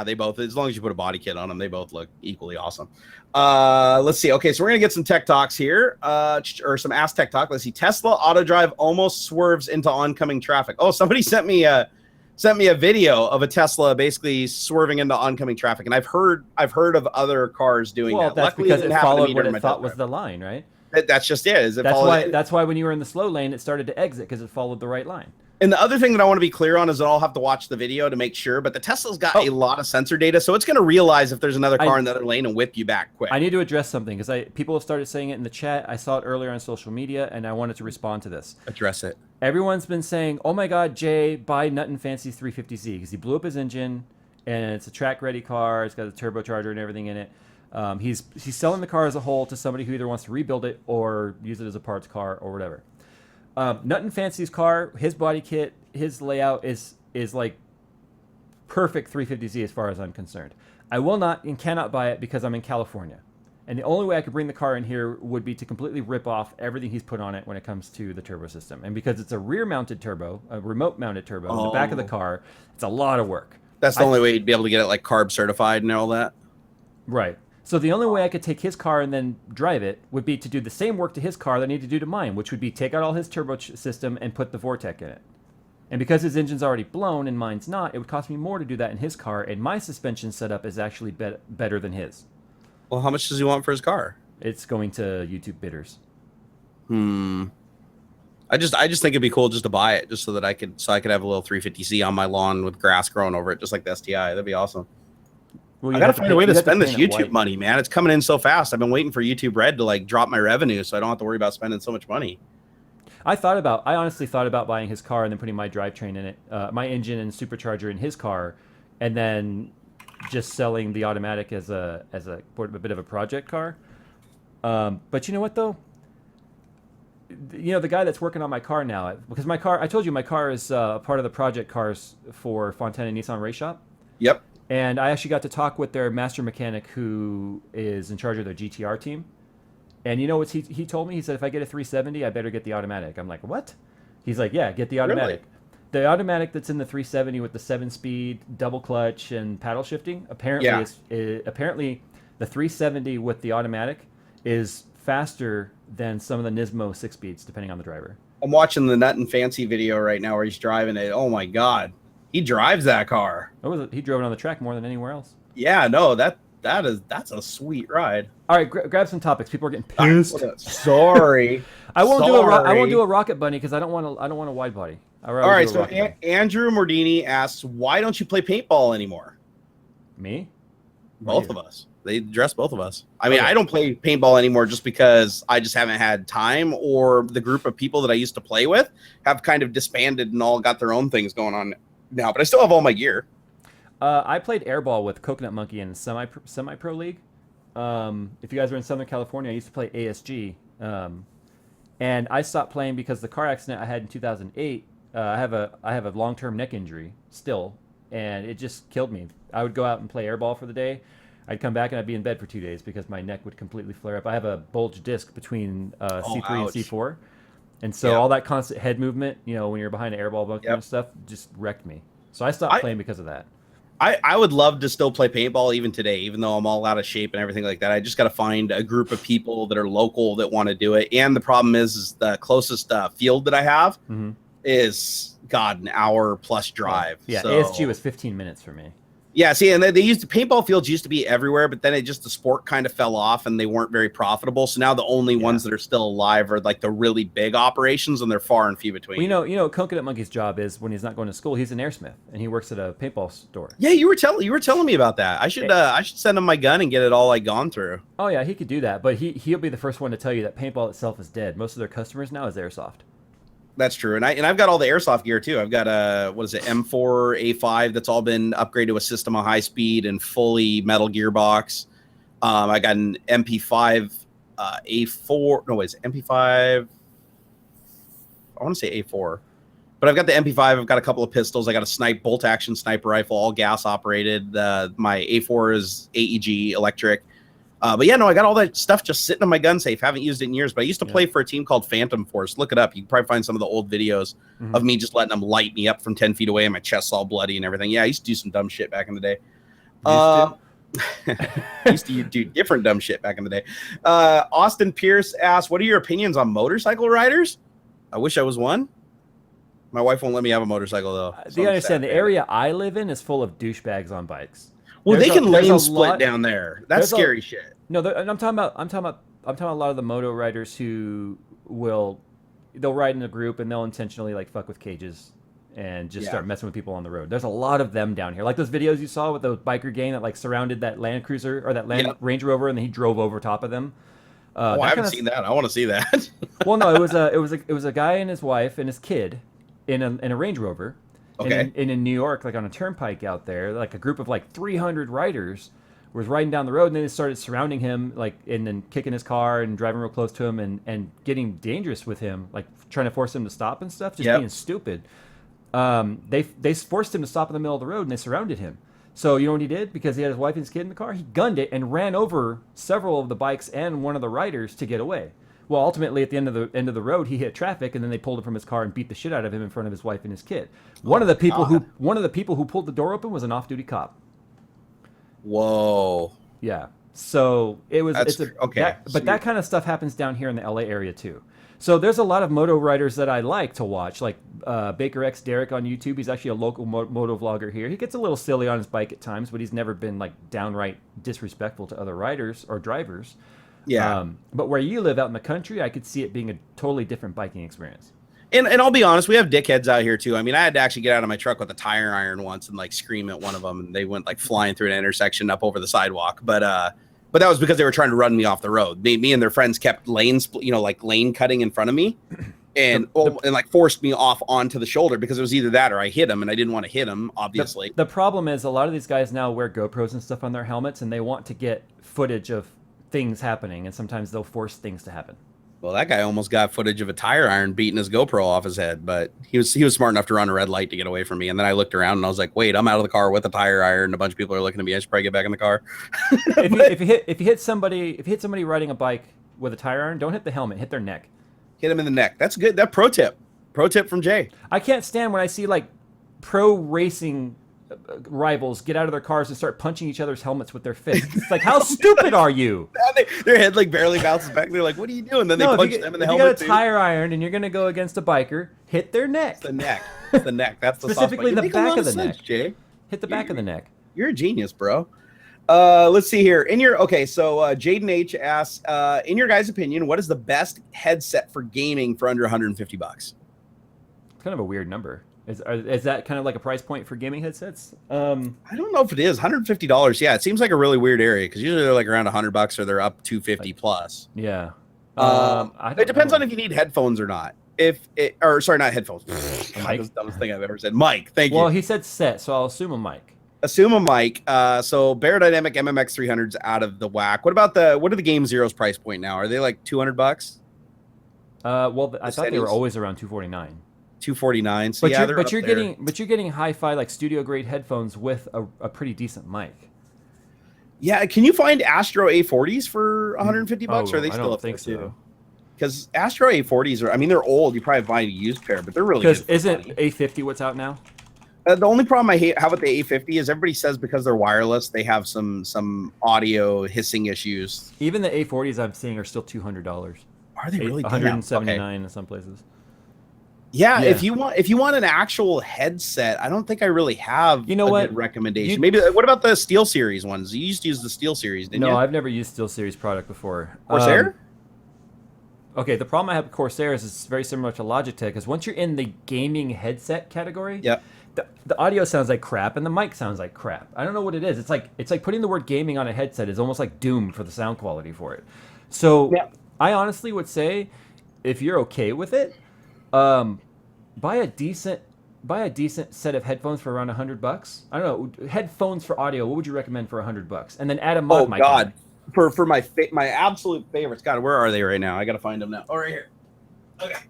They both, as long as you put a body kit on them, they both look equally awesome. Let's see. Okay, so we're gonna get some tech talks here, or some Ask Tech Talk. Let's see. Tesla auto drive almost swerves into oncoming traffic. Oh, somebody sent me a video of a Tesla basically swerving into oncoming traffic, and I've heard of other cars doing that. Well, that's because it followed what it thought was the line, right? That's just it. That's why when you were in the slow lane, it started to exit because it followed the right line. And the other thing that I want to be clear on is that I'll have to watch the video to make sure, but the Tesla's got a lot of sensor data, so it's going to realize if there's another car in the other lane and whip you back quick. I need to address something because people have started saying it in the chat. I saw it earlier on social media, and I wanted to respond to this. Address it. Everyone's been saying, "Oh my God, Jay, buy Nut and Fancy's 350Z because he blew up his engine, and it's a track-ready car. It's got a turbocharger and everything in it." He's selling the car as a whole to somebody who either wants to rebuild it or use it as a parts car or whatever. Nut and Fancy's car, his body kit, his layout is like perfect 350Z as far as I'm concerned. I will not and cannot buy it because I'm in California. And the only way I could bring the car in here would be to completely rip off everything he's put on it when it comes to the turbo system. And because it's a rear-mounted turbo, a remote-mounted turbo in the back of the car, it's a lot of work. That's the only way you'd be able to get it like carb certified and all that? Right. So the only way I could take his car and then drive it would be to do the same work to his car that I need to do to mine, which would be take out all his turbo system and put the Vortec in it. And because his engine's already blown and mine's not, it would cost me more to do that in his car, and my suspension setup is actually better than his. Well, how much does he want for his car? It's going to YouTube bidders. I just think it'd be cool just to buy it, just so that I could have a little 350Z on my lawn with grass growing over it, just like the STI. That'd be awesome. Well, I gotta find a way to spend this YouTube money, man. It's coming in so fast. I've been waiting for YouTube Red to like drop my revenue, so I don't have to worry about spending so much money. I honestly thought about buying his car and then putting my drivetrain in it, my engine and supercharger in his car, and then just selling the automatic as a bit of a project car. But you know what though? You know, the guy that's working on my car now, because my car, I told you my car is part of the project cars for Fontana Nissan Race Shop. Yep. And I actually got to talk with their master mechanic who is in charge of their GTR team. And you know what he told me? He said, if I get a 370, I better get the automatic. I'm like, what? He's like, yeah, get the automatic. Really? The automatic that's in the 370 with the 7-speed, double clutch, and paddle shifting, apparently, apparently the 370 with the automatic is faster than some of the Nismo 6-speeds, depending on the driver. I'm watching the Nut and Fancy video right now where he's driving it. Oh, my God. He drives that car. He drove it on the track more than anywhere else. Yeah, no, that's a sweet ride. All right, grab some topics. People are getting pissed. Sorry, I won't do a rocket bunny because I don't want a wide body. All right, so Andrew Mordini asks, why don't you play paintball anymore? Me? Both of us. They address both of us. I mean, I don't play paintball anymore just because I just haven't had time, or the group of people that I used to play with have kind of disbanded and all got their own things going on now. But I still have all my gear. I played airball with Coconut Monkey in semi-pro league. If you guys are in Southern California, I used to play ASG. And I stopped playing because the car accident I had in 2008, I have a long-term neck injury still, and it just killed me. I would go out and play airball for the day. I'd come back and I'd be in bed for 2 days because my neck would completely flare up. I have a bulge disc between C3 and C4. And so all that constant head movement, you know, when you're behind an airball bunker and stuff, just wrecked me. So I stopped playing because of that. I would love to still play paintball even today, even though I'm all out of shape and everything like that. I just got to find a group of people that are local that want to do it. And the problem is the closest field that I have is, an hour plus drive. Yeah, so. ASG was 15 minutes for me. Yeah, see, and they used paintball fields used to be everywhere, but then the sport kind of fell off and they weren't very profitable. So now the only ones that are still alive are like the really big operations, and they're far and few between. Well, you know, Coconut Monkey's job is when he's not going to school, he's an airsmith and he works at a paintball store. Yeah, you were telling me about that. I should send him my gun and get it all gone through. Oh yeah, he could do that, but he'll be the first one to tell you that paintball itself is dead. Most of their customers now is airsoft. That's true, and I've got all the airsoft gear too. I've got M4 A5 that's all been upgraded to a system of high speed and fully metal gearbox. I got an MP5 A4. No, it's MP5. I want to say A4, but I've got the MP5. I've got a couple of pistols. I got a bolt action sniper rifle, all gas operated. My A4 is AEG electric. But yeah, no, I got all that stuff just sitting in my gun safe. Haven't used it in years, but I used to play for a team called Phantom Force. Look it up. You can probably find some of the old videos of me just letting them light me up from 10 feet away and my chest's all bloody and everything. Yeah, I used to do some dumb shit back in the day. Used to do different dumb shit back in the day. Austin Pierce asks, what are your opinions on motorcycle riders? I wish I was one. My wife won't let me have a motorcycle, though. So you understand, the area I live in is full of douchebags on bikes. Well, they can lane split down there. That's scary shit. No, I'm talking about a lot of the moto riders who they'll ride in a group and they'll intentionally fuck with cages and just start messing with people on the road. There's a lot of them down here. Like those videos you saw with the biker gang that surrounded that Land Cruiser or that Range Rover and then he drove over top of them. I haven't seen that. I want to see that. Well, no, it was a guy and his wife and his kid in a Range Rover. Okay. And in New York, on a turnpike out there, a group of 300 riders was riding down the road, and then they started surrounding him, and then kicking his car and driving real close to him and getting dangerous with him, trying to force him to stop and stuff, just being stupid. They forced him to stop in the middle of the road, and they surrounded him. So you know what he did? Because he had his wife and his kid in the car, he gunned it and ran over several of the bikes and one of the riders to get away. Well, ultimately, at the end of the road, he hit traffic, and then they pulled him from his car and beat the shit out of him in front of his wife and his kid. One of the people who pulled the door open was an off-duty cop. Whoa. Yeah. So it was. But that kind of stuff happens down here in the LA area too. So there's a lot of moto riders that I like to watch, like Baker X Derek on YouTube. He's actually a local moto vlogger here. He gets a little silly on his bike at times, but he's never been downright disrespectful to other riders or drivers. Yeah. But where you live out in the country, I could see it being a totally different biking experience. And I'll be honest, we have dickheads out here too. I mean, I had to actually get out of my truck with a tire iron once and scream at one of them, and they went flying through an intersection up over the sidewalk. But that was because they were trying to run me off the road. Me and their friends kept lane cutting in front of me, and like forced me off onto the shoulder because it was either that or I hit him, and I didn't want to hit him, obviously. The problem is a lot of these guys now wear GoPros and stuff on their helmets, and they want to get footage of things happening, and sometimes they'll force things to happen. Well, that guy almost got footage of a tire iron beating his GoPro off his head, but he was smart enough to run a red light to get away from me. And then I looked around and I was like, "Wait, I'm out of the car with a tire iron." And a bunch of people are looking at me. I should probably get back in the car. If you hit somebody riding a bike with a tire iron, don't hit the helmet. Hit their neck. Hit him in the neck. That's good. That pro tip from Jay. I can't stand when I see like pro racing rivals get out of their cars and start punching each other's helmets with their fists. It's like, how stupid are you? Their head like barely bounces back. They're like, "What are you doing?" Then they punch them in the helmet. If you got a tire iron and you're going to go against a biker, hit their neck. It's the neck. It's the neck. That's the specifically the back of the neck. Jay, hit the back of the neck. You're a genius, bro. Let's see here. So Jaden H asks, in your guys' opinion, what is the best headset for gaming for under $150? It's kind of a weird number. Is that kind of like a price point for gaming headsets? I don't know if it is $150. Yeah, it seems like a really weird area because usually they're like around $100 or they're up $250 plus. Yeah. It depends on if you need headphones or not. Not headphones. That's the dumbest thing I've ever said. Mic. Thank you. Well, he said set, so I'll assume a mic. Assume a mic. So Barodynamic MMX 300's out of the whack. What are the Game Zero's price point now? Are they like $200? Well, I thought they were always around $249. $249. So but you're getting hi-fi like studio grade headphones with a pretty decent mic. Yeah, can you find Astro A40s for $150? Or are they still I don't up think there so. Too? Because Astro A40s they're old. You probably find a used pair, but they're really good. Because isn't A50 what's out now? The only problem I have with the A50 is everybody says because they're wireless, they have some audio hissing issues. Even the A40s I'm seeing are still $200. Are they really? $179 in some places. Yeah, if you want an actual headset, I don't think I really have good recommendation. Maybe what about the SteelSeries ones? You used to use the SteelSeries, didn't you? No, I've never used SteelSeries product before. Corsair? Okay, the problem I have with Corsair is it's very similar to Logitech, because once you're in the gaming headset category, the audio sounds like crap and the mic sounds like crap. I don't know what it is. It's like putting the word gaming on a headset is almost like doomed for the sound quality for it. So I honestly would say, if you're okay with it, buy a decent set of headphones for around $100. I don't know, headphones for audio. What would you recommend for $100? And then add a mod mic. Oh God, for my absolute favorites. God, where are they right now? I gotta find them now. Oh, right here. Okay,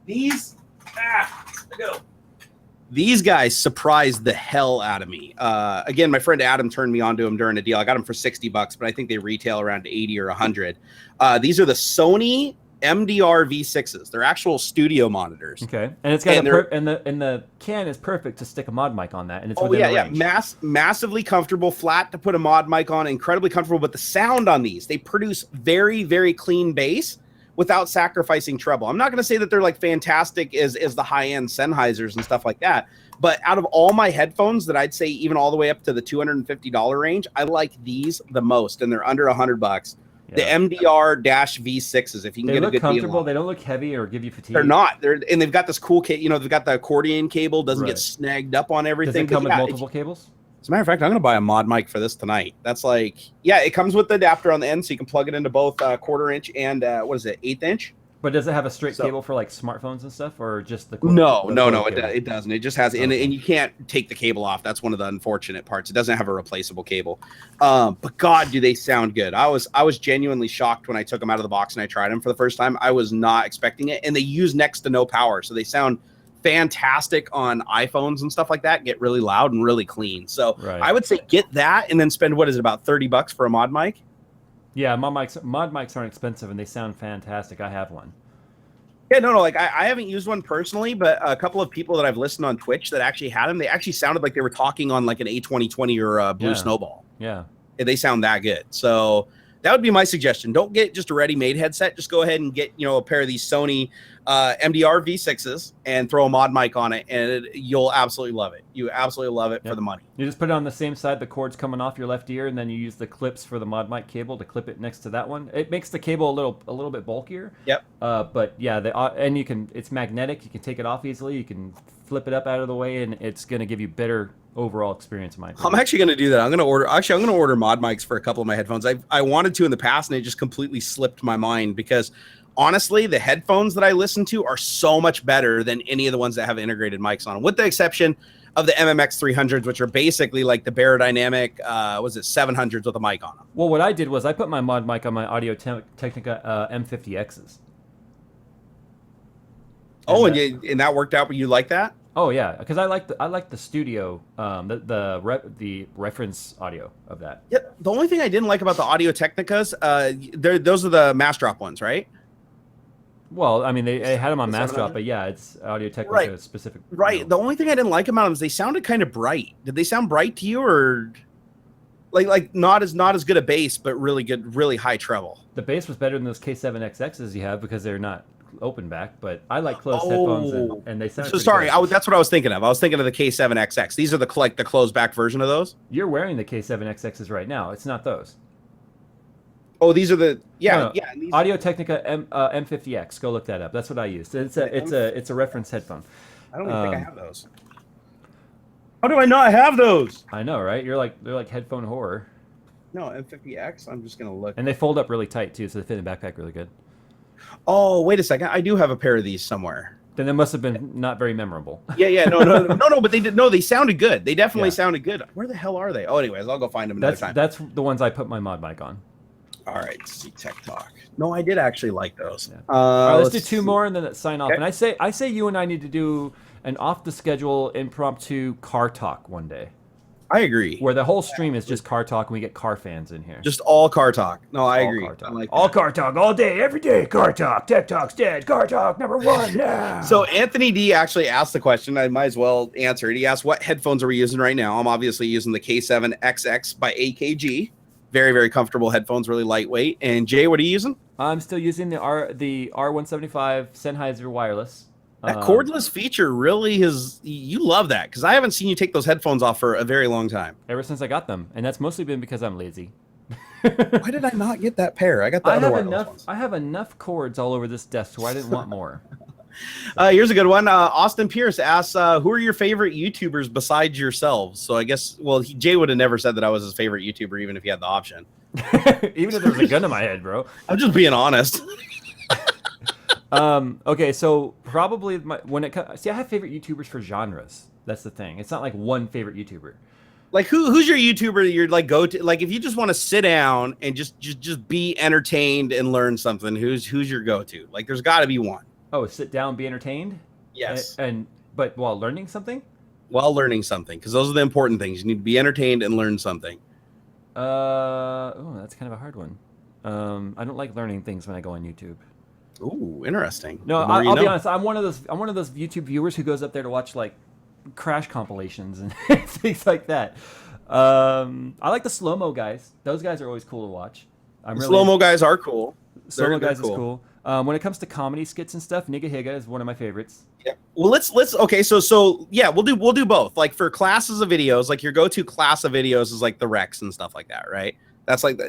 these. There we go. These guys surprised the hell out of me. Again, my friend Adam turned me onto them during a deal. I got them for $60, but I think they retail around 80 or 100. These are the Sony MDR V6s. They're actual studio monitors. Okay, and it's got and the can is perfect to stick a mod mic on that, and it's within the range. Massively comfortable, flat to put a mod mic on, incredibly comfortable. But the sound on these, they produce very, very clean bass without sacrificing treble. I'm not going to say that they're like fantastic as the high-end Sennheisers and stuff like that, but out of all my headphones that I'd say even all the way up to the $250 range, I like these the most, and they're under $100. The MDR-V6s, if you can get a good deal. They look comfortable. They don't look heavy or give you fatigue. They're not. And they've got this cool they've got the accordion cable, doesn't get snagged up on everything. Does it come with multiple cables? As a matter of fact, I'm going to buy a mod mic for this tonight. That's it comes with the adapter on the end, so you can plug it into both 1/4 inch and 1/8 inch. But does it have a straight cable for like smartphones and stuff, or just the? No, it doesn't. It just has, and you can't take the cable off. That's one of the unfortunate parts. It doesn't have a replaceable cable. But God, do they sound good? I was genuinely shocked when I took them out of the box and I tried them for the first time. I was not expecting it, and they use next to no power, so they sound fantastic on iPhones and stuff like that. Get really loud and really clean. So I would say get that, and then spend about $30 for a mod mic. Yeah, mod mics aren't expensive and they sound fantastic. I have one. Yeah, no, I haven't used one personally, but a couple of people that I've listened on Twitch that actually had them, they actually sounded like they were talking on like an A2020 or a Blue Snowball. Yeah. They sound that good. So that would be my suggestion. Don't get just a ready-made headset. Just go ahead and get, a pair of these Sony MDR V6s and throw a mod mic on it, and you'll absolutely love it. You absolutely love it for the money. You just put it on the same side, the cord's coming off your left ear, and then you use the clips for the mod mic cable to clip it next to that one. It makes the cable a little bit bulkier. Yep. But yeah, and it's magnetic. You can take it off easily. You can flip it up out of the way, and it's going to give you better overall experience. In my opinion. I'm actually going to do that. I'm going to order mod mics for a couple of my headphones. I wanted to in the past, and it just completely slipped my mind because honestly, the headphones that I listen to are so much better than any of the ones that have integrated mics on them, with the exception of the MMX 300s, which are basically like the Baradynamic, 700s with a mic on them. Well, what I did was I put my mod mic on my Audio-Technica M50Xs. Oh, and that worked out, but you like that? Oh yeah, because I like the studio, the reference audio of that. Yeah. The only thing I didn't like about the Audio Technicas, those are the mass drop ones, right? Well, I mean, they had them on mass drop, but yeah, it's Audio Technica specific. Right. You know. The only thing I didn't like about them is they sounded kind of bright. Did they sound bright to you, or like not as good a bass, but really good, really high treble? The bass was better than those K7XXs you have because they're not open back, but I like closed headphones and they sound. So sorry, that's what I was thinking of. I was thinking of the K7XX. These are the closed back version of those. You're wearing the K7XXs right now. It's not those. Oh, these are the no. Audio Technica M50X. Go look that up. That's what I used. It's a reference headphone. I don't even think I have those. How do I not have those? I know, right? They're like headphone horror. No, M50X. I'm just gonna look. And they fold up really tight too, so they fit in the backpack really good. Oh, wait a second. I do have a pair of these somewhere. Then they must have been not very memorable. Yeah, no, but they sounded good. They definitely sounded good. Where the hell are they? Oh, anyways, I'll go find them another time. That's the ones I put my mod mic on. All right, let's see TechTalk. No, I did actually like those. Yeah. All right, let's do two more and then let's sign off. Okay. And I say you and I need to do an off the schedule impromptu car talk one day. I agree. Where the whole stream is just car talk and we get car fans in here. Just all car talk. No, I agree. I like all car talk all day, every day. Car talk. Tech Talk's dead. Car talk #1 now. So Anthony D actually asked the question. I might as well answer it. He asked, what headphones are we using right now? I'm obviously using the K7XX by AKG. Very, very comfortable headphones, really lightweight. And Jay, what are you using? I'm still using the R175 Sennheiser wireless. That cordless feature really you love that, because I haven't seen you take those headphones off for a very long time. Ever since I got them, and that's mostly been because I'm lazy. Why did I not get that pair? I got the other wireless ones. I have enough cords all over this desk, so I didn't want more. Here's a good one. Austin Pierce asks, who are your favorite YouTubers besides yourselves? So I guess, Jay would have never said that I was his favorite YouTuber, even if he had the option. Even if there was a gun to my head, bro. I'm just being honest. Okay, so probably I have favorite YouTubers for genres. That's the thing. It's not like one favorite YouTuber. Like who's your YouTuber that you're like go to? Like if you just want to sit down and just be entertained and learn something, who's your go to? Like there's got to be one. Oh, sit down, be entertained. Yes, but while learning something. While learning something, because those are the important things. You need to be entertained and learn something. That's kind of a hard one. I don't like learning things when I go on YouTube. Ooh, interesting. No, I'll be honest. I'm one of those YouTube viewers who goes up there to watch like crash compilations and things like that. I like the slow-mo guys. Those guys are always cool to watch. Slow-mo guys are cool. Slow-mo guys is cool. When it comes to comedy skits and stuff, Nigga Higa is one of my favorites. Yeah. Well, let's okay. So yeah, we'll do both. Like for classes of videos, like your go-to class of videos is like the Rex and stuff like that, right? That's like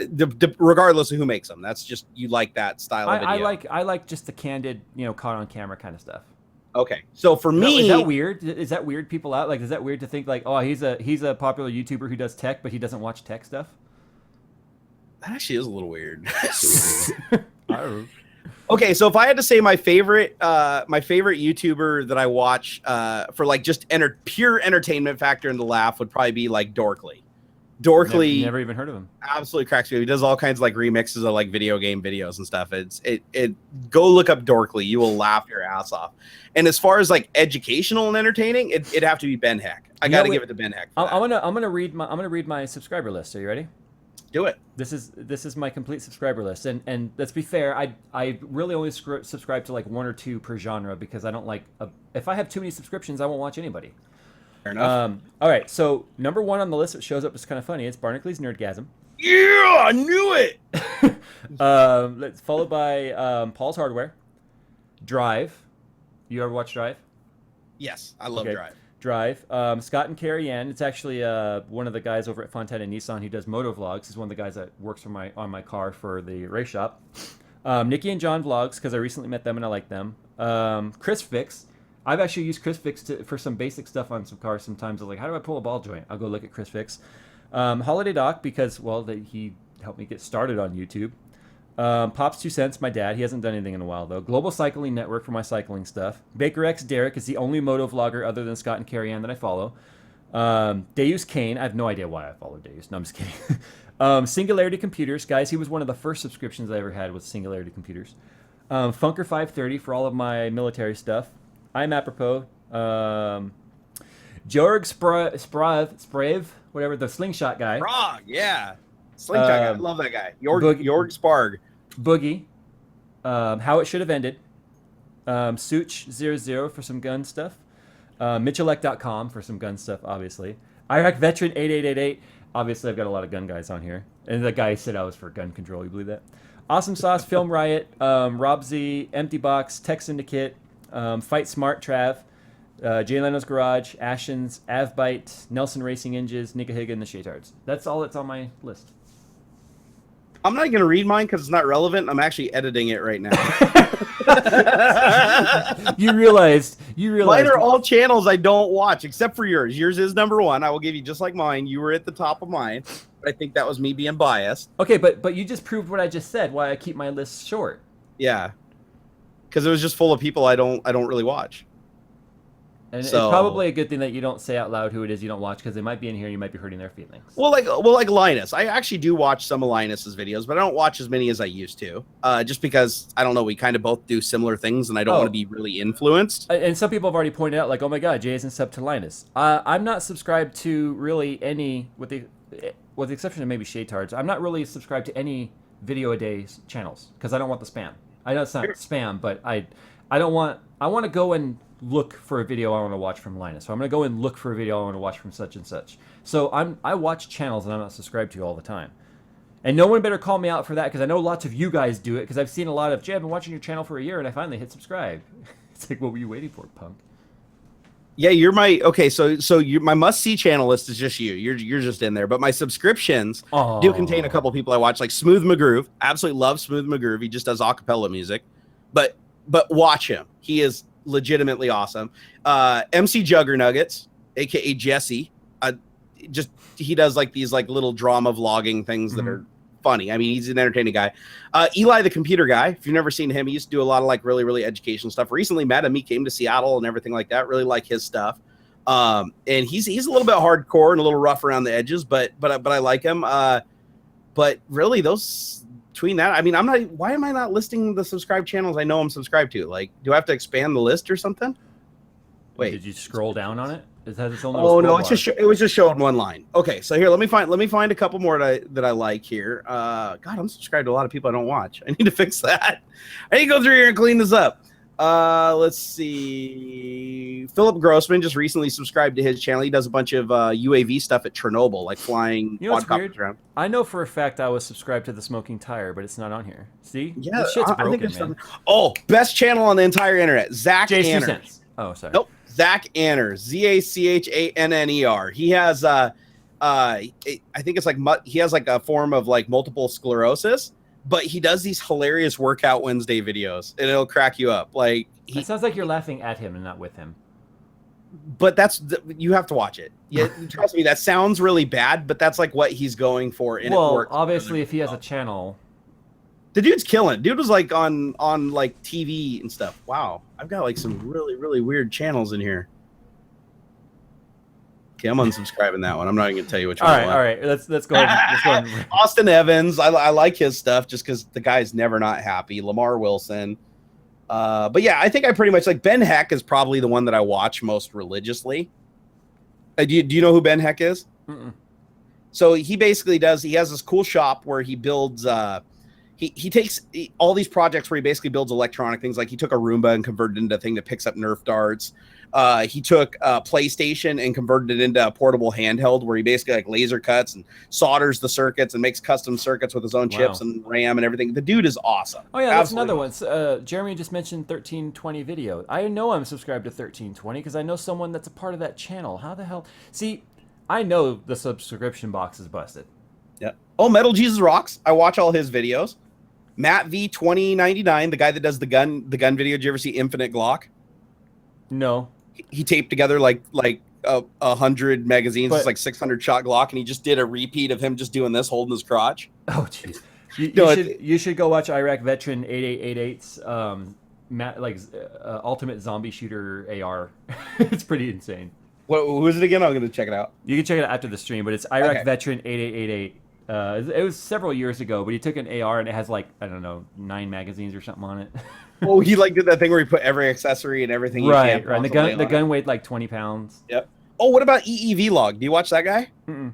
regardless of who makes them. That's just you like that style of video. I like just the candid, caught on camera kind of stuff. Okay, so for me, is that weird? Is that weird people out? Like, is that weird to think like, oh, he's a popular YouTuber who does tech, but he doesn't watch tech stuff? That actually is a little weird. I don't know. Okay, so if I had to say my favorite YouTuber that I watch for like just pure entertainment factor and the laugh would probably be like Dorkly. Dorkly, never even heard of him. Absolutely cracks me up. He does all kinds of like remixes of like video game videos and stuff. Go look up Dorkly. You will laugh your ass off. And as far as like educational and entertaining, it'd have to be Ben Heck. I got to give it to Ben Heck. I'm gonna read my subscriber list. Are you ready? Do it. This is my complete subscriber list, and let's be fair. I really only subscribe to like one or two per genre because I don't like. If I have too many subscriptions, I won't watch anybody. Fair enough. All right, so number one on the list that shows up is kind of funny. It's Barnacules Nerdgasm. Yeah, I knew it. Let's followed by Paul's Hardware, Drive. You ever watch Drive? Yes, I love Drive. Drive. Scott and Carrie Ann. It's actually one of the guys over at Fontana Nissan who does moto vlogs. He's one of the guys that works on my car for the race shop. Nikki and John vlogs because I recently met them and I like them. Chris Fix. I've actually used Chris Fix for some basic stuff on some cars sometimes. I'm like, how do I pull a ball joint? I'll go look at Chris Fix. Holiday Doc because, he helped me get started on YouTube. Pop's 2 cents, my dad. He hasn't done anything in a while, though. Global Cycling Network for my cycling stuff. Baker X Derek is the only moto vlogger other than Scott and Carrie Ann that I follow. Deus Kane. I have no idea why I follow Deus. No, I'm just kidding. Singularity Computers. Guys, he was one of the first subscriptions I ever had with Singularity Computers. Funker530 for all of my military stuff. I'm apropos. Jorg Sprave, whatever, the slingshot guy. Frog, yeah. Slingshot guy. Love that guy. Jorg Sparg. Boogie. How It Should Have Ended. Such00 for some gun stuff. Mitchellect.com for some gun stuff, obviously. Iraq Veteran 8888. Obviously, I've got a lot of gun guys on here. And the guy said I was for gun control. You believe that? Awesome Sauce, Film Riot, Rob Z, Empty Box, Tech Syndicate, Fight Smart Trav, Jay Leno's Garage, Ashens, Avbite, Nelson Racing Inges, Nika Higa, and the Shaytards. That's all that's on my list. I'm not going to read mine because it's not relevant. I'm actually editing it right now. You realized. Mine are all channels I don't watch, except for yours. Yours is number one. I will give you just like mine. You were at the top of mine. But I think that was me being biased. Okay, but you just proved what I just said, why I keep my list short. Yeah. Because it was just full of people I don't really watch. And it's probably a good thing that you don't say out loud who it is you don't watch, because they might be in here and you might be hurting their feelings. Well, like Linus. I actually do watch some of Linus's videos, but I don't watch as many as I used to. Just because, I don't know, we kind of both do similar things and I don't want to be really influenced. And some people have already pointed out, like, oh my god, Jay isn't sub to Linus. I'm not subscribed to really any, with the exception of maybe Shaytards, I'm not really subscribed to any video a day channels, because I don't want the spam. I know it's not spam, but I want to go and look for a video I want to watch from Linus. So I'm going to go and look for a video I want to watch from such and such. So I watch channels that I'm not subscribed to all the time. And no one better call me out for that, because I know lots of you guys do it, because I've seen a lot of, Jay, I've been watching your channel for a year and I finally hit subscribe. It's like, what were you waiting for, punk? Yeah, you're my my must-see channel list is just you. You're just in there. But my subscriptions do contain a couple people I watch, like Smooth McGroove. Absolutely love Smooth McGroove. He just does a cappella music. But watch him. He is legitimately awesome. MC Juggernuggets, aka Jesse. He does like these like little drama vlogging things that are funny. I mean, he's an entertaining guy. Eli the computer guy. If you've never seen him, he used to do a lot of like really, really educational stuff. Recently met him. He came to Seattle and everything like that. Really like his stuff. And he's a little bit hardcore and a little rough around the edges, but I like him. But really, those between that, I mean, why am I not listing the subscribed channels I know I'm subscribed to? Like, do I have to expand the list or something? Wait, did you scroll down on it? It has its own no, it was just showing one line. Okay, so here, let me find a couple more that I like here. God, I'm subscribed to a lot of people I don't watch. I need to fix that. I need to go through here and clean this up. Let's see. Philip Grossman just recently subscribed to his channel. He does a bunch of UAV stuff at Chernobyl, like flying quadcopters around. I know for a fact I was subscribed to the Smoking Tire, but it's not on here. See? Yeah, this shit's broken, man. Best channel on the entire internet. Zach Anner. JayzTwoCents. Oh, sorry. Nope. Zach Anner. ZACHANNER. He has I think it's like he has like a form of like multiple sclerosis. But he does these hilarious Workout Wednesday videos, and it'll crack you up. Like it sounds like you're laughing at him and not with him. But you have to watch it. Yeah, trust me, that sounds really bad, but that's like what he's going for. And well, it works obviously, if he has a channel, the dude's killing. Dude was like on like TV and stuff. Wow, I've got like some really, really weird channels in here. Okay, I'm unsubscribing that one. I'm not even gonna tell you which one. All right. Let's go. Let's go. Austin Evans. I like his stuff just because the guy's never not happy. Lamar Wilson. But yeah, I think I pretty much like Ben Heck is probably the one that I watch most religiously. Do you know who Ben Heck is? Mm-mm. So he basically he has this cool shop where he builds. He takes all these projects where he basically builds electronic things. Like he took a Roomba and converted it into a thing that picks up Nerf darts. He took a PlayStation and converted it into a portable handheld where he basically like laser cuts and solders the circuits and makes custom circuits with his own chips and RAM and everything. The dude is awesome. Oh yeah, that's another one. Jeremy just mentioned 1320 video. I know I'm subscribed to 1320 because I know someone that's a part of that channel. How the hell? See, I know the subscription box is busted. Yeah. Oh, Metal Jesus Rocks. I watch all his videos. Matt V 2099, the guy that does the gun video. Did you ever see Infinite Glock? No. He taped together like 100 magazines. It's like 600 shot Glock, and he just did a repeat of him just doing this, holding his crotch. Oh, jeez. You should go watch Iraq Veteran 8888's Ultimate Zombie Shooter AR. It's pretty insane. Who is it again? I'm gonna check it out. You can check it out after the stream, but it's Iraq Veteran 8888. It was several years ago, but he took an AR and it has like, I don't know, 9 magazines or something on it. Oh, he like did that thing where he put every accessory and everything. Right. And the gun weighed like 20 pounds. Yep. Oh, what about EEV Log? Do you watch that guy? Mm-mm.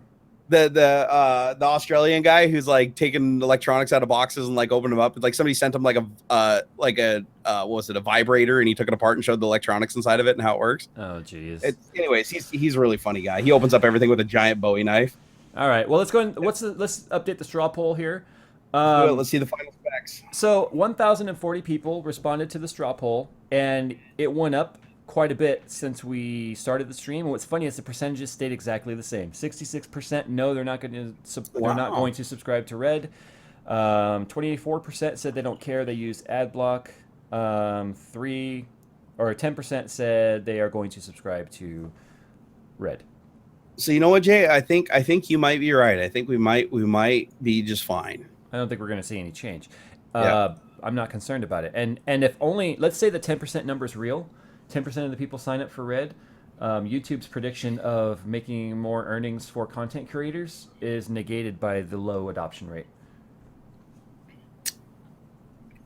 The Australian guy who's like taking electronics out of boxes and like opened them up. Like somebody sent him a what was it, a vibrator, and he took it apart and showed the electronics inside of it and how it works. Oh, geez. Anyways, he's a really funny guy. He opens up everything with a giant Bowie knife. All right. Well, let's go. Let's update the straw poll here. Let's see the final specs. So 1,040 people responded to the straw poll, and it went up quite a bit since we started the stream. And what's funny is the percentages stayed exactly the same. 66% no, they're not going to subscribe to Red. 24% said they don't care. They use ad block. 10% said they are going to subscribe to Red. So you know what, Jay? I think you might be right. I think we might be just fine. I don't think we're going to see any change. Yeah. I'm not concerned about it. And if only, let's say the 10% number is real, 10% of the people sign up for Red, YouTube's prediction of making more earnings for content creators is negated by the low adoption rate.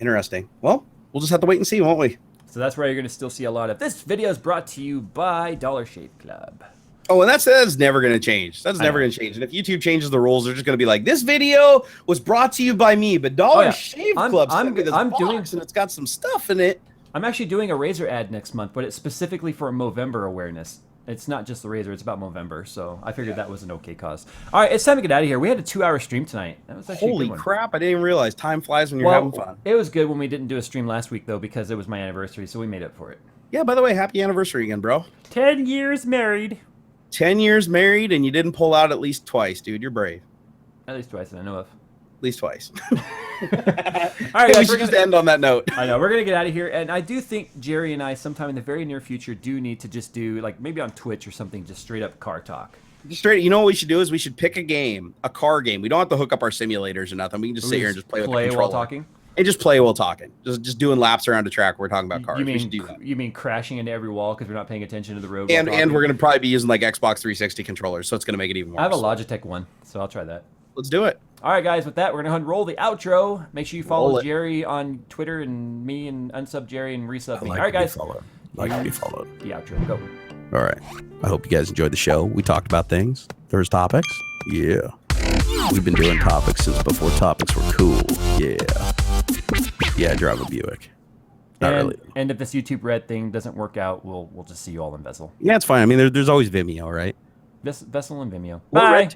Interesting. Well, we'll just have to wait and see, won't we? So that's where you're going to still see a lot of this. Video is brought to you by Dollar Shave Club. Oh, and that's never going to change. That's never going to change. And if YouTube changes the rules, they're just going to be like, this video was brought to you by me, but Dollar Shave Club sent me this box and it's got some stuff in it. I'm actually doing a razor ad next month, but it's specifically for Movember awareness. It's not just the razor, it's about Movember, so I figured that was an okay cause. All right, it's time to get out of here. We had a 2-hour stream tonight. That was actually Holy crap, I didn't even realize time flies when you're having fun. It was good when we didn't do a stream last week, though, because it was my anniversary, so we made up for it. Yeah, by the way, happy anniversary again, bro. 10 years married. 10 years married, and you didn't pull out at least twice, dude. You're brave. At least twice that I know of. At least twice. All right, guys, we should just end on that note. I know. We're going to get out of here. And I do think Jerry and I, sometime in the very near future, do need to just do, like, maybe on Twitch or something, just straight up car talk. Just straight, you know what we should do is we should pick a game, a car game. We don't have to hook up our simulators or nothing. We can just sit here and just play with the controller. While talking? And just play while talking. Just doing laps around a track. We're talking about cars. We should do that. You mean crashing into every wall because we're not paying attention to the road? And we're going to probably be using like Xbox 360 controllers, so it's going to make it even worse. I have a Logitech one, so I'll try that. Let's do it. All right, guys. With that, we're going to unroll the outro. Make sure you follow Jerry on Twitter and me and unsub Jerry and resub me. All right, guys. Like to be followed. The outro. Go. All right. I hope you guys enjoyed the show. We talked about things. There's topics. Yeah. We've been doing topics since before topics were cool. Yeah. Yeah, I drive a Buick. Not really. And if this YouTube Red thing doesn't work out, we'll just see you all in Vessel. Yeah, it's fine. I mean, there's always Vimeo, right? Vessel and Vimeo. What Bye.